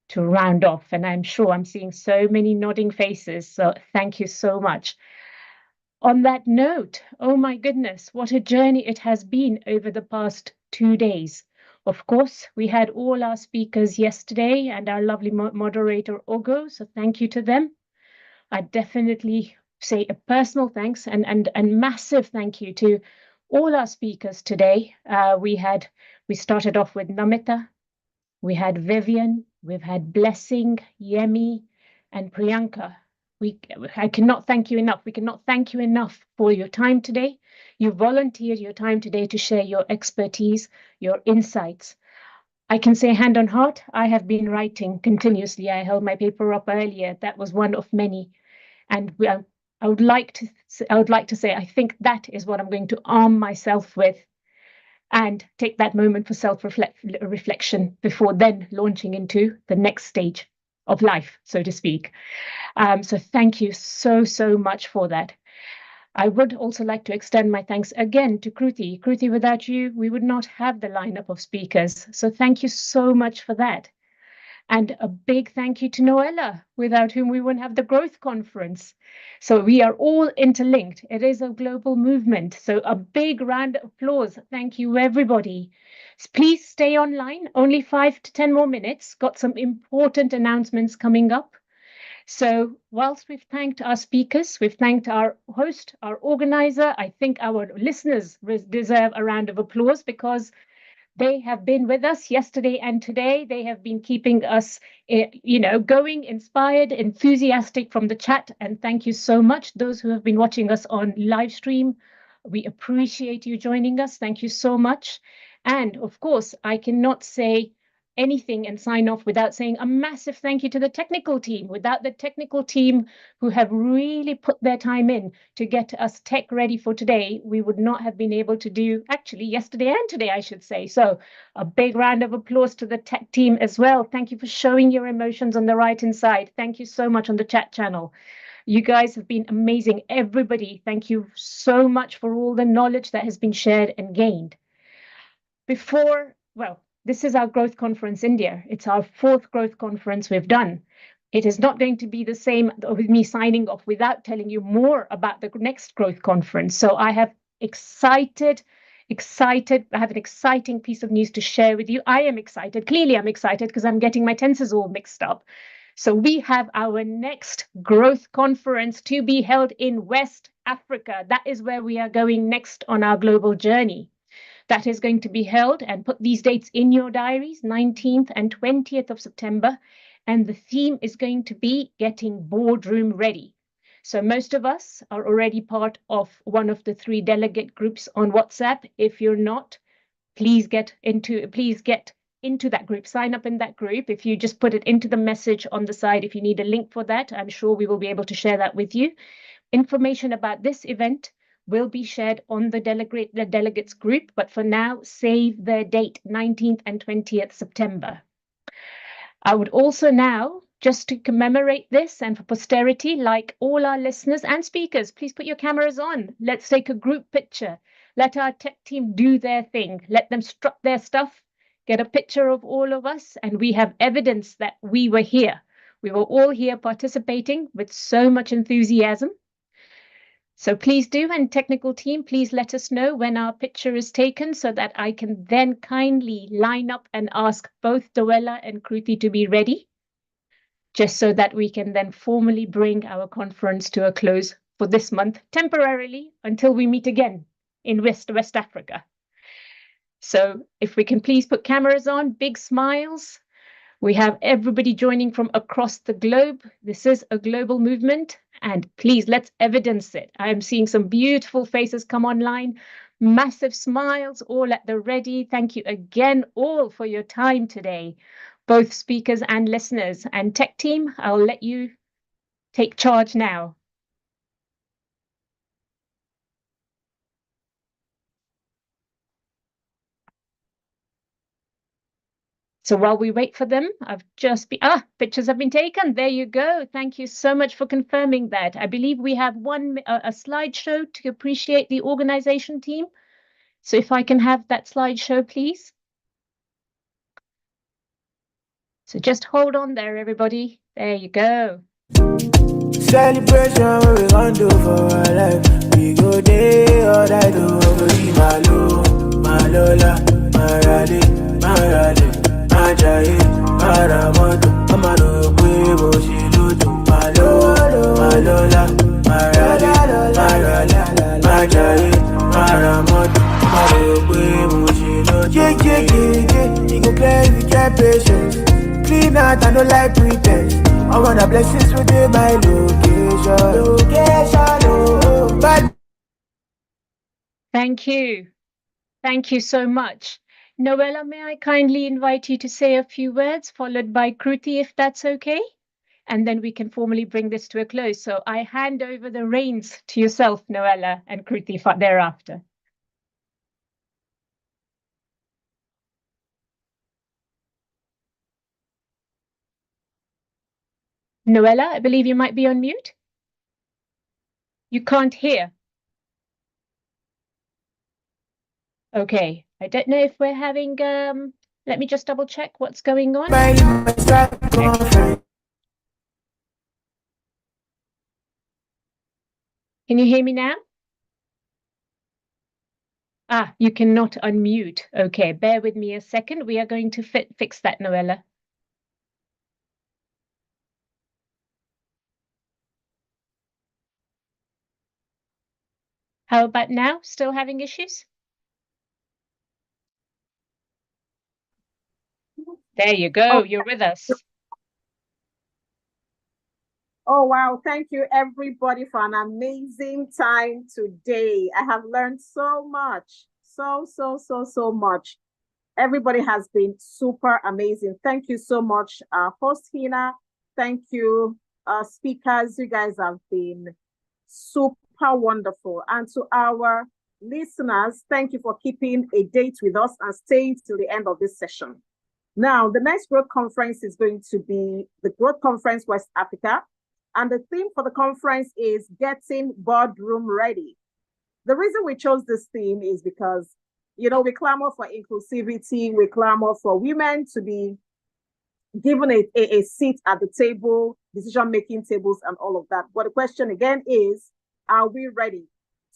to round off. And I'm sure I'm seeing so many nodding faces. So thank you so much. On that note, oh my goodness, what a journey it has been over the past 2 days. Of course, we had all our speakers yesterday and our lovely moderator, Ogo. So thank you to them. I definitely say a personal thanks and massive thank you to all our speakers today. We started off with Namita, we had Vivian, we've had Blessing, Yemi, and Priyanka. I cannot thank you enough. We cannot thank you enough for your time today. You volunteered your time today to share your expertise, your insights. I can say hand on heart, I have been writing continuously. I held my paper up earlier. That was one of many. And I would like to say, I think that is what I'm going to arm myself with and take that moment for self-reflection before then launching into the next stage of life, so to speak. So thank you so much for that. I would also like to extend my thanks again to Kruti. Kruti, without you, we would not have the lineup of speakers. So thank you so much for that. And a big thank you to Noella, without whom we wouldn't have the Growth Conference. So we are all interlinked. It is a global movement. So a big round of applause. Thank you, everybody. Please stay online. Only 5 to 10 more minutes. Got some important announcements coming up. So whilst we've thanked our speakers, we've thanked our host, our organizer, I think our listeners deserve a round of applause because they have been with us yesterday and today. They have been keeping us, going, inspired, enthusiastic from the chat. And thank you so much, those who have been watching us on live stream. We appreciate you joining us. Thank you so much. And of course, I cannot say anything and sign off without saying a massive thank you to the technical team. Without the technical team who have really put their time in to get us tech ready for today, we would not have been able to do actually yesterday and today, I should say. So a big round of applause to the tech team as well. Thank you for showing your emotions on the right-hand side. Thank you so much on the chat channel. You guys have been amazing. Everybody, thank you so much for all the knowledge that has been shared and gained. This is our Growth Conference India. It's our 4th Growth Conference we've done. It is not going to be the same with me signing off without telling you more about the next Growth Conference. So I have excited. I have an exciting piece of news to share with you. I am excited. Clearly, I'm excited because I'm getting my tenses all mixed up. So we have our next Growth Conference to be held in West Africa. That is where we are going next on our global journey. That is going to be held, and put these dates in your diaries, 19th and 20th of September. And the theme is going to be getting boardroom ready. So most of us are already part of one of the 3 delegate groups on WhatsApp. If you're not, please get into that group, sign up in that group. If you just put it into the message on the side, if you need a link for that, I'm sure we will be able to share that with you. Information about this event will be shared on the delegates group, but for now, save the date, 19th and 20th September. I would also now, just to commemorate this and for posterity, like all our listeners and speakers, please put your cameras on. Let's take a group picture. Let our tech team do their thing. Let them strut their stuff, get a picture of all of us, and we have evidence that we were here. We were all here participating with so much enthusiasm. So please do, and technical team, please let us know when our picture is taken so that I can then kindly line up and ask both Noella and Kruti to be ready, just so that we can then formally bring our conference to a close for this month temporarily until we meet again in West Africa. So if we can please put cameras on, big smiles. We have everybody joining from across the globe. This is a global movement, and please let's evidence it. I am seeing some beautiful faces come online, massive smiles, all at the ready. Thank you again all for your time today, both speakers and listeners. And tech team, I'll let you take charge now. So while we wait for them, pictures have been taken. There you go. Thank you so much for confirming that. I believe we have a slideshow to appreciate the organization team. So if I can have that slideshow, please. So just hold on there, everybody. There you go. Celebration what we gon' do for our life. We go day all night over my Lola, my Raleigh, Ajayi, Aramoto, Amado, Quebo, Shiludo, my Lola, my Raleigh, Ajayi, Aramoto, Amado, Quebo, Shiludo. Yeah. You go play with your patience. Clean out, I don't like pretense. I want the blessings within my location. But Thank you. Thank you so much. Noella, may I kindly invite you to say a few words, followed by Kruti, if that's okay? And then we can formally bring this to a close. So I hand over the reins to yourself, Noella, and Kruti thereafter. Noella, I believe you might be on mute. You can't hear. Okay, I don't know if we're having, let me just double check what's going on. Can you hear me now? Ah, you cannot unmute. Okay, bear with me a second. We are going to fix that, Noella. How about now? Still having issues? There you go. You're with us. Oh, wow. Thank you, everybody, for an amazing time today. I have learned so much. So much. Everybody has been super amazing. Thank you so much, host Hina. Thank you, speakers. You guys have been super wonderful. And to our listeners, thank you for keeping a date with us and staying till the end of this session. Now, the next Growth Conference is going to be the Growth Conference West Africa. And the theme for the conference is Getting Boardroom Ready. The reason we chose this theme is because, you know, we clamor for inclusivity, we clamor for women to be given a seat at the table, decision-making tables and all of that. But the question again is, are we ready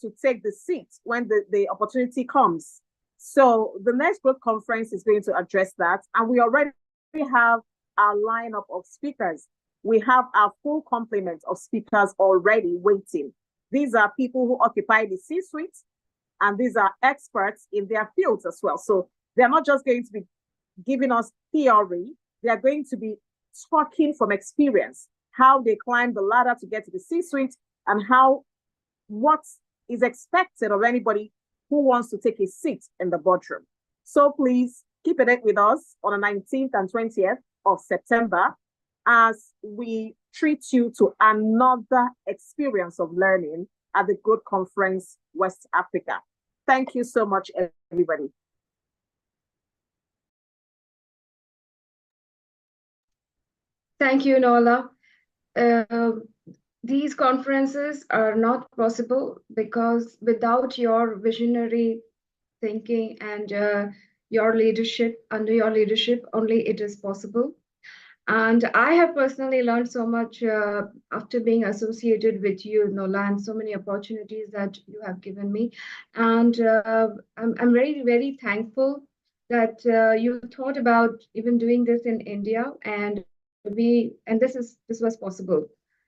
to take the seat when the opportunity comes? So the next Growth Conference is going to address that. And we already have our lineup of speakers. We have our full complement of speakers already waiting. These are people who occupy the C-suite, and these are experts in their fields as well. So they're not just going to be giving us theory, they are going to be talking from experience, how they climb the ladder to get to the C-suite, and what is expected of anybody who wants to take a seat in the boardroom. So please keep it with us on the 19th and 20th of September as we treat you to another experience of learning at the Growth Conference West Africa. Thank you so much, everybody. Thank you, Nola. These conferences are not possible because without your visionary thinking and your leadership, under your leadership, only it is possible. And I have personally learned so much after being associated with you, Nola, and so many opportunities that you have given me. And I'm very, very thankful that you thought about even doing this in India, and this was possible.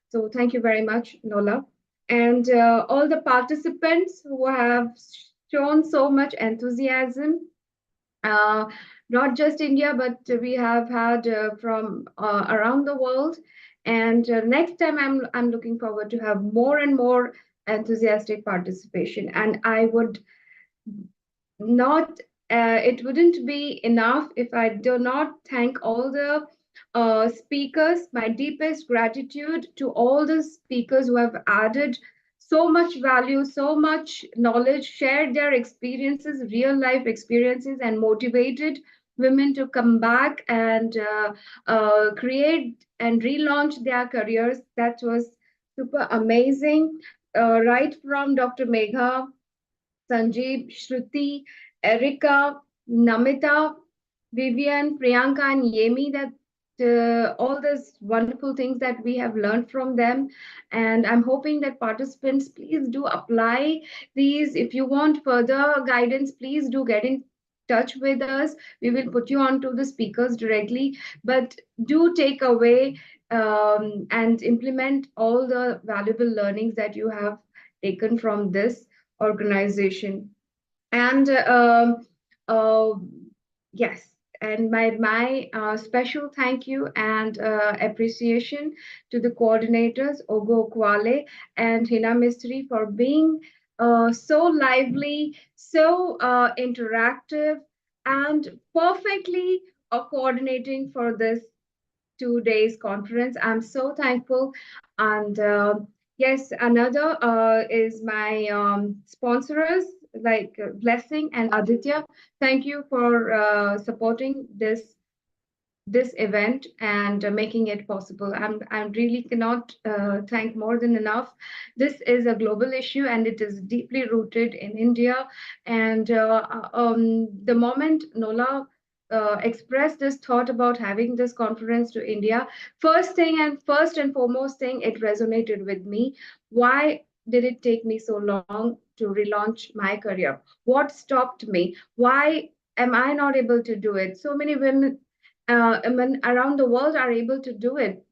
So thank you very much, Nola. And all the participants who have shown so much enthusiasm, not just India, but we have had from around the world. And next time I'm looking forward to have more and more enthusiastic participation. And I would not, it wouldn't be enough if I do not thank all the speakers. My deepest gratitude to all the speakers who have added so much value, so much knowledge, shared their experiences, real life experiences, and motivated women to come back and create and relaunch their careers. That was super amazing. Right from Dr. Megha, Sanjeev, Shruti, Erica, Namita, Vivian, Priyanka, and Yemi, that all these wonderful things that we have learned from them. And I'm hoping that participants, please do apply these. If you want further guidance, please do get in touch with us. We will put you on to the speakers directly, but do take away and implement all the valuable learnings that you have taken from this organization. And yes, and my special thank you and appreciation to the coordinators, Ogo Kwale and Hina Mistry, for being so lively, so interactive, and perfectly coordinating for this 2 days conference. I'm so thankful. And yes, another is my sponsors like Blessing and Aditya. Thank you for supporting this this event and making it possible. I really cannot thank more than enough. This is a global issue and it is deeply rooted in India. And the moment Nola expressed this thought about having this conference to India, first and foremost thing, it resonated with me. Why did it take me so long to relaunch my career? What stopped me? Why am I not able to do it? So many women around the world are able to do it.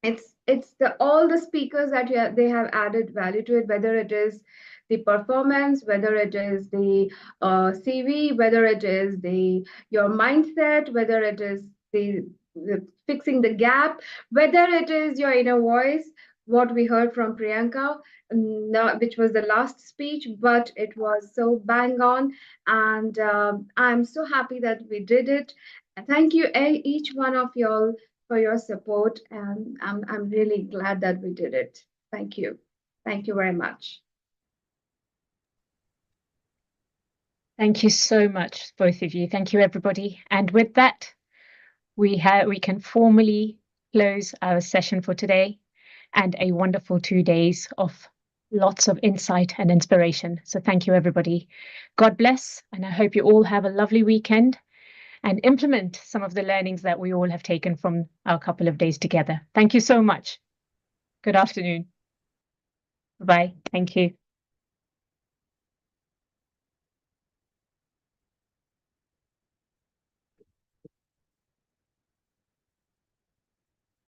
It's all the speakers that they have added value to it, whether it is the performance, whether it is the CV, whether it is your mindset, whether it is the fixing the gap, whether it is your inner voice, what we heard from Priyanka, which was the last speech, but it was so bang on. And I'm so happy that we did it. Thank you, each one of y'all, for your support. And I'm really glad that we did it. Thank you. Thank you very much. Thank you so much, both of you. Thank you, everybody. And with that, we can formally close our session for today and a wonderful 2 days of lots of insight and inspiration. So thank you, everybody. God bless, and I hope you all have a lovely weekend and implement some of the learnings that we all have taken from our couple of days together. Thank you so much. Good afternoon. Bye. Thank you.